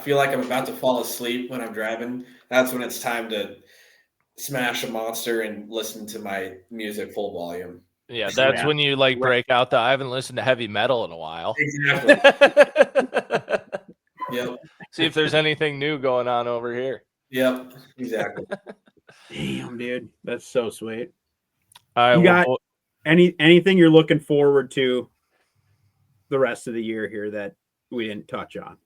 feel like I'm about to fall asleep when I'm driving. That's when it's time to smash a monster and listen to my music full volume. Yeah, that's when you break out I haven't listened to heavy metal in a while. Exactly. Yep. See if there's anything new going on over here. Yep, exactly. Damn, dude. That's so sweet. You got anything you're looking forward to the rest of the year here that we didn't touch on?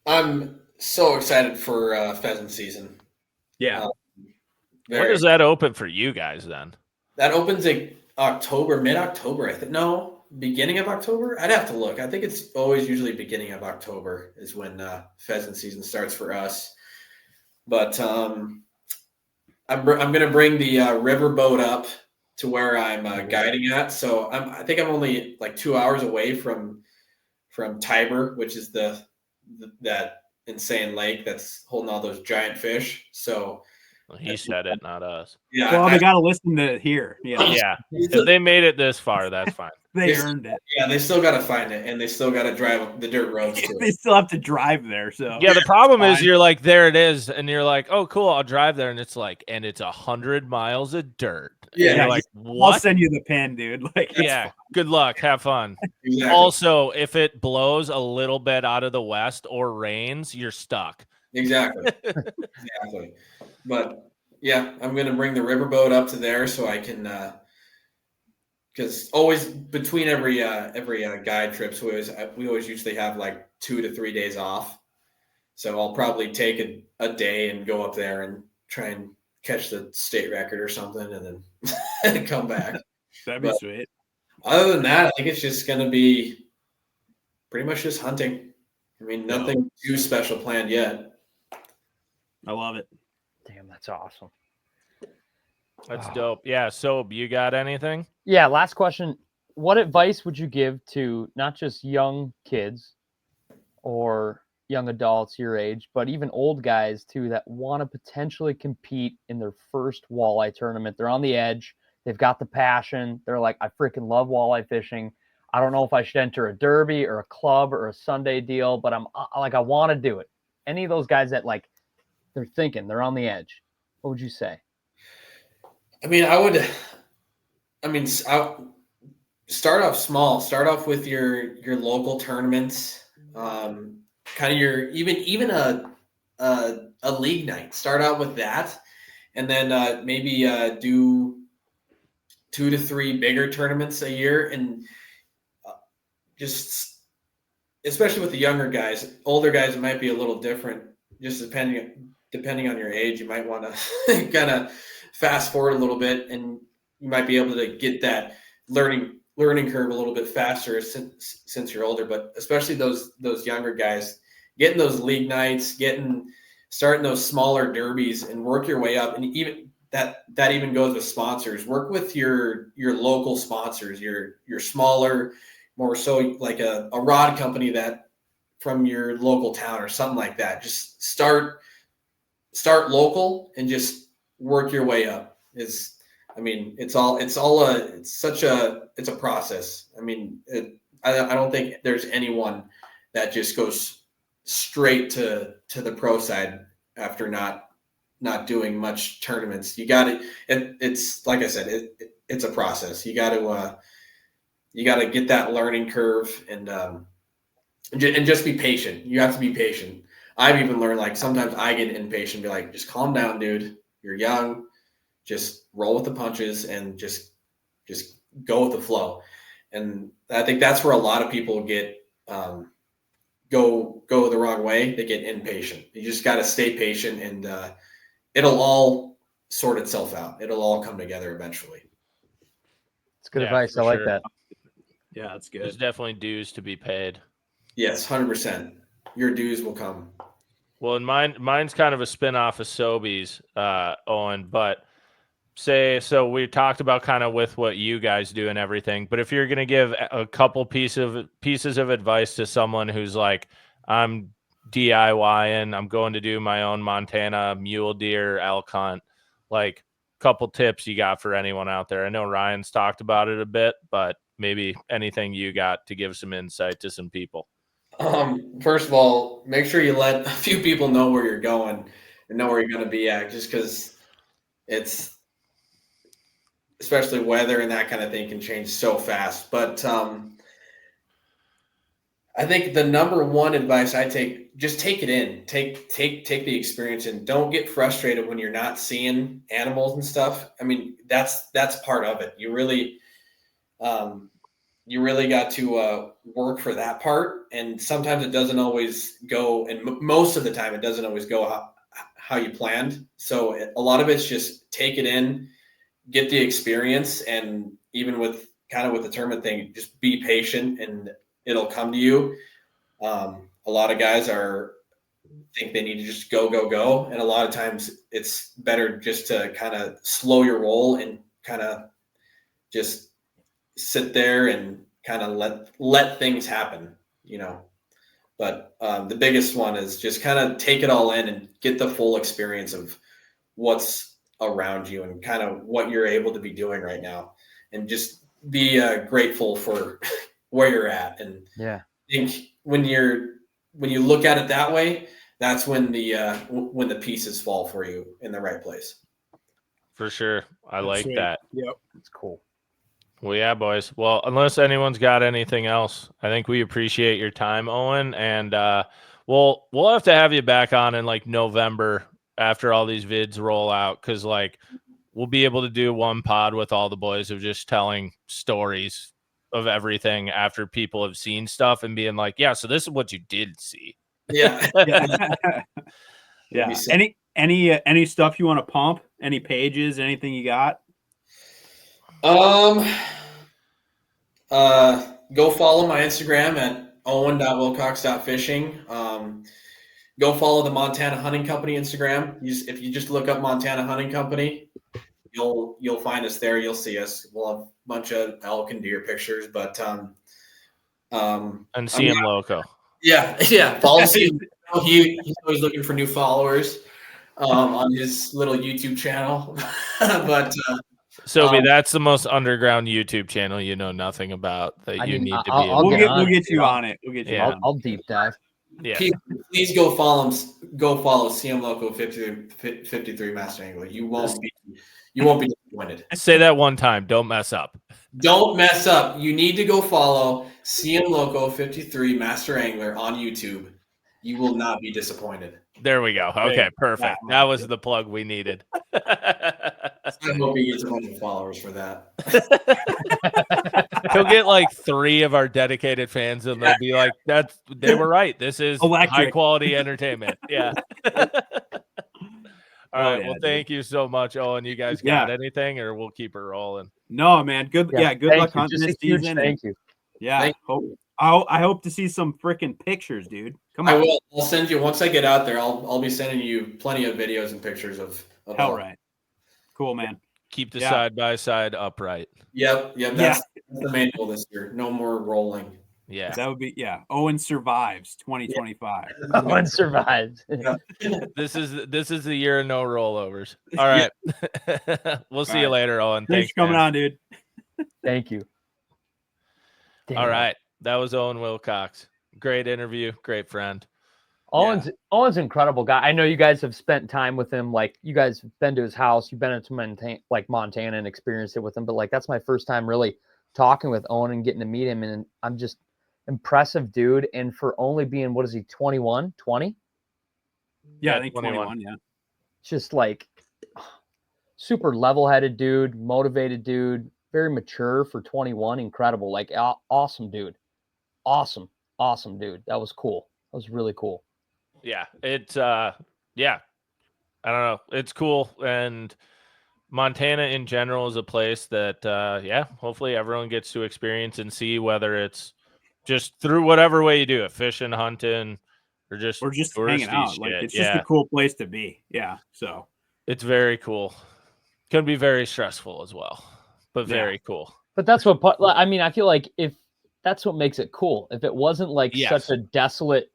I'm so excited for pheasant season. Yeah. When does that open for you guys then? That opens in October, mid-October, I think. No, beginning of October? I'd have to look. I think it's always usually beginning of October is when pheasant season starts for us. But I'm going to bring the river boat up to where I'm guiding at. So I think I'm only 2 hours away from Tiber, which is that insane lake that's holding all those giant fish. So well, he said it, not us. Yeah. Well, they got to listen to it here. Yeah. If they made it this far, that's fine. They earned it. Yeah, they still got to find it, and they still got to drive the dirt roads too. They still have to drive there. So yeah, the problem is you're like, there it is, and you're like, oh, cool, I'll drive there, and it's 100 miles of dirt. Yeah, and you're like, what? I'll send you the pin, dude. Yeah, good luck, have fun. Exactly. Also, if it blows a little bit out of the west or rains, you're stuck. Exactly. Exactly. But yeah, I'm going to bring the riverboat up to there so I can, because always between every guide trips, we always usually have 2 to 3 days off. So I'll probably take a day and go up there and try and catch the state record or something and then come back. That'd be But sweet. other than that, I think it's just going to be pretty much just hunting. I mean, nothing too special planned yet. I love it. Damn, that's awesome. That's dope. Yeah. So you got anything? Yeah. Last question. What advice would you give to not just young kids or young adults your age, but even old guys too that want to potentially compete in their first walleye tournament? They're on the edge. They've got the passion. They're like, I freaking love walleye fishing. I don't know if I should enter a derby or a club or a Sunday deal, but I'm like, I want to do it. Any of those guys that like, they're thinking, they're on the edge. What would you say? I mean, start off small. Start off with your local tournaments. Kind of your even a league night. Start out with that, and then maybe do 2 to 3 bigger tournaments a year, and just especially with the younger guys. Older guys, it might be a little different. Just depending on your age, you might want to kind of fast forward a little bit, and you might be able to get that learning curve a little bit faster since you're older. But especially those younger guys, getting those league nights, starting those smaller derbies, and work your way up. And even that even goes with sponsors. Work with your local sponsors, your smaller, more so like a rod company that from your local town or something like that. Just start local and just work your way up. It's a process. I mean, I don't think there's anyone that just goes straight to the pro side after not doing much tournaments. You got to, it's like I said, it's a process. You got to get that learning curve and just be patient. You have to be patient. I've even learned, like, sometimes I get impatient, be like, just calm down, dude. You're young. Just roll with the punches and just go with the flow. And I think that's where a lot of people get go the wrong way. They get impatient. You just got to stay patient, and it'll all sort itself out. It'll all come together eventually. It's good advice. I like that. Yeah, that's good. There's definitely dues to be paid. Yes, 100%. Your dues will come. Well, and mine's kind of a spin-off of Sobi's, Owen, but so we talked about kind of with what you guys do and everything, but if you're going to give a couple pieces of advice to someone who's like, I'm DIYing, I'm going to do my own Montana mule deer elk hunt, like, couple tips you got for anyone out there? I know Ryan's talked about it a bit, but maybe anything you got to give some insight to some people. First of all, make sure you let a few people know where you're going and know where you're going to be at, just because it's, especially weather and that kind of thing, can change so fast. But I think the number one advice I take, just take it in, take the experience, and don't get frustrated when you're not seeing animals and stuff. I mean, that's part of it. You really got to work for that part. And sometimes it doesn't always go, and most of the time it doesn't always go how you planned. So a lot of it's just take it in, get the experience, and even with the tournament thing, just be patient and it'll come to you. A lot of guys think they need to just go. And a lot of times it's better just to kind of slow your roll and kind of just sit there and kind of let things happen, you know. But the biggest one is just kind of take it all in and get the full experience of what's around you and kind of what you're able to be doing right now, and just be grateful for where you're at. And yeah, I think when you look at it that way, that's when the pieces fall for you in the right place. For sure. I like that. Yep. it's cool. Well, yeah, boys. Well, unless anyone's got anything else, I think we appreciate your time, Owen. And we'll have to have you back on in like November after all these vids roll out, because like we'll be able to do one pod with all the boys of just telling stories of everything after people have seen stuff and being like, yeah, so this is what you did see. Yeah. Yeah. Any stuff you want to pump? Any pages? Anything you got? Go follow my Instagram at owen.wilcox.fishing. Go follow the Montana Hunting Company Instagram. If you just look up Montana Hunting Company, you'll find us there. You'll see us. We'll have a bunch of elk and deer pictures, but and CM Loco. Yeah. Follow CM. He's always looking for new followers on his little YouTube channel. But Sobi, that's the most underground YouTube channel you know nothing about that I you mean, need to I'll be. We'll get you on it. We'll get you on. I'll deep dive. Yeah. Please go follow him. Go follow CM Loco 53 Master Angler. You won't be disappointed. Say that one time. Don't mess up. Don't mess up. You need to go follow CM Loco 53 Master Angler on YouTube. You will not be disappointed. There we go. Okay, perfect. That was the plug we needed. I hope he gets a bunch of followers for that. He'll get like 3 of our dedicated fans, and they'll be like, they were right. This is high quality entertainment. Yeah. All right. Well, thank you so much, Owen. You guys got anything, or we'll keep it rolling? No, man. Good luck hunting this season. Thank you. Yeah. I hope to see some freaking pictures, dude. Come on. I will. I'll send you once I get out there. I'll be sending you plenty of videos and pictures of hell right. Cool, man. Keep the side by side upright. Yep. That's the main goal this year. No more rolling. Yeah. That would be Owen survives 2025. Owen survives. This is the year of no rollovers. All right. We'll see you later, Owen. Thanks for coming on, dude. Thank you. All right. That was Owen Wilcox. Great interview. Great friend. Owen's an incredible guy. I know you guys have spent time with him. Like, you guys have been to his house. You've been into Montana and experienced it with him. But like, that's my first time really talking with Owen and getting to meet him. And I'm just impressive dude. And for only being, what is he, 21, 20? Yeah, I think 21. Yeah. Just like super level-headed dude, motivated dude, very mature for 21. Incredible. Like, awesome dude. Awesome dude. That was cool. That was really cool. Yeah, it's I don't know. It's cool. And Montana in general is a place that hopefully everyone gets to experience and see, whether it's just through whatever way you do it, fishing, hunting, or just hanging out. Like, it's just a cool place to be. Yeah. So it's very cool. Can be very stressful as well, but very cool. But that's what, I mean, I feel like if that's what makes it cool. If it wasn't like such a desolate,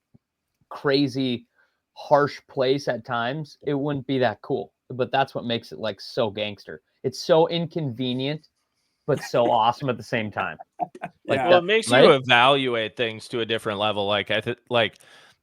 crazy, harsh place at times, it wouldn't be that cool. But that's what makes it like so gangster. It's so inconvenient, but so awesome at the same time. Like, it makes you evaluate things to a different level. Like like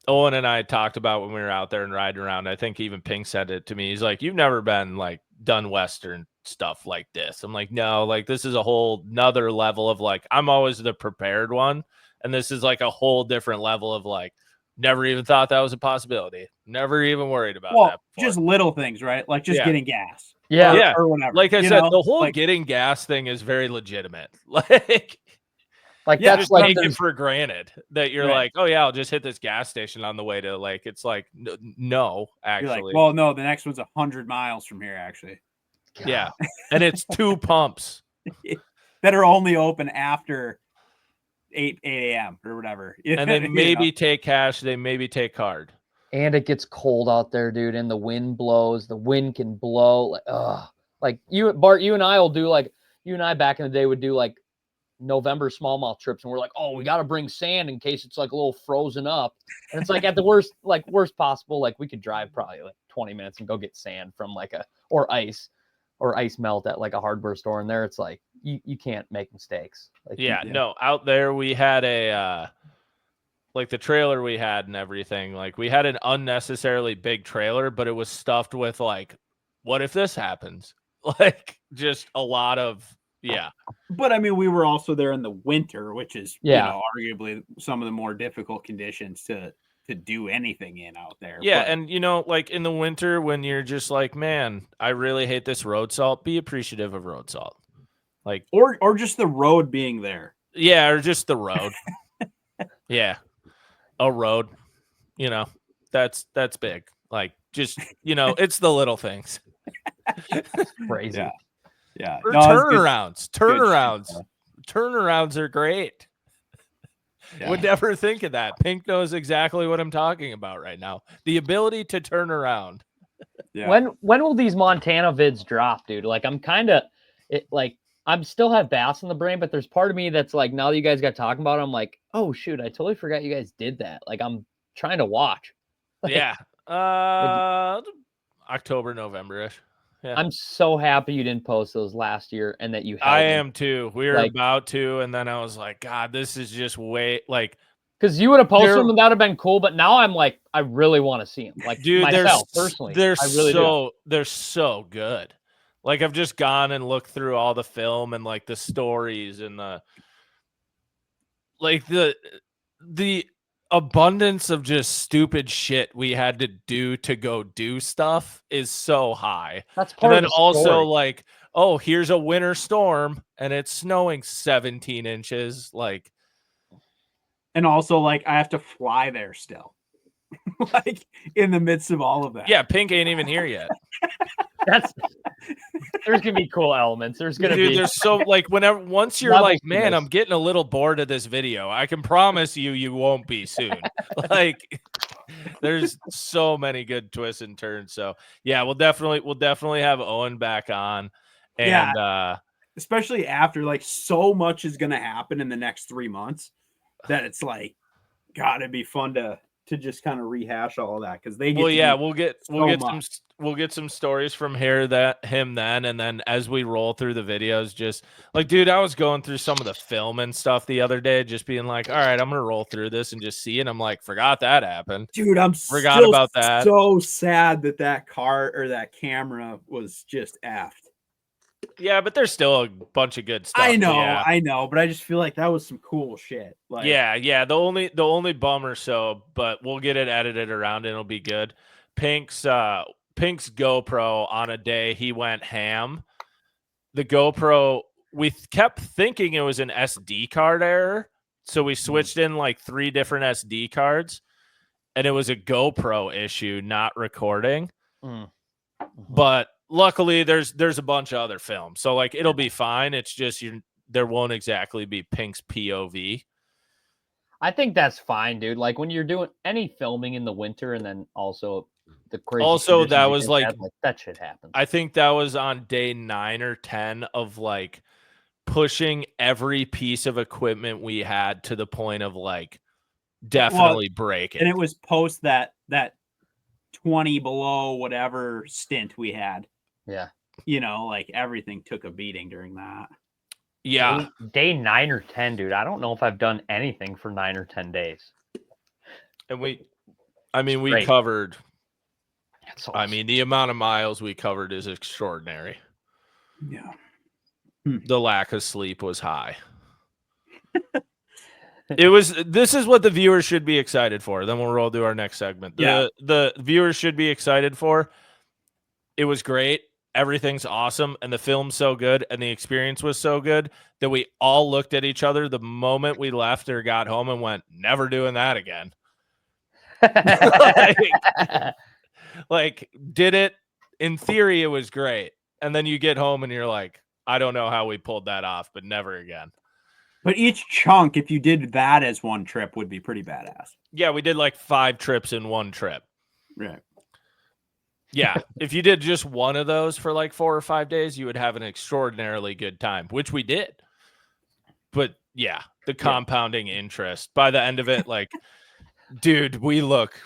Owen and I talked about when we were out there and riding around. I think even Pink said it to me. He's like, "You've never been like done Western stuff like this." I'm like, no, like this is a whole nother level of like, I'm always the prepared one. And this is like a whole different level of like, never even thought that was a possibility. Never even worried about that before. Just little things, right? Like just getting gas. Yeah. Or whatever. Like I said, the whole getting gas thing is very legitimate. Like that's just like take it for granted that you're like, oh yeah, I'll just hit this gas station on the way to like, it's like, no, actually. You're like, well, no, the next one's 100 miles from here, actually. God. Yeah. And it's 2 pumps that are only open after 8 a.m. or whatever. And they maybe take cash, they maybe take card. And it gets cold out there, dude, and the wind blows. The wind can blow. Like you, Bart, you and I will do like, you and I back in the day would do like November smallmouth trips, and we're like, oh, we got to bring sand in case it's like a little frozen up. And it's like at the worst possible, like we could drive probably like 20 minutes and go get sand from like or ice melt at like a hardware store. And there it's like, you can't make mistakes. Like, no, out there we had a, like the trailer we had and everything, like we had an unnecessarily big trailer, but it was stuffed with like, what if this happens? Like just a lot of, But I mean, we were also there in the winter, which is arguably some of the more difficult conditions to do anything in out there. Yeah, but, and like in the winter when you're just like, man, I really hate this road salt. Be appreciative of road salt, like or just the road being there. Yeah, or just the road. Yeah, a road. you know, that's big. Like, just, you know, it's the little things. Crazy. Yeah. Or No, it's good- turnarounds. Turnarounds are great. Yeah. Would never think of that. Pink knows exactly what I'm talking about right now. The ability to turn around. Yeah. When will these Montana vids drop, dude? Like, I'm kind of like, I'm still have bass in the brain, but there's part of me that's like, now that you guys got talking about it, I'm like, oh shoot, I totally forgot you guys did that. Like, I'm trying to watch. Like, Yeah. October, November-ish. Yeah. I'm so happy you didn't post those last year and that you held I them. am too. We were Like- about to, and then I was like, God, this is just way like, Because you would have posted They're- them and that would have been cool, but now I'm like, I really want to see them. Like, dude, myself personally, they're I really do. they're so good. Like, I've just gone and looked through all the film and like the stories and the abundance of just stupid shit we had to do to go do stuff is so high. That's And part then of the also story. like, oh, here's a winter storm and it's snowing 17 inches. Like, And also, like, I have to fly there still. Like, in the midst of all of that. yeah, Pink ain't even here yet. There's gonna be cool elements. There's gonna Dude, be there's so like once you're levels like, to man, this. I'm getting a little bored of this video. I can promise you won't be soon. Like, there's so many good twists and turns. So yeah, we'll definitely have Owen back on. And Especially after, like, so much is going to happen in the next 3 months that it's like, God, it'd be fun to just kind of rehash all of that. Cause they get we'll get much. we'll get some stories from him then, and then as we roll through the videos, just like, dude, I was going through some of the film and stuff the other day, just being like, all right, I'm gonna roll through this and just see it. I'm like, forgot that happened. Dude, I'm Forgot still about that. so sad that car or that camera was just effed. Yeah, but there's still a bunch of good stuff. I know, Yeah. I know, but I just feel like that was some cool shit. Like, Yeah. The only bummer, but we'll get it edited around and it'll be good. Pink's GoPro on a day he went ham. The GoPro, we kept thinking it was an SD card error, so we switched in like 3 different SD cards, and it was a GoPro issue, not recording. But luckily, there's a bunch of other films, so like it'll be fine. It's just there won't exactly be Pink's POV. I think that's fine, dude. Like, when you're doing any filming in the winter, and then also the crazy. Also, conditions that you was guys like had, that shit happens. I think that was on day 9 or 10 of like pushing every piece of equipment we had to the point of like definitely breaking. and it was post that 20 below whatever stint we had. Yeah. You know, like everything took a beating during that. Yeah. Day 9 or 10, dude. I don't know if I've done anything for 9 or 10 days. And we Great. covered. That's I mean, the amount of miles we covered is extraordinary. Yeah. The lack of sleep was high. This is what the viewers should be excited for. Then we'll roll to our next segment. The viewers should be excited for. It was great. Everything's awesome. And the film's so good. And the experience was so good that we all looked at each other the moment we left or got home and went, never doing that again. like, did it. In theory, it was great. And then you get home and you're like, I don't know how we pulled that off, but never again. But each chunk, if you did that as one trip, would be pretty badass. Yeah, we did like 5 trips in one trip. Right. Yeah, if you did just one of those for like 4 or 5 days, you would have an extraordinarily good time, which we did. But yeah, the compounding interest. By the end of it, like, dude, we look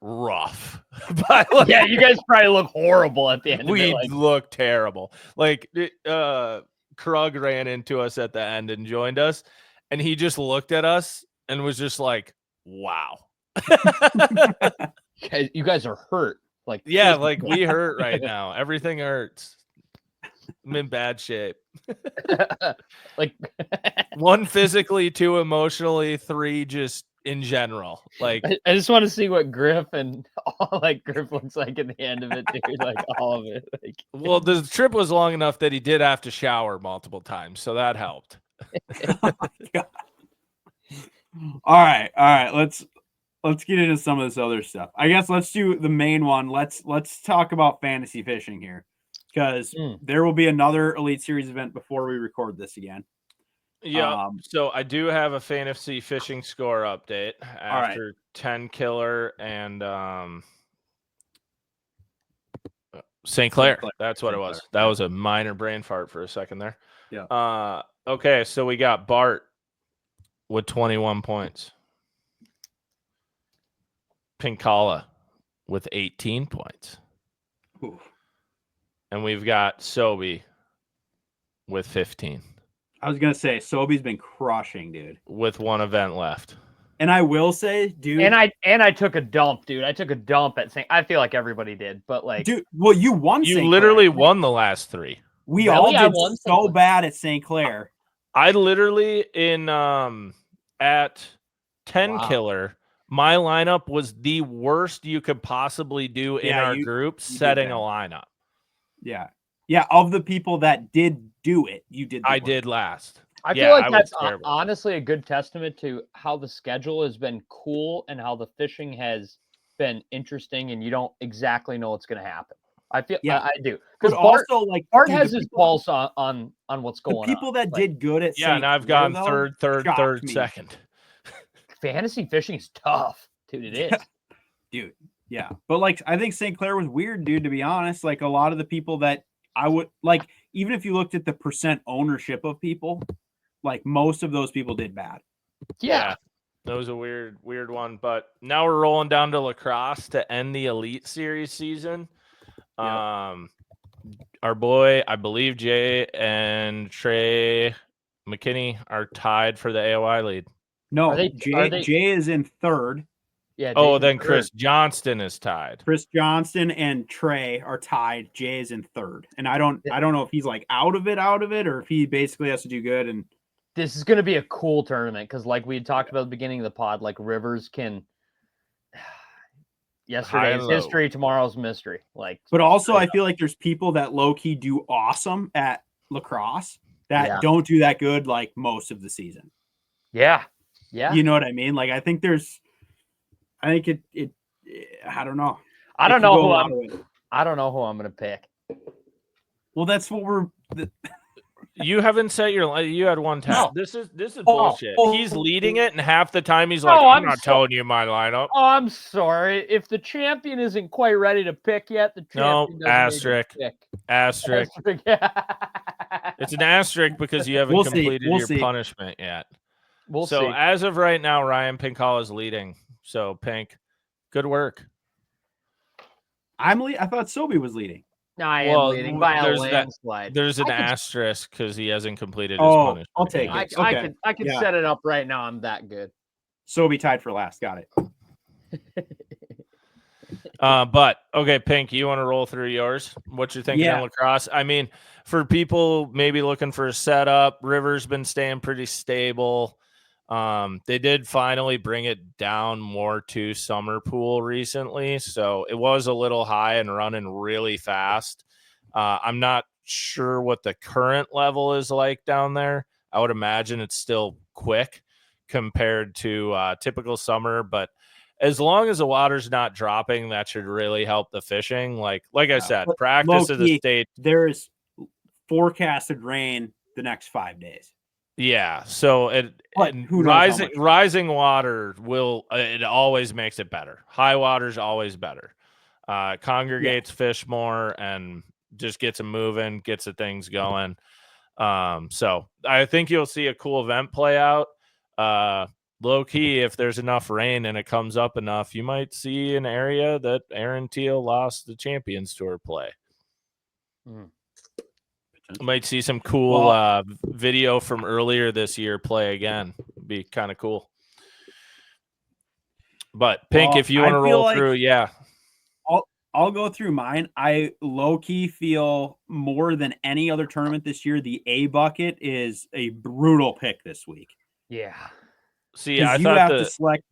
rough. Like, yeah, you guys probably look horrible at the end of it. we Like, look terrible. Like, Krug ran into us at the end and joined us, and he just looked at us and was just like, wow. you guys are hurt. Like, Yeah, like we hurt right now. Everything hurts. I'm in bad shape. like 1, physically, 2, emotionally, 3, just in general. Like, I just want to see what Griff and all like Griff looks like at the end of it, dude. Like all of it. Like, well, the trip was long enough that he did have to shower multiple times, so that helped. All right. Let's let's get into some of this other stuff. I guess let's do the main one. Let's talk about fantasy fishing here, because there will be another Elite Series event before we record this again. Yeah. So I do have a fantasy fishing score update after 10 killer and St. Clair. That's what it was. That was a minor brain fart for a second there. Yeah. Okay, so we got Bart with 21 points. Pinkala with 18 points. Ooh. And we've got Sobi with 15. I was going to say, Sobi's been crushing, dude. With one event left. And I will say, dude. And I took a dump, dude. I took a dump at St. I feel like everybody did, but like. Dude, well, you won You St. literally Clair. won the last 3. We Really? all did so bad at St. Clair. I literally at 10 killer, my lineup was the worst you could possibly do in our group setting a lineup. Yeah. Yeah, of the people that did do it, you did. I did last. I feel like that's honestly a good testament to how the schedule has been cool and how the fishing has been interesting, and you don't exactly know what's going to happen. I feel, I do, because also like Bart has his pulse on what's going on. People that did good at and I've gone third, second. Fantasy fishing is tough, dude. It is, dude. Yeah, but like I think St. Clair was weird, dude. To be honest, like a lot of the people that I would like, even if you looked at the percent ownership of people, like most of those people did bad. Yeah. That was a weird one. But now we're rolling down to Lacrosse to end the Elite Series season. Our boy, I believe Jay and Trey McKinney are tied for the AOI lead. No, Jay is in third. Yeah. Then Chris Johnston is tied. Chris Johnston and Trey are tied. Jay is in third. And I don't know if he's like out of it, or if he basically has to do good. And this is going to be a cool tournament because, like we had talked about at the beginning of the pod, like Rivers can. Yesterday's history, tomorrow's mystery. Like, but also I feel like there's people that low key do awesome at lacrosse that don't do that good like most of the season. Yeah. You know what I mean? Like I think it I don't know. I don't know who I'm going to pick. Well, that's what You haven't set you had one tap. No. This is bullshit. He's leading it, and half the time he's like, I'm not telling you my lineup. Oh, I'm sorry. If the champion isn't quite ready to pick yet, the champion asterisk. It's an asterisk because you haven't completed your punishment yet. We'll see. As of right now, Ryan Pinkall is leading. So Pink, good work. I thought Sobi was leading. No, I am leading by a landslide. There's an asterisk because he hasn't completed his punishment. I'll take it. I can set it up right now. I'm that good. Sobi tied for last. Got it. But okay, Pink, you want to roll through yours? What you're thinking in lacrosse? I mean, for people maybe looking for a setup, River's been staying pretty stable. They did finally bring it down more to summer pool recently, so it was a little high and running really fast. I'm not sure what the current level is like down there. I would imagine it's still quick compared to typical summer, but as long as the water's not dropping, that should really help the fishing. Like I said, practice at the state. There's forecasted rain the next 5 days. Yeah, so rising water it always makes it better. High water's always better. Congregates fish more and just gets them moving, gets the things going. So I think you'll see a cool event play out. Low key, if there's enough rain and it comes up enough, you might see an area that Aaron Teal lost the Champions Tour play. Might see some cool video from earlier this year play again. Be kind of cool. But Pink, if you want to roll through, I'll go through mine. I low key feel more than any other tournament this year, the A bucket is a brutal pick this week. Yeah. See, I you have to select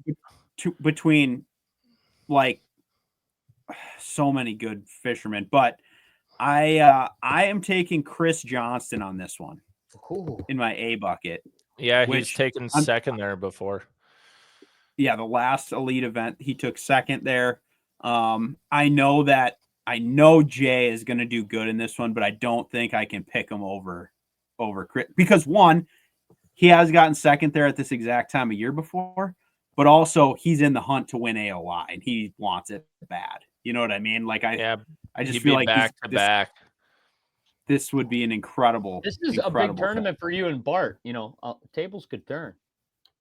between like so many good fishermen, but I am taking Chris Johnston on this one. Cool. In my A bucket. Yeah, he's taken second there before. the last elite event, he took second there. I know Jay is going to do good in this one, but I don't think I can pick him over Chris because one, he has gotten second there at this exact time a year before, but also he's in the hunt to win AOI and he wants it bad. You know what I mean? Like I just feel like back to back. This would be an incredible. This is a big tournament for you and Bart. You know, tables could turn.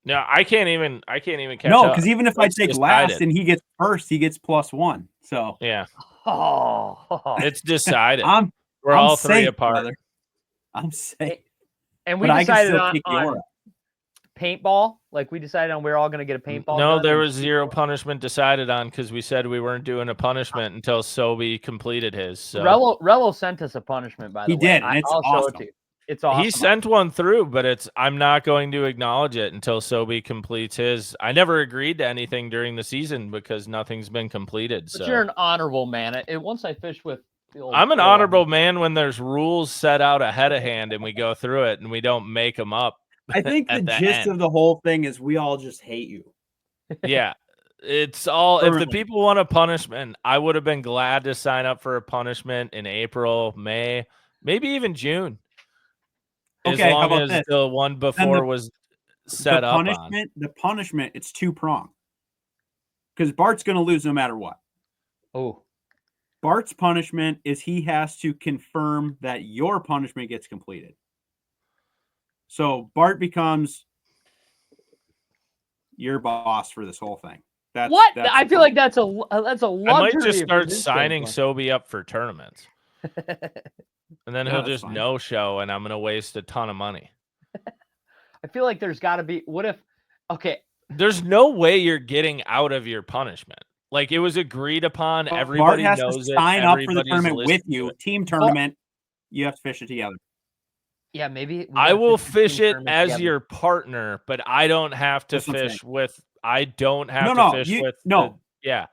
No, I can't even catch up. No, because even if I take last and he gets first, he gets +1. So yeah. Oh, it's decided. We're all safe, three apart. Brother. I'm safe. And we decided on paintball. Like we decided on we're all going to get a paintball. No, there was zero punishment decided on because we said we weren't doing a punishment until Sobi completed his. So. Rello sent us a punishment, by the way. He did, and it's I'll awesome. show it to you. It's awesome. He sent one through, but I'm not going to acknowledge it until Sobi completes his. I never agreed to anything during the season because nothing's been completed. But you're an honorable man. Once I fish with the old I'm an honorable man when there's rules set out ahead of hand and we go through it and we don't make them up. I think the gist of the whole thing is we all just hate you. Yeah. It's all if the people want a punishment, I would have been glad to sign up for a punishment in April, May, maybe even June. Okay, as long how about as this? the one before was set up. The punishment, it's 2-pronged. Because Bart's going to lose no matter what. Oh. Bart's punishment is he has to confirm that your punishment gets completed. So Bart becomes your boss for this whole thing. That's I feel like that's a luxury. I might just start signing Sobi up for tournaments. And then he'll just no-show, and I'm going to waste a ton of money. I feel like there's got to be... What if... Okay. There's no way you're getting out of your punishment. Like, it was agreed upon. Everybody Bart has knows to it. sign up for the tournament with you. Team tournament. You have to fish it together. Yeah, maybe... I will fish it as your partner, but I don't have to fish with... I don't have to fish with... Yeah.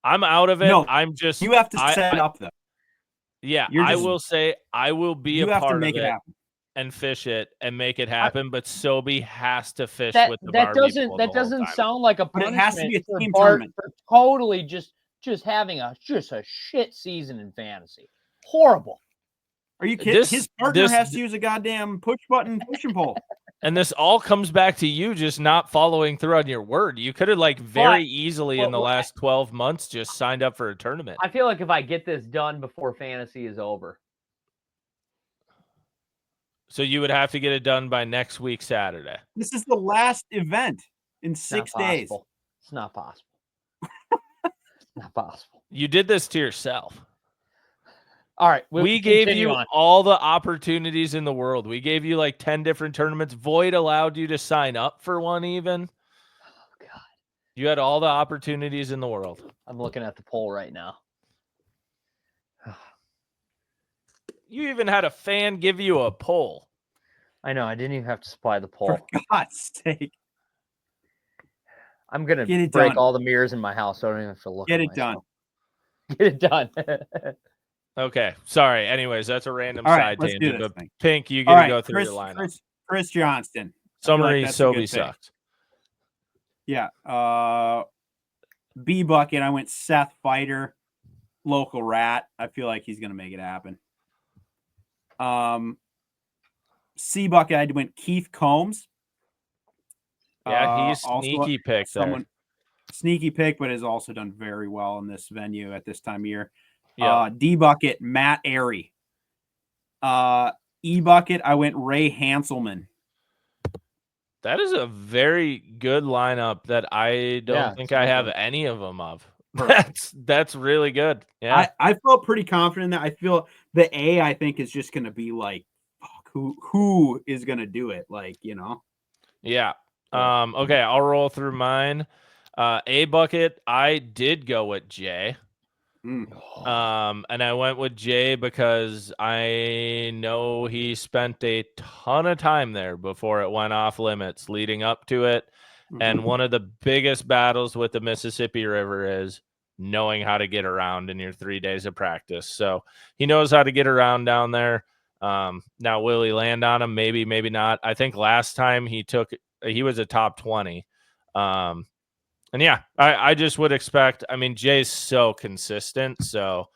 I'm out of it. No, I'm just... You have to set it up, though. Yeah, I will say I will be a part of it and fish it and make it happen. But Sobi has to fish with the Barbie. That doesn't sound like a punishment. It has to be a team tournament for totally just having a shit season in fantasy. Horrible. Are you kidding? His partner has to use a goddamn push button fishing pole. And this all comes back to you just not following through on your word. You could have very easily in the last 12 months just signed up for a tournament. I feel like if I get this done before fantasy is over. So you would have to get it done by next week, Saturday. This is the last event in 6 days. It's not possible. It's not possible. You did this to yourself. All right. We gave you all the opportunities in the world. We gave you 10 different tournaments. Void allowed you to sign up for one even. Oh, God. You had all the opportunities in the world. I'm looking at the poll right now. You even had a fan give you a poll. I know. I didn't even have to supply the poll. For God's sake. I'm going to break all the mirrors in my house so I don't even have to look at myself. Get it done. Okay, sorry. Anyways, that's a random side tangent. But Pink, you get to go through your lineup. Chris Johnston. Summary: Sobi sucks. Yeah. B bucket. I went Seth Fighter, local rat. I feel like he's gonna make it happen. C bucket. I went Keith Combs. Yeah, he's sneaky pick there. Sneaky pick, but has also done very well in this venue at this time of year. Yeah. D bucket, Matt Airy. E bucket, I went Ray Hanselman. That is a very good lineup that I don't think I have any of them of. That's really good. Yeah, I felt pretty confident in that. I feel the A, I think, is just going to be who is going to do it? Yeah. Okay, I'll roll through mine. A bucket, I did go with Jay. And I went with Jay because I know he spent a ton of time there before it went off limits leading up to it. And one of the biggest battles with the Mississippi River is knowing how to get around in your 3 days of practice. So he knows how to get around down there. Now, will he land on him? Maybe, maybe not. I think last time he was a top 20. And yeah, I just would expect. I mean, Jay's so consistent. So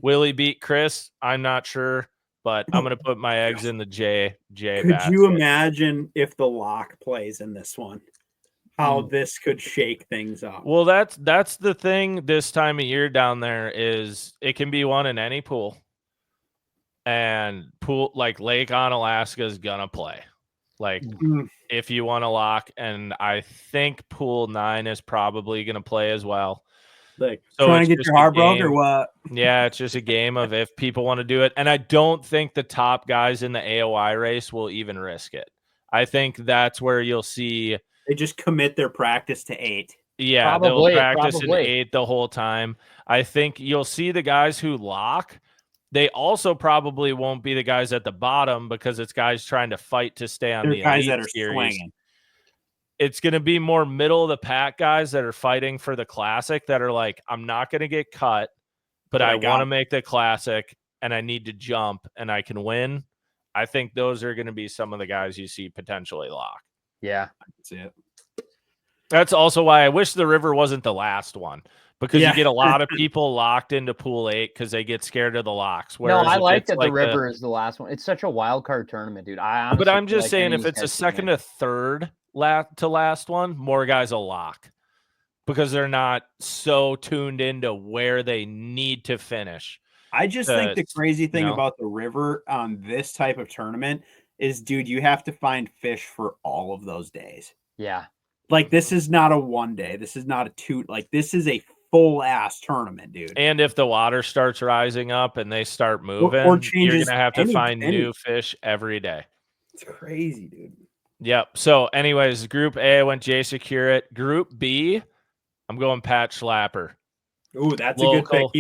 will he beat Chris? I'm not sure, but I'm gonna put my eggs in the Jay Could basket. you imagine if the lock plays in this one? How this could shake things up. Well, that's the thing this time of year down there is it can be won in any pool. And pool like Lake Onalaska is gonna play. Like if you want to lock, and I think pool 9 is probably gonna play as well. Like So trying it's to get just your a heart broke or game. what? Yeah, it's just a game of if people want to do it. And I don't think the top guys in the AOI race will even risk it. I think that's where you'll see They just commit their practice to 8. Yeah, they'll practice in 8 the whole time. I think you'll see the guys who lock. They also probably won't be the guys at the bottom because it's guys trying to fight to stay on the guys elite that are series. swinging. It's going to be more middle of the pack guys that are fighting for the classic that are like, I'm not going to get cut, but I want to make the classic and I need to jump and I can win. I think those are going to be some of the guys you see potentially lock. Yeah, I can see it. That's also why I wish the river wasn't the last one. Because you get a lot of people locked into pool 8 because they get scared of the locks. Whereas I like that the river is the last one. It's such a wild card tournament, dude. But I'm just saying, if it's a second to third to last one, more guys will lock because they're not so tuned into where they need to finish. I just think the crazy thing about the river on this type of tournament is, dude, you have to find fish for all of those days. Yeah. Like, this is not a 1 day. This is not a 2. Like, this is a full ass tournament, dude. And if the water starts rising up and they start moving, or changes, you're gonna have to find new fish every day. It's crazy, dude. Yep. So, anyways, Group A, I went Jay Secure It. Group B, I'm going Pat Schlapper. Ooh, that's a good pick.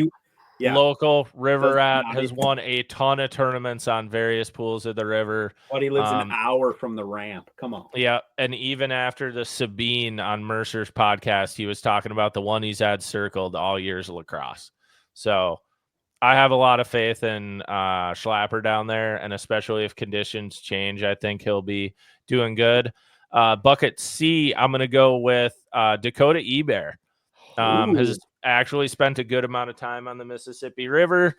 Local river rat has won a ton of tournaments on various pools of the river. But he lives an hour from the ramp. Come on. Yeah, and even after the Sabine on Mercer's podcast, he was talking about the one he's had circled all years of lacrosse. So I have a lot of faith in Schlapper down there, and especially if conditions change, I think he'll be doing good. Bucket C, I'm going to go with Dakota Ebear. Has actually spent a good amount of time on the Mississippi River.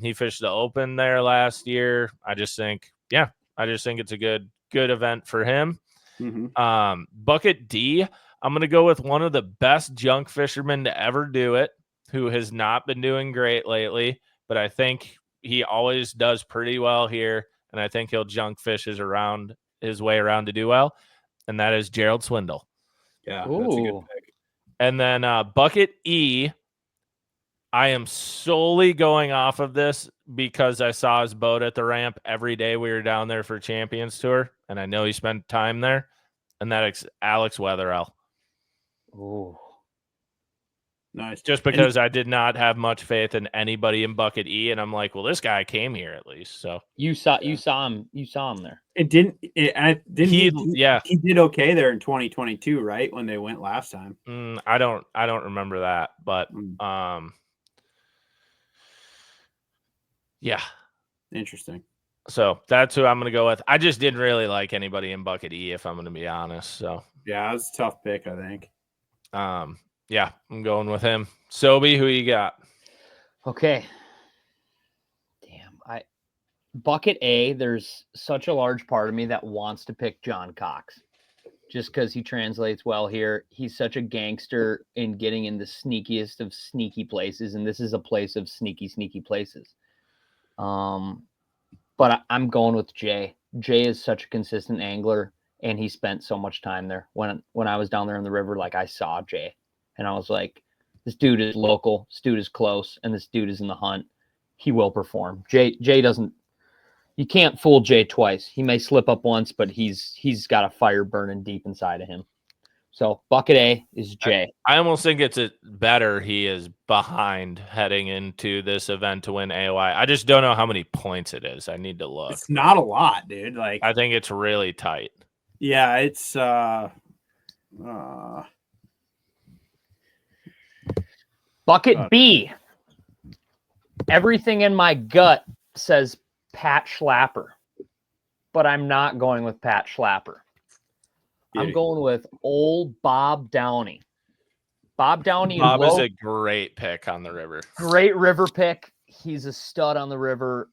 He fished the Open there last year. I just think it's a good event for him. Mm-hmm. Bucket D, I'm going to go with one of the best junk fishermen to ever do it, who has not been doing great lately, but I think he always does pretty well here, and I think he'll junk fish his way around to do well, and that is Gerald Swindle. Yeah, that's a good pick. And then Bucket E, I am solely going off of this because I saw his boat at the ramp every day we were down there for Champions Tour, and I know he spent time there, and that's Alex Wetherell. Ooh. Nice. Just because I did not have much faith in anybody in Bucket E, and I'm like, well, this guy came here at least. So you saw him there. He did okay there in 2022, right? When they went last time. I don't remember that, but yeah. Interesting. So that's who I'm going to go with. I just didn't really like anybody in Bucket E, if I'm going to be honest. So yeah, it was a tough pick, I think. Yeah, I'm going with him. Sobi, who you got? Okay. Damn, Bucket A, there's such a large part of me that wants to pick John Cox just because he translates well here. He's such a gangster in getting in the sneakiest of sneaky places, and this is a place of sneaky places. But I'm going with Jay. Jay is such a consistent angler, and he spent so much time there. When I was down there in the river, like, I saw Jay, and I was like, this dude is local, this dude is close, and this dude is in the hunt. He will perform. Jay doesn't. You can't fool Jay twice. He may slip up once, but he's got a fire burning deep inside of him. So Bucket A is Jay. I almost think it's better he is behind heading into this event to win AOI. I just don't know how many points it is. I need to look. It's not a lot, dude. Like, I think it's really tight. Yeah, it's Bucket B. Everything in my gut says Pat Schlapper, but I'm not going with Pat Schlapper. I'm going with old Bob Downey. Bob Downey is Bob is low. a great pick on the river. Great river pick. He's a stud on the river.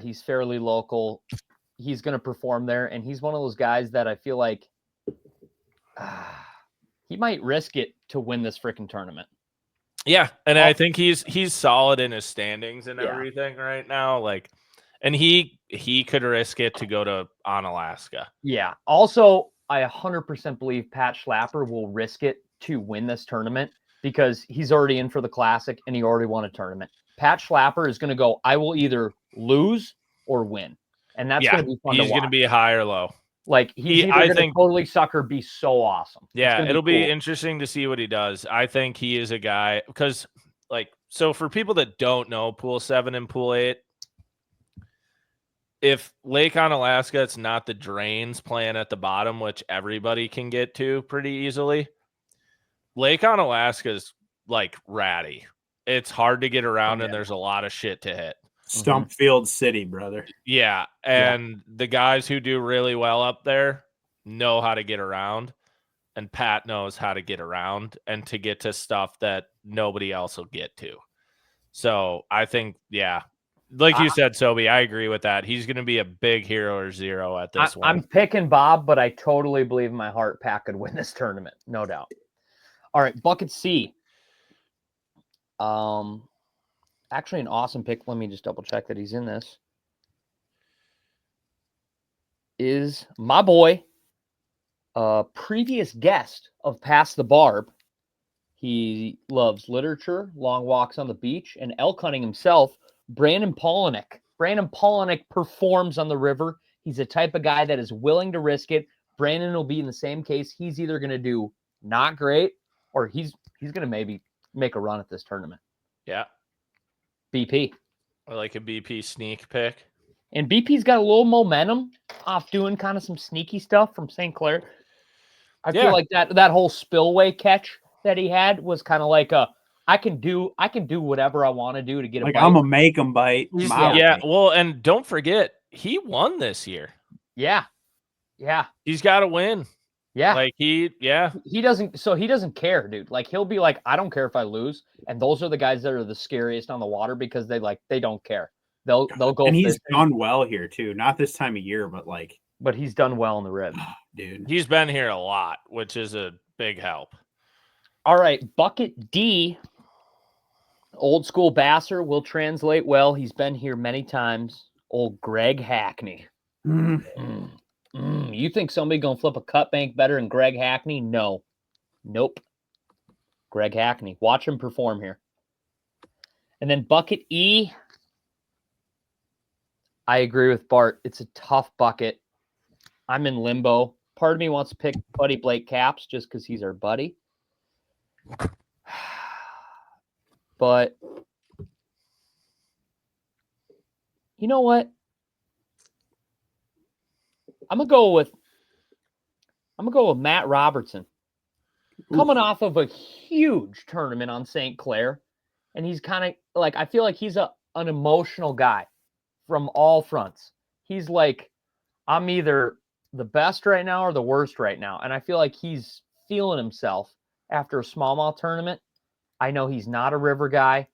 He's fairly local. He's going to perform there, and he's one of those guys that I feel like he might risk it to win this freaking tournament. Yeah, and I think he's solid in his standings and Yeah. everything right now. Like, and he could risk it to go to on Alaska. Yeah. Also, I 100% believe Pat Schlapper will risk it to win this tournament because he's already in for the Classic and he already won a tournament. Pat Schlapper is going to go, I will either lose or win. And that's going to be fun to watch. He's going to be high or low. Like, he's either going to totally suck or be so awesome. Yeah, it'll be interesting to see what he does. I think he is a guy because, like, so for people that don't know Pool 7 and Pool 8, if Lake on Alaska, it's not the drains playing at the bottom, which everybody can get to pretty easily. Lake on Alaska is, like, ratty. It's hard to get around, and there's a lot of shit to hit. Stumpfield City, brother. Yeah, and the guys who do really well up there know how to get around, and Pat knows how to get around and to get to stuff that nobody else will get to. So I think, yeah, like you said, Sobi, I agree with that. He's going to be a big hero or zero at this one. I'm picking Bob, but I totally believe in my heart Pat could win this tournament, no doubt. All right, bucket C. Actually, an awesome pick. Let me just double check that he's in this. Is my boy, previous guest of Pass the Barb. He loves literature, long walks on the beach, and elk hunting himself. Brandon Polinick. Brandon Polinick performs on the river. He's the type of guy that is willing to risk it. Brandon will be in the same case. He's either going to do not great or he's going to maybe make a run at this tournament. Yeah. BP. I like a BP sneak pick. And BP's got a little momentum off doing kind of some sneaky stuff from St. Clair. I feel like that whole spillway catch that he had was kind of like I can do whatever I want to do to get a bite. I'm gonna make him bite. Well, and don't forget, he won this year. Yeah. He's got to win. Yeah. Like he doesn't care, dude. Like he'll be like, I don't care if I lose. And those are the guys that are the scariest on the water because they don't care. They'll go. And he's done well here too. Not this time of year, but he's done well in the rib. Dude. He's been here a lot, which is a big help. All right, bucket D. Old school basser will translate well. He's been here many times. Old Greg Hackney. You think somebody gonna flip a cut bank better than Greg Hackney? No. Nope. Greg Hackney. Watch him perform here. And then bucket E. I agree with Bart. It's a tough bucket. I'm in limbo. Part of me wants to pick Buddy Blake Caps just because he's our buddy. But you know what? I'm gonna go with Matt Robertson. Coming off of a huge tournament on St. Clair. And he's kind of like, I feel like he's an emotional guy from all fronts. He's like, I'm either the best right now or the worst right now. And I feel like he's feeling himself after a smallmouth tournament. I know he's not a river guy.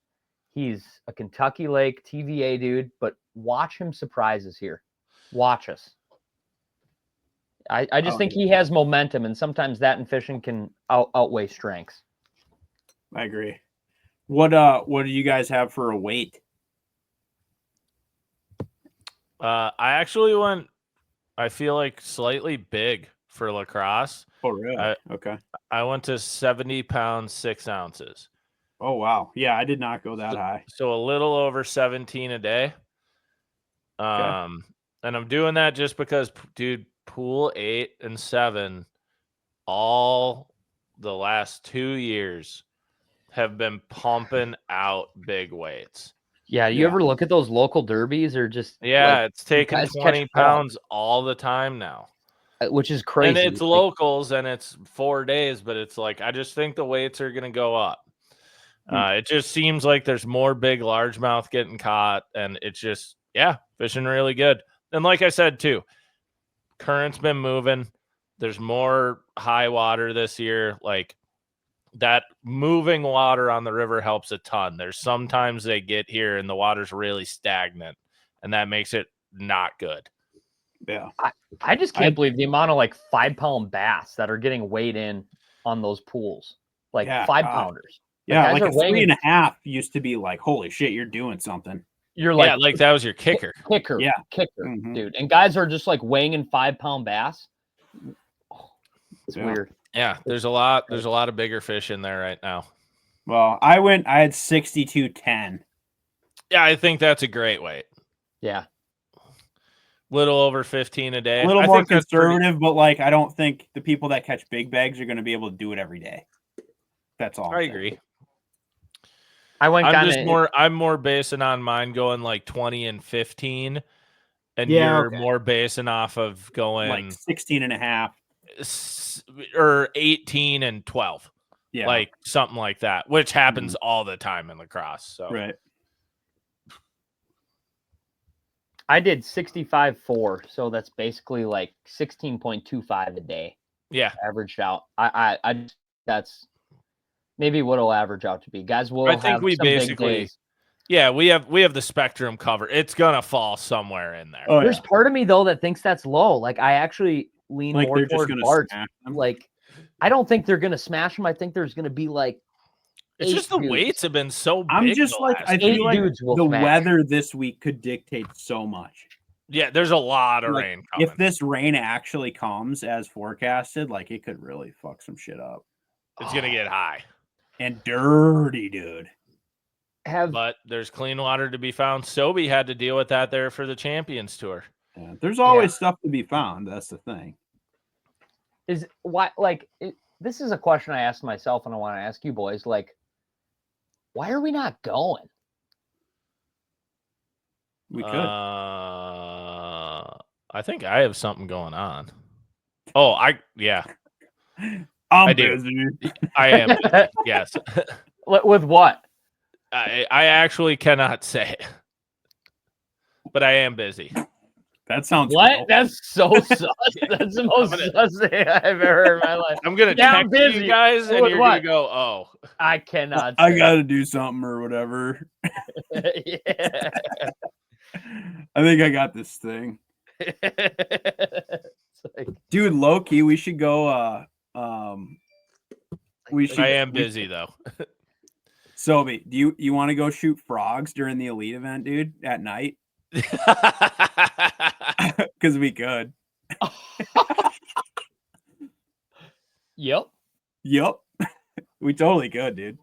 He's a Kentucky Lake TVA dude, but watch him surprise us here. Watch us. I just think he has momentum, and sometimes that in fishing can outweigh strengths. I agree. What do you guys have for a weight? I actually went, I feel like slightly big for lacrosse. Oh, really? Okay. I went to 70 pounds, 6 ounces. Oh, wow. Yeah, I did not go that high. So a little over 17 a day. Okay. And I'm doing that just because, dude, Pool 8 and 7, all the last 2 years have been pumping out big weights. Yeah, you ever look at those local derbies or just it's taking 20 pounds all the time now. Which is crazy. And it's locals and it's 4 days, but it's like I just think the weights are gonna go up. It just seems like there's more big largemouth getting caught, and it's just fishing really good. And like I said too, current's been moving. There's more high water this year. Like that moving water on the river helps a ton. There's sometimes they get here and the water's really stagnant, and that makes it not good. Yeah. I just can't believe the amount of like 5-pound bass that are getting weighed in on those pools. Like 5-pounders. Yeah, guys like are a weighing 3.5 used to be like, holy shit, you're doing something. You're like, yeah, like that was your kicker. Kicker, Mhm. dude. And guys are just like weighing in 5-pound bass. Oh, it's Yeah. weird. Yeah, there's a lot of bigger fish in there right now. Well, I had 62.10. Yeah, I think that's a great weight. Yeah. Little over 15 a day. A little I more think that's pretty- conservative, but like I don't think the people that catch big bags are going to be able to do it every day. That's all. I agree. I'm more basing on mine going like 20 and 15, and you're more basing off of going like 16.5 or 18 and 12. Yeah. Like something like that, which happens all the time in lacrosse. So right. I did 65.4, so that's basically like 16.25 a day. Yeah, averaged out. I that's maybe what it'll average out to be. Guys will. I think we basically. Yeah, we have the spectrum covered. It's gonna fall somewhere in there. Oh, There's part of me though that thinks that's low. Like I actually lean like more toward Bart. Like I don't think they're gonna smash them. I think there's gonna be like. It's just the weights have been so big. I'm just like I feel like the weather this week could dictate so much. Yeah, there's a lot of rain coming. If this rain actually comes as forecasted, like it could really fuck some shit up. It's gonna get high and dirty, dude. But there's clean water to be found. Sobi had to deal with that there for the Champions Tour. Yeah, there's always stuff to be found. That's the thing. Is why like this is a question I asked myself, and I want to ask you boys. Like, why are we not going? We could. I think I have something going on. Oh, I do. Busy. I am. Yes. With what? I actually cannot say, but I am busy. That sounds what? cool. That's so sus. That's the most sus thing I've ever heard in my life. I'm gonna text you guys, and you're gonna go, "Oh, I cannot. I got to do something or whatever." Yeah. I think I got this thing. Like, dude, low key, we should go. We should. I am busy though. Sobi, do you want to go shoot frogs during the elite event, dude, at night? Because we could. Yep. We totally could, dude.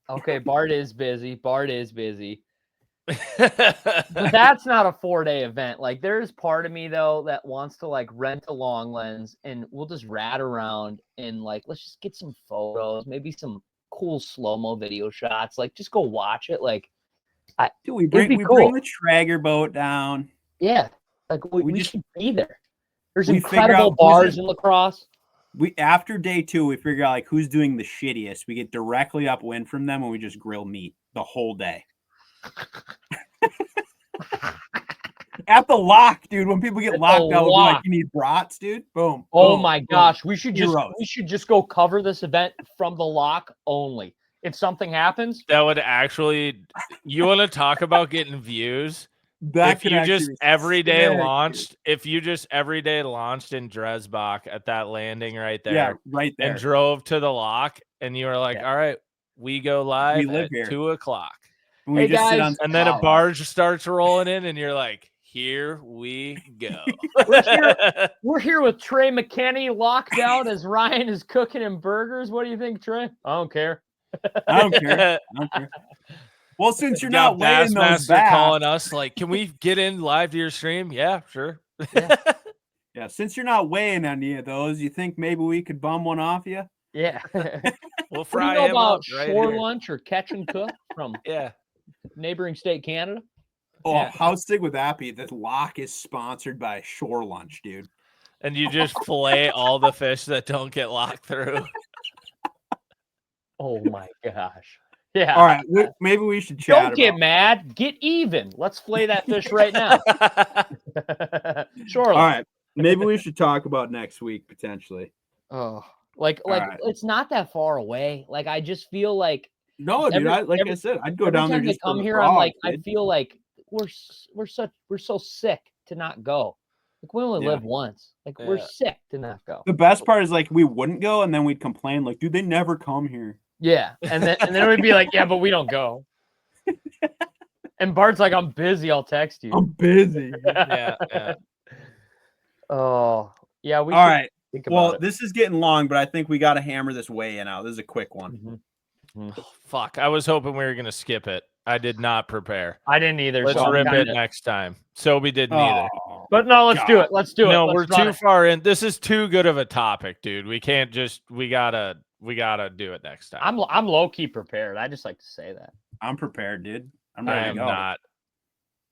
Okay, Bart is busy. But that's not a 4-day event. Like, there's part of me though that wants to like rent a long lens and we'll just rat around and like let's just get some photos, maybe some cool slow-mo video shots. Like, just go watch it. Like, we bring the Traeger boat down. Yeah, like we should be there. There's incredible bars in lacrosse. After day 2, we figure out like who's doing the shittiest. We get directly upwind from them and we just grill meat the whole day. At the lock, dude. When people get locked out, we'll be like, you need brats, dude. Boom. Oh my gosh, we should just go cover this event from the lock only. If something happens, that would actually. You want to talk about getting views? If you just every day launched in Dresbach at that landing right there, yeah, right there, and drove to the lock, and you were like, "All right, we go live at 2:00." Hey guys, and then a barge starts rolling in, and you're like, "Here we go." We're here with Trey McKinney locked out as Ryan is cooking him burgers. What do you think, Trey? I don't care. I don't care. Well, since you're not weighing those back, calling us like, can we get in live to your stream? Yeah, sure. Yeah, since you're not weighing any of those, you think maybe we could bum one off you? Yeah. We'll fry him up right shore here. Lunch or catch and cook from neighboring state Canada. Oh, how sick would that be? The lock is sponsored by Shore Lunch, dude. And you just fillet all the fish that don't get locked through. Oh my gosh. Yeah. All right. Maybe we should chat. Don't get mad. Get even. Let's flay that fish right now. Sure. All right. Maybe we should talk about next week potentially. Oh. Like right. it's not that far away. Like I just feel like No, dude. I said, I'd go down there time just they come for the here. frog, I'm like, I dude. feel like we're so sick to not go. Like we only Yeah. live once. Like we're Yeah. sick to not go. The best part is like we wouldn't go, and then we'd complain, like, dude, they never come here. Yeah, and then we'd be like, yeah, but we don't go. And Bart's like, I'm busy. I'll text you. I'm busy. Yeah, yeah. Oh, yeah. We All should right. think Well, about it. this is getting long, but I think we got to hammer this way in out. This is a quick one. Fuck. I was hoping we were gonna skip it. I did not prepare. I didn't either. Let's so I'm rip it kinda- next time. Sobi didn't either. Oh, But no, let's do God. it. Let's do it. No, Let's we're run too it. far in. This is too good of a topic, dude. We can't just. We gotta do it next time. I'm low key prepared. I just like to say that. I'm prepared, dude. I'm I ready am to go. not.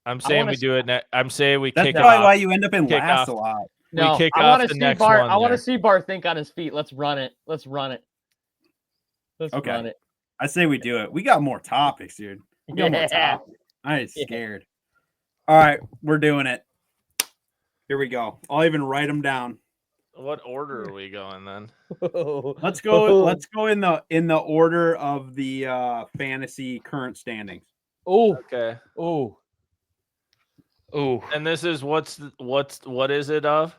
I'm saying we do it. I'm saying we That's kick probably off. why you end up in kick last off. a lot. No, kick I off want to the see next Bart. one I want to there. see Bart think on his feet. Let's run it. Let's run it. Let's Okay. run it. I say we do it. We got more topics, dude. We got more Yeah. topics. I ain't Yeah. scared. All right, we're doing it. Here we go. I'll even write them down. What order are we going then? Let's go. Let's go in the order of the fantasy current standings. Oh, Okay. oh, oh. And this is what is it of?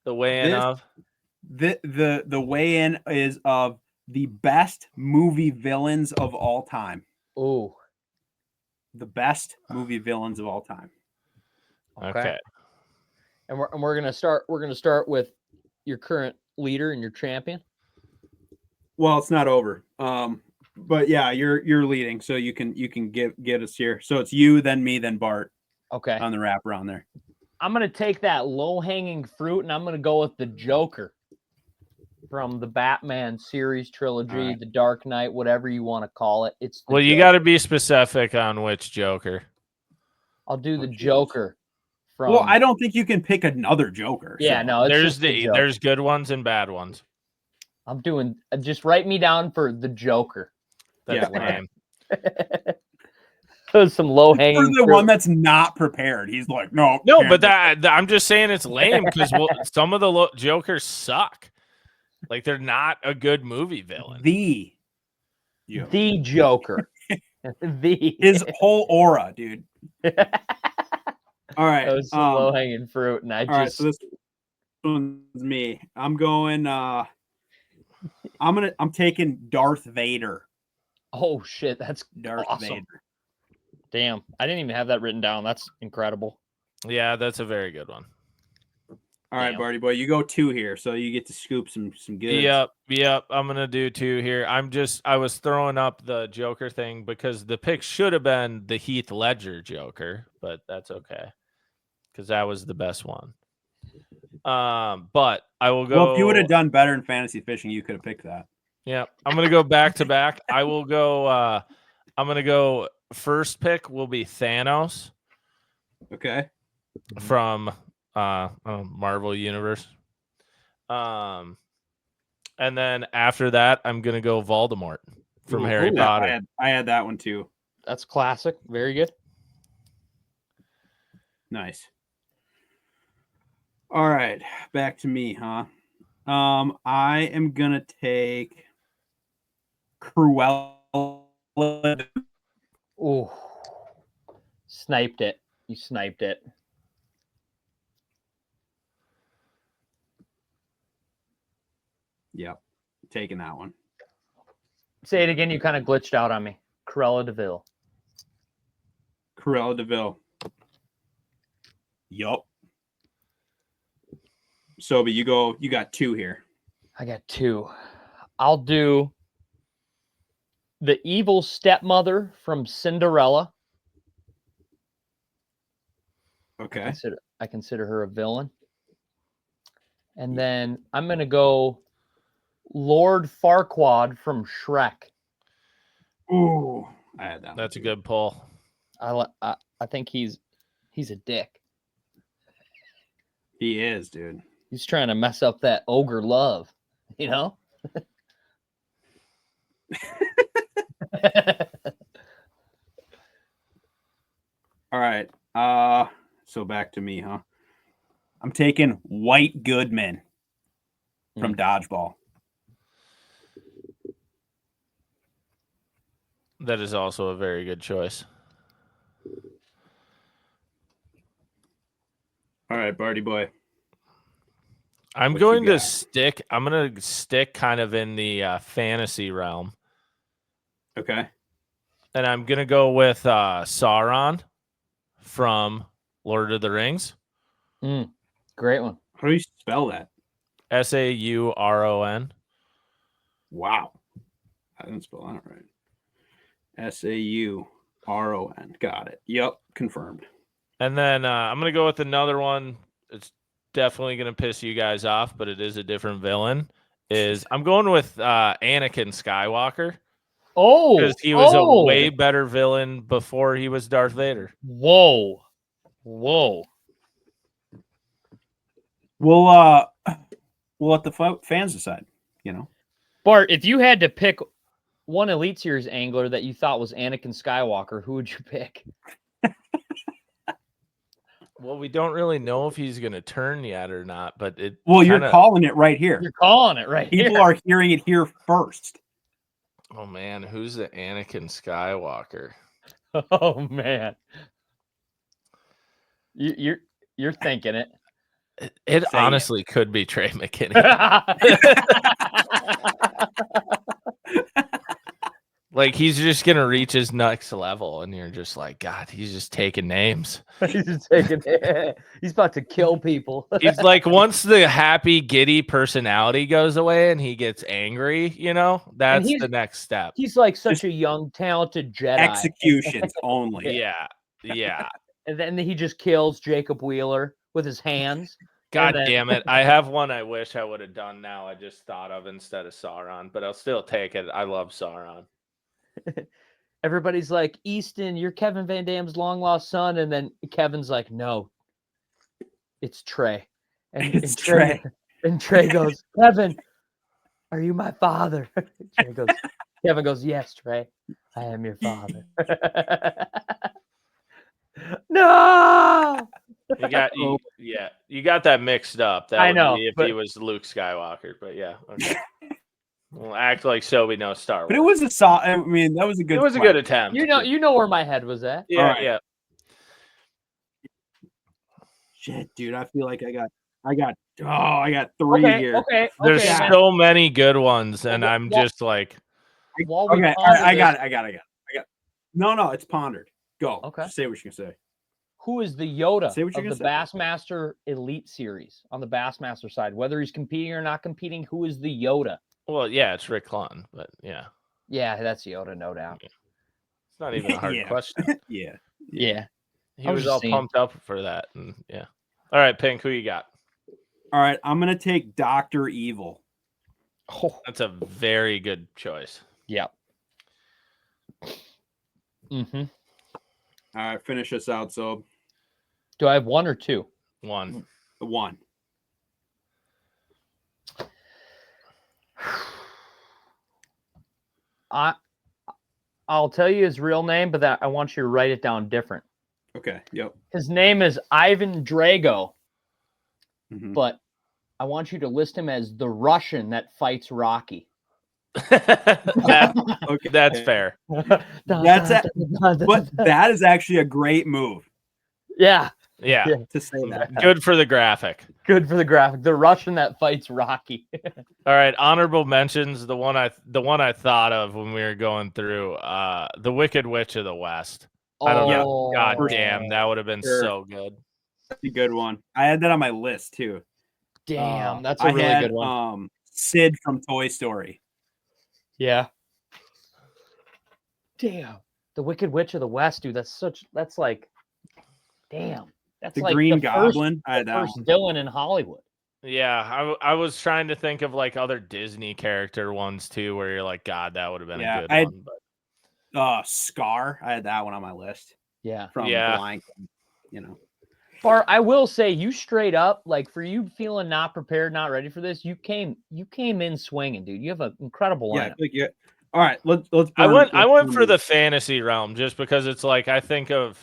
The weigh-in This- of? The weigh-in is of the best movie villains of all time. Oh. The best movie villains of all time. Okay. And we're gonna start. We're gonna start with your current leader and your champion. Well, it's not over. But yeah, you're leading, so you can get us here. So it's you, then me, then Bart Okay. on the wrap around there. I'm gonna take that low hanging fruit and I'm gonna go with the Joker from the Batman series trilogy, All right. the Dark Knight, whatever you want to call it. It's the Well, you Joker. got to be specific on which Joker. I'll do the geez. Joker from. Well, I don't think you can pick another Joker. Yeah, so. no, it's There's just the Joker. there's good ones and bad ones. I'm doing. Just write me down for the Joker. That's Yeah. lame. There's some low For hanging. the one that's not prepared, he's like, no, No, can't but do I'm just saying it's lame because some of the Jokers suck. Like they're not a good movie villain. the Joker. The Joker. The His whole aura, dude. All right. That was some low hanging fruit, and I all right, just so this one's me. I'm going. I'm taking Darth Vader. oh shit, that's Darth awesome. Vader. Damn, I didn't even have that written down. That's incredible. Yeah, that's a very good one. All right, Damn. Barty boy, you go 2 here, so you get to scoop some good. Yep. I'm gonna do 2 here. I was throwing up the Joker thing because the pick should have been the Heath Ledger Joker, but that's okay because that was the best one. But I will go. Well, if you would have done better in fantasy fishing, you could have picked that. Yeah, I'm gonna go back to back. I will go. I'm gonna go. First pick will be Thanos Okay. from Marvel Universe. And then after that, I'm gonna go Voldemort from Harry Yeah, Potter. I had that one too. That's classic. Very good. Nice. All right, back to me, huh? I am gonna take Cruella. Oh, sniped it. You sniped it. Yep, taking that one. Say it again. You kind of glitched out on me. Cruella DeVille. Cruella DeVille. Yup. Sobi, you go. You got 2 here. I got 2. I'll do the evil stepmother from Cinderella. Okay. I consider her a villain. And then I'm going to go Lord Farquaad from Shrek. Ooh, I had that one. That's a good pull. I think he's a dick. He is, dude. He's trying to mess up that ogre love, you know? All right. So back to me, huh? I'm taking White Goodman from Dodgeball. That is also a very good choice. All right, Barty boy. I'm What going you to got? stick. I'm going to stick kind of in the fantasy realm, Okay. and I'm going to go with Sauron from Lord of the Rings. Great one. How do you spell that? Sauron. Wow. I didn't spell that right. Sauron. Got it. Yep. Confirmed. And then I'm going to go with another one. It's definitely going to piss you guys off, but it is a different villain. I'm going with Anakin Skywalker. Oh, Because he was a way better villain before he was Darth Vader. Whoa. We'll let the fans decide, you know. Bart, if you had to pick one Elite Series angler that you thought was Anakin Skywalker, who would you pick? Well, we don't really know if he's going to turn yet or not, but you're calling it right here. You're calling it right People here. are hearing it here first. Oh man, who's the Anakin Skywalker? Oh man, you're thinking it. It Say honestly could be Trey McKinney. Like he's just gonna reach his next level, and you're just like, God, he's just taking names. He's about to kill people. He's like, once the happy, giddy personality goes away and he gets angry, that's the next step. He's like such a young, talented Jedi. Executions only. Yeah. And then he just kills Jacob Wheeler with his hands. God damn it. I have one I wish I would have done now. I just thought of instead of Sauron, but I'll still take it. I love Sauron. Everybody's like, Easton, you're Kevin Van Dam's long lost son. And then Kevin's like, no, it's Trey. And Trey. And Trey goes, Kevin, are you my father? Kevin goes, yes, Trey, I am your father. No. You got that mixed up. That I know, if he was Luke Skywalker, but yeah. Okay. We'll act like Sobi knows Star Wars. But it was that was a good. It was a good attempt. You know where my head was at. Yeah, right. yeah. Shit, dude, I feel like I got three here. Okay. There's so many good ones, and I'm just like, I got it. No, it's pondered. Go. Okay. Just say what you're gonna say. Who is the Yoda Say what you're of the Bassmaster Elite Series on the Bassmaster side? Whether he's competing or not competing, who is the Yoda? well, yeah, it's Rick Clunn, but yeah. Yeah, that's Yoda, no doubt. It's not even a hard question. Yeah. He was all pumped up for that. And yeah. All right, Pink, who you got? All right, I'm gonna take Dr. Evil. Oh, That's a very good choice. yeah. Mm-hmm. All right, finish us out. So, Do I have one or two? One. I'll tell you his real name, but I want you to write it down different. Okay. Yep. His name is Ivan Drago, Mhm. but I want you to list him as the Russian that fights Rocky. That's fair. But that is actually a great move. Yeah. Yeah. To say that. Good for the graphic. Good for the graphic. The Russian that fights Rocky. All right, honorable mentions. The one I thought of when we were going through the Wicked Witch of the West. I don't know. God damn, that would have been so good. That's a good one. I had that on my list too. Damn, that's a really good one. Sid from Toy Story. Yeah. Damn. The Wicked Witch of the West, dude. That's like, damn. That's The like Green the Goblin. I had that first one. villain in Hollywood. Yeah, I was trying to think of like other Disney character ones too, where you're like, God, that would have been a good one. But Scar. I had that one on my list. Yeah. From Blind, Bart, I will say, you straight up, like, for you feeling not prepared, not ready for this, you came in swinging, dude. You have an incredible lineup. Yeah. All right, let's. I went for the fantasy realm just because it's like I think of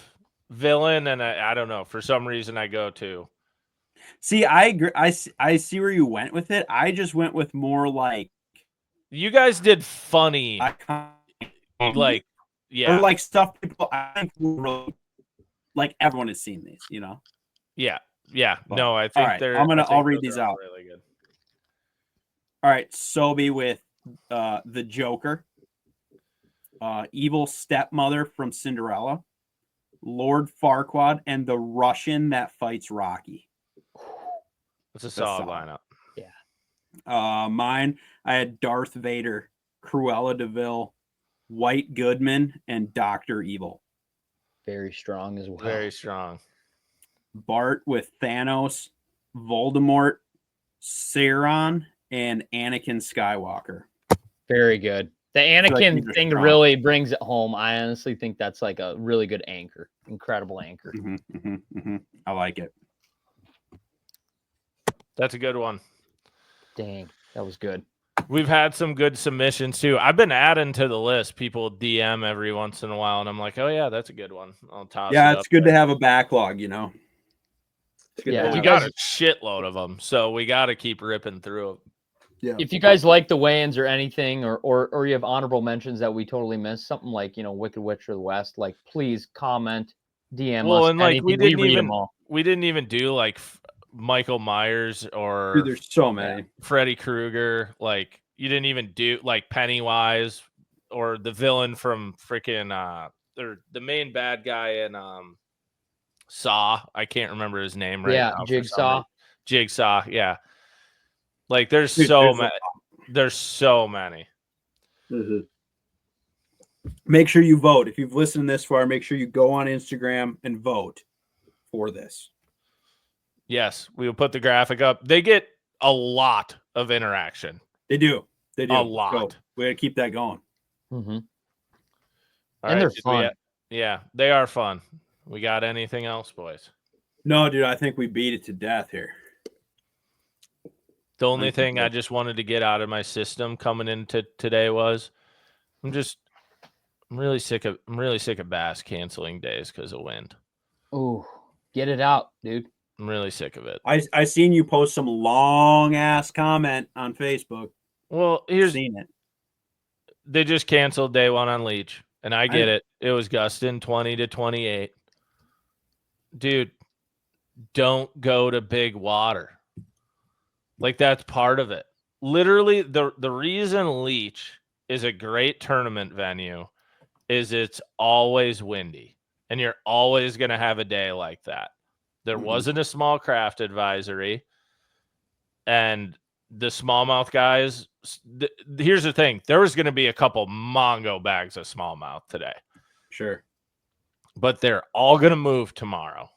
villain, and I don't know, for some reason I go to. See, I agree. I see where you went with it. I just went with more like you guys did funny, like Yeah. Or like stuff people, I think really, like everyone has seen these, you know? Yeah. Yeah. But, No, I all think right, they're. I'll read those these are all out. really good. All right. Sobi with the Joker. Evil stepmother from Cinderella. Lord Farquaad and the Russian that fights Rocky. It's a solid lineup. Mine, I had Darth Vader, Cruella DeVille, White Goodman, and Dr. Evil. Very strong as well. Very strong. Bart with Thanos, Voldemort, Sauron, and Anakin Skywalker. Very good. The like Anakin these are thing strong. really brings it home. I honestly think that's like a really good anchor. Incredible anchor. I like it. That's a good one. Dang, that was good. We've had some good submissions too. I've been adding to the list. People DM every once in a while, and I'm like, oh yeah, that's a good one. I'll toss it up. It's good to have a backlog, you know. Yeah, We got a shitload of them, so we got to keep ripping through them. Yeah. If you guys like the weigh-ins or anything, or you have honorable mentions that we totally missed, something like Wicked Witch of the West, like please comment, DM us. And like anything. we didn't read even them all. we didn't even do like Michael Myers or Dude, there's so many. Freddy Krueger. Like you didn't even do like Pennywise or the villain from freaking or the main bad guy in Saw. I can't remember his name right now. Jigsaw. Jigsaw, yeah. Like there's Dude, so there's many. There's so many. Make sure you vote. If you've listened this far, make sure you go on Instagram and vote for this. Yes, we will put the graphic up. They get a lot of interaction. They do. A lot. So we got to keep that going. Mm-hmm. And they're fun. Yeah, they are fun. We got anything else, boys? No, dude, I think we beat it to death here. The only thing I just wanted to get out of my system coming into today was I'm really sick of Bass canceling days because of wind. Oh, get it out, dude. I'm really sick of it. I seen you post some long ass comment on Facebook. Well, seen it. They just canceled day one on Leech, and I get it. It was gusting 20 to 28. Dude, don't go to big water. Like that's part of it. Literally, the reason Leech is a great tournament venue is it's always windy, and you're always going to have a day like that. There wasn't a small craft advisory, and the smallmouth guys. Here's the thing: there was going to be a couple Mongo bags of smallmouth today. Sure, but they're all going to move tomorrow.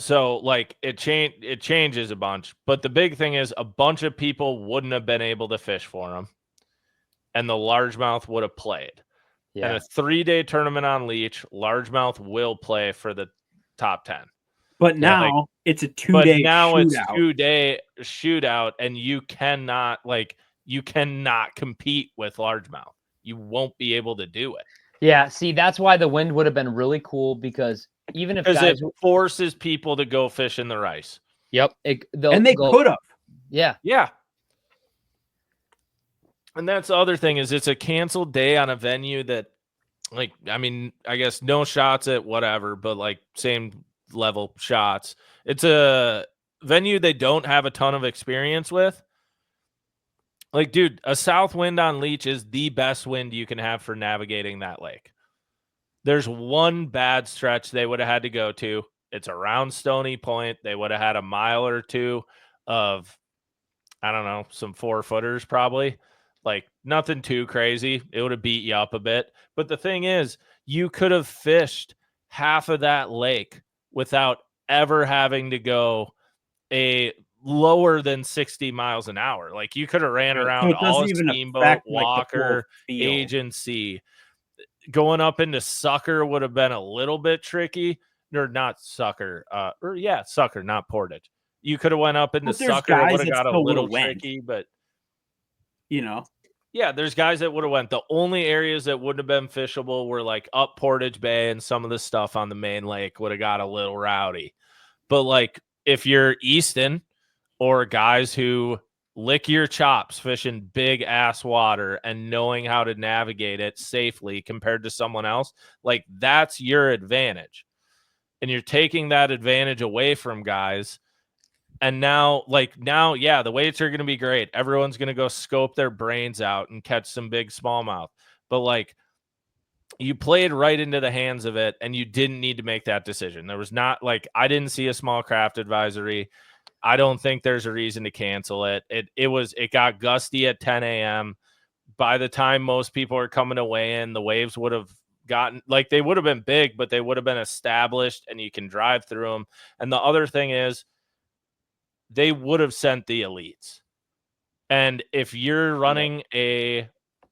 So like it changes a bunch, but the big thing is a bunch of people wouldn't have been able to fish for them, and the largemouth would have played. Yeah. And a 3-day tournament on Leech, largemouth will play for the top 10. But now it's a 2-day. But now shootout. It's 2-day shootout, and you cannot compete with largemouth. You won't be able to do it. Yeah, see, that's why the wind would have been really cool because even if guys... it forces people to go fish in the rice. Yep. And they could have. Yeah. Yeah. And that's the other thing is it's a canceled day on a venue that, like, I mean, I guess no shots at whatever, but like same level shots. It's a venue they don't have a ton of experience with. Like, dude, a south wind on Leech is the best wind you can have for navigating that lake. There's one bad stretch they would have had to go to. It's around Stony Point. They would have had a mile or two of, I don't know, some 4-footers probably. Like nothing too crazy. It would have beat you up a bit. But the thing is, you could have fished half of that lake without ever having to go a lower than 60 miles an hour. Like you could have ran around all of Steamboat, Walker, Agency. Going up into Sucker would have been a little bit tricky. Or not Sucker. Sucker, not Portage. You could have went up into Sucker. It would have got a little tricky, but yeah, there's guys that would have went. The only areas that wouldn't have been fishable were like up Portage Bay, and some of the stuff on the main lake would have got a little rowdy. But like if you're Easton or guys who lick your chops fishing big ass water and knowing how to navigate it safely compared to someone else, like that's your advantage. And you're taking that advantage away from guys. And now, yeah, the weights are going to be great. Everyone's going to go scope their brains out and catch some big smallmouth. But like, you played right into the hands of it, and you didn't need to make that decision. There was not like, I didn't see a small craft advisory. I don't think there's a reason to cancel it. It got gusty at 10 a.m. By the time most people are coming to weigh in, the waves would have gotten, like, they would have been big, but they would have been established, and you can drive through them. And the other thing is, they would have sent the elites. And if you're running a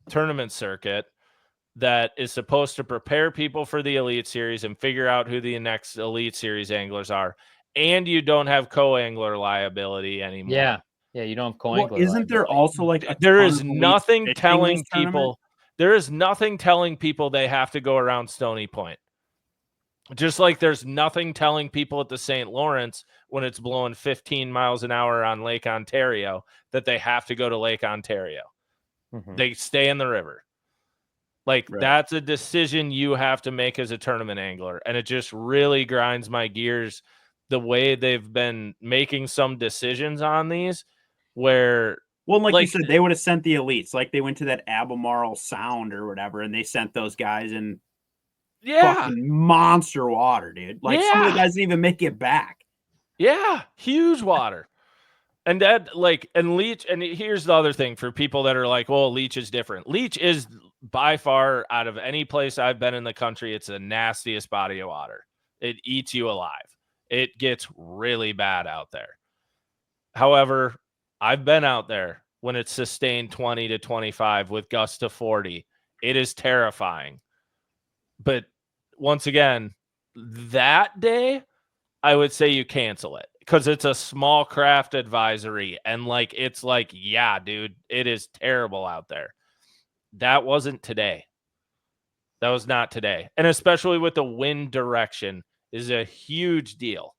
tournament circuit that is supposed to prepare people for the Elite Series and figure out who the next Elite Series anglers are, and you don't have co-angler liability anymore. Yeah, you don't have co-angler. Well, isn't there also like there is nothing telling people they have to go around Stony Point. Just like there's nothing telling people at the St. Lawrence when it's blowing 15 miles an hour on Lake Ontario that they have to go to Lake Ontario. Mm-hmm. They stay in the river. Like, that's a decision you have to make as a tournament angler. And it just really grinds my gears the way they've been making some decisions on these where... Well, like you said, they would have sent the elites. Like, they went to that Albemarle Sound or whatever, and they sent those guys in fucking monster water, dude. Like, some of the guys didn't even make it back. Yeah, huge water. And that, like, and Leech, and here's the other thing for people that are like, well, Leech is different. Leech is by far, out of any place I've been in the country, it's the nastiest body of water. It eats you alive. It gets really bad out there. However, I've been out there when it's sustained 20 to 25 with gusts to 40. It is terrifying. But once again, that day, I would say you cancel it because it's a small craft advisory. And like, it's like, yeah, dude, it is terrible out there. That wasn't today. That was not today. And especially with the wind direction is a huge deal.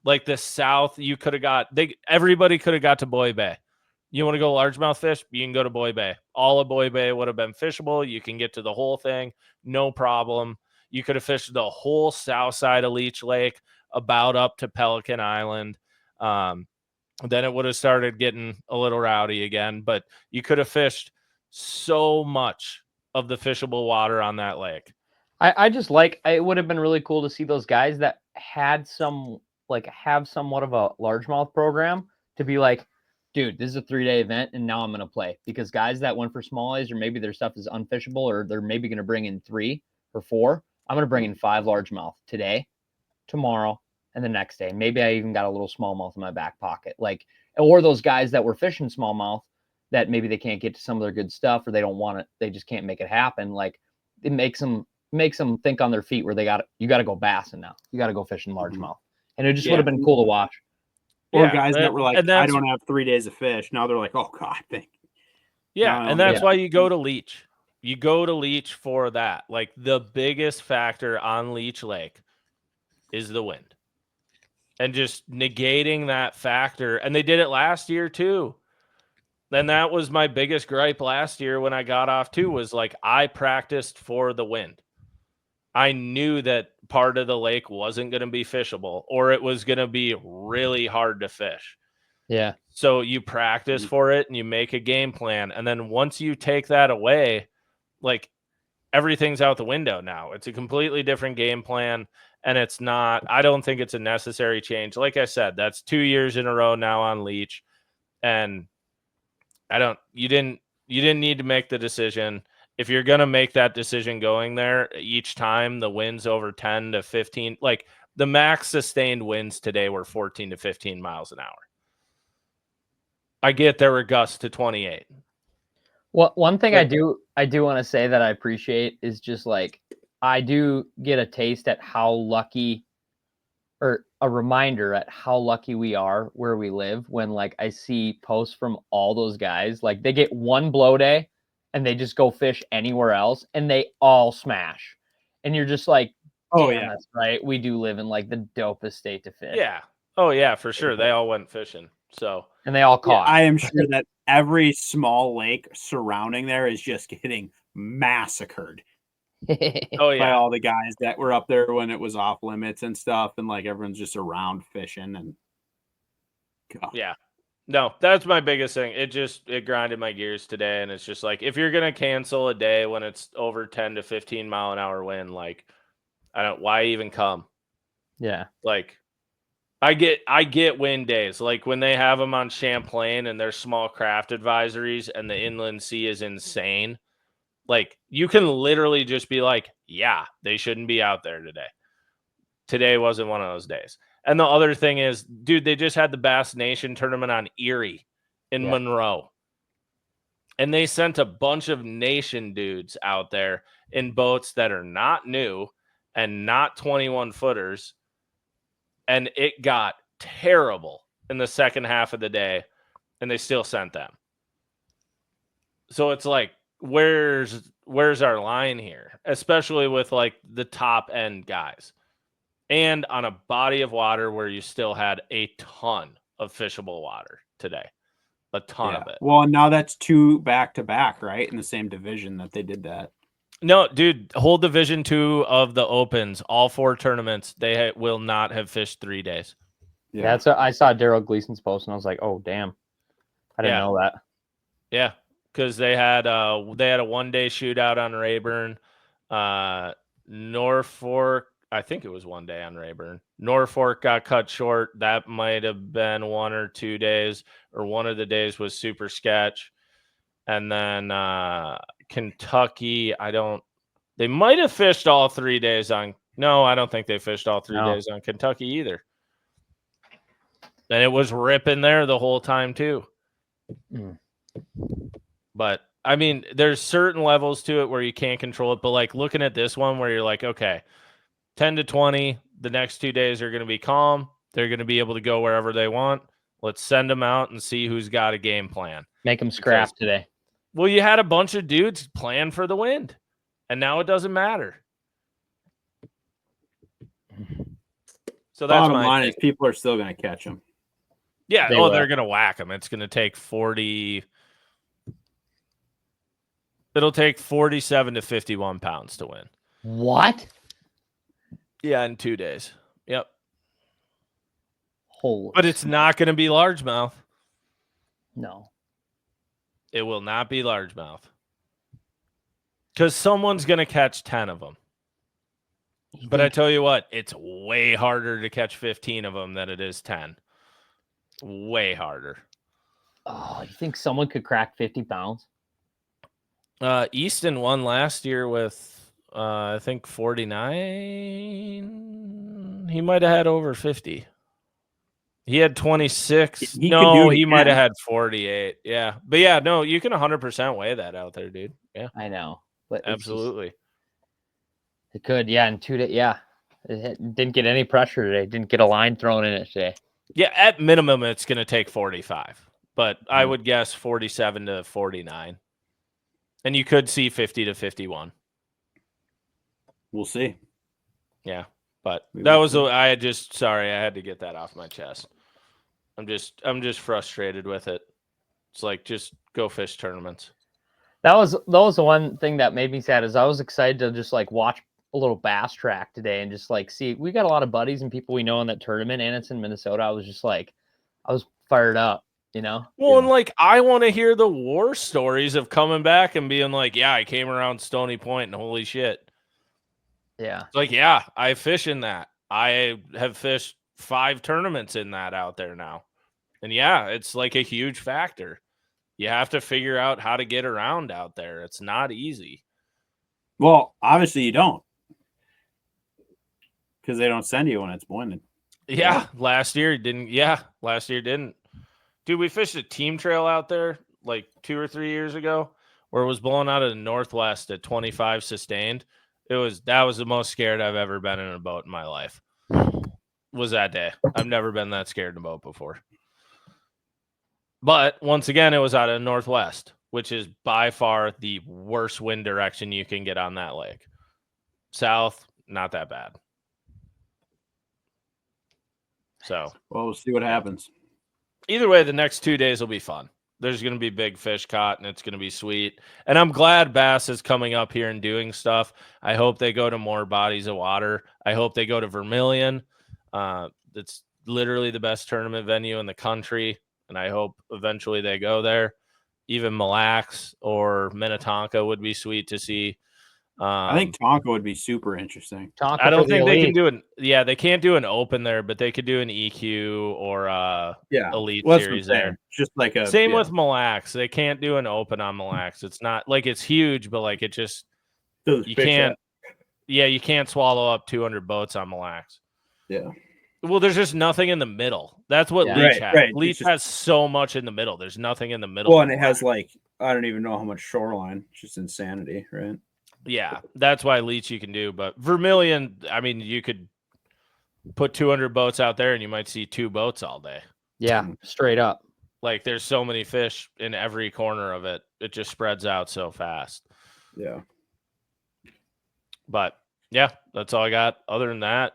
Like the south, you could have got, everybody could have got to Boy Bay. You want to go largemouth fish? You can go to Boy Bay. All of Boy Bay would have been fishable. You can get to the whole thing. No problem. You could have fished the whole south side of Leech Lake, about up to Pelican Island. Then it would have started getting a little rowdy again, but you could have fished so much of the fishable water on that lake. I just like, it would have been really cool to see those guys that had have somewhat of a largemouth program to be like, dude, this is a 3-day event and now I'm going to play. Because guys that went for smallies, or maybe their stuff is unfishable, or they're maybe going to bring in 3 or 4. I'm going to bring in 5 largemouth today, tomorrow, and the next day. Maybe I even got a little smallmouth in my back pocket. Like, or those guys that were fishing smallmouth that maybe they can't get to some of their good stuff, or they don't want it, they just can't make it happen. Like, it makes them think on their feet where you got to go bassing now. You got to go fishing largemouth. And it just would have been cool to watch. Or guys that were like, I don't have 3 days of fish. Now they're like, oh God, thank you. Yeah, and that's why you go to Leech. You go to Leech for that. Like, the biggest factor on Leech Lake is the wind. And just negating that factor. And they did it last year too. And that was my biggest gripe last year when I got off too, was like, I practiced for the wind. I knew that part of the lake wasn't going to be fishable, or it was going to be really hard to fish. Yeah. So you practice for it and you make a game plan. And then once you take that away, like, everything's out the window now. It's a completely different game plan. And it's not, I don't think it's a necessary change. Like I said, that's 2 years in a row now on Leech. And you didn't need to make the decision. If you're going to make that decision going there each time, the winds over 10 to 15, like the max sustained winds today were 14 to 15 miles an hour. I get there were gusts to 28. Well, one thing I do want to say that I appreciate is just like, I do get a taste at how lucky, or a reminder at how lucky we are where we live when, like, I see posts from all those guys, like they get one blow day and they just go fish anywhere else and they all smash. And you're just like, oh yeah, that's right. We do live in like the dopest state to fish. Yeah. Oh yeah, for sure. They all went fishing. So, And they all caught. I am sure that every small lake surrounding there is just getting massacred oh by yeah, all the guys that were up there when it was off limits and stuff, and like everyone's just around fishing and God. yeah. No, that's my biggest thing. It grinded my gears today, and it's just like if you're gonna cancel a day when it's over 10 to 15 mile an hour wind, like why even come? Yeah. Like I get wind days, like when they have them on Champlain and their small craft advisories, and the inland sea is insane. Like you can literally just be like, yeah, they shouldn't be out there today. Today wasn't one of those days. And the other thing is, dude, they just had the Bass Nation tournament on Erie in Monroe. And they sent a bunch of nation dudes out there in boats that are not new and not 21 footers. And it got terrible in the second half of the day, and they still sent them. So it's like, where's our line here? Especially with like the top end guys. And on a body of water where you still had a ton of fishable water today. A ton of it. Well, now that's 2 back-to-back, right? In the same division that they did that. No, dude, whole Division 2 of the Opens, all 4 tournaments, they will not have fished 3 days. Yeah, I saw Daryl Gleason's post, and I was like, oh, damn. I didn't know that. Yeah, because they had a 1-day shootout on Rayburn. Norfolk, I think it was 1 day on Rayburn. Norfolk got cut short. That might have been 1 or 2 days, or one of the days was super sketch. And then Kentucky, they might have fished all 3 days on. No, I don't think they fished all 3 days on Kentucky either. And it was ripping there the whole time too. But I mean, there's certain levels to it where you can't control it. But like looking at this one where you're like, okay, 10 to 20, the next 2 days are going to be calm. They're going to be able to go wherever they want. Let's send them out and see who's got a game plan. Make them scrap today. Well, you had a bunch of dudes plan for the wind, and now it doesn't matter. So that's bottom line is people are still going to catch them. Yeah, they're going to whack them. It's going to take 40. It'll take 47 to 51 pounds to win. What? Yeah, in 2 days. Yep. Holy. But it's not going to be largemouth. No. It will not be largemouth. Because someone's going to catch 10 of them. But I tell you what, it's way harder to catch 15 of them than it is 10. Way harder. Oh, you think someone could crack 50 pounds? Easton won last year with, I think, 49. He might have had over 50. He had 26. He might have had 48. Yeah. But yeah, no, you can 100% weigh that out there, dude. Yeah. I know. But absolutely. It could. Yeah. In 2 days. Yeah. It didn't get any pressure today. Didn't get a line thrown in it today. Yeah. At minimum, it's going to take 45. But I would guess 47 to 49. And you could see 50 to 51. We'll see. Yeah. But that was I had to get that off my chest. I'm just frustrated with it. It's like, just go fish tournaments. That was the one thing that made me sad is I was excited to just like watch a little bass track today and just like see, we got a lot of buddies and people we know in that tournament, and it's in Minnesota. I was just like, I was fired up, you know? Well, and like, I want to hear the war stories of coming back and being like, yeah, I came around Stony Point and holy shit. Yeah. It's like, yeah, I fish in that. I have fished 5 tournaments in that out there now. And yeah, it's like a huge factor. You have to figure out how to get around out there. It's not easy. Well, obviously you don't. Because they don't send you when it's blended. Yeah, last year didn't. Dude, we fished a team trail out there like 2 or 3 years ago where it was blowing out of the northwest at 25 sustained. That was the most scared I've ever been in a boat in my life. Was that day. I've never been that scared in a boat before. But once again, it was out of the northwest, which is by far the worst wind direction you can get on that lake. South, not that bad. So, well, we'll see what happens. either way, the next 2 days will be fun. There's going to be big fish caught, and it's going to be sweet. And I'm glad bass is coming up here and doing stuff. I hope they go to more bodies of water. I hope they go to Vermilion. That's literally the best tournament venue in the country, and I hope eventually they go there. Even Mille Lacs or Minnetonka would be sweet to see. I think Tonka would be super interesting. Tonka I don't for the think they can elite. do an they can't do an open there, but they could do an EQ or elite Well, that's what I'm series saying. there. Just like a Same with Mille Lacs. They can't do an open on Mille Lacs. It's not like it's huge, but like it just those you fish can't. up. Yeah, you can't swallow up 200 boats on Mille Lacs. Yeah. Well, there's just nothing in the middle. That's what Yeah. Leech Right, has. right. Leech It's just- has so much in the middle. There's nothing in the middle. Well, of and it Mille has Lacs. I don't even know how much shoreline. It's just insanity, right? Yeah, that's why Leech you can do. But Vermilion, I mean, you could put 200 boats out there and you might see 2 boats all day. Yeah, straight up. Like there's so many fish in every corner of it. It just spreads out so fast. Yeah. But yeah, that's all I got. Other than that,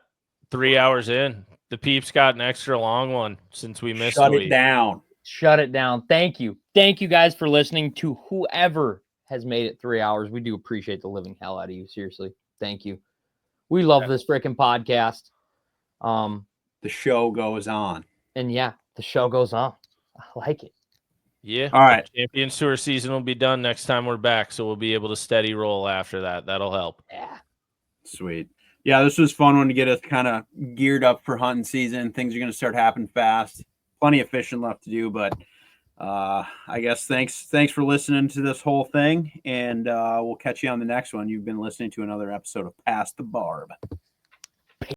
3 hours in, the peeps got an extra long one since we missed Shut a it week. down. Shut it down. Thank you. Thank you guys for listening to whoever has made it 3 hours. We do appreciate the living hell out of you. Seriously. Thank you. We love this freaking podcast. The show goes on. And yeah, the show goes on. I like it. Yeah. All right. The Champions Tour season will be done next time we're back, so we'll be able to steady roll after that. That'll help. Yeah. Sweet. Yeah, this was fun one to get us kind of geared up for hunting season. Things are going to start happening fast. Plenty of fishing left to do, but I guess thanks for listening to this whole thing, and we'll catch you on the next one. You've been listening to another episode of Pass the Barb.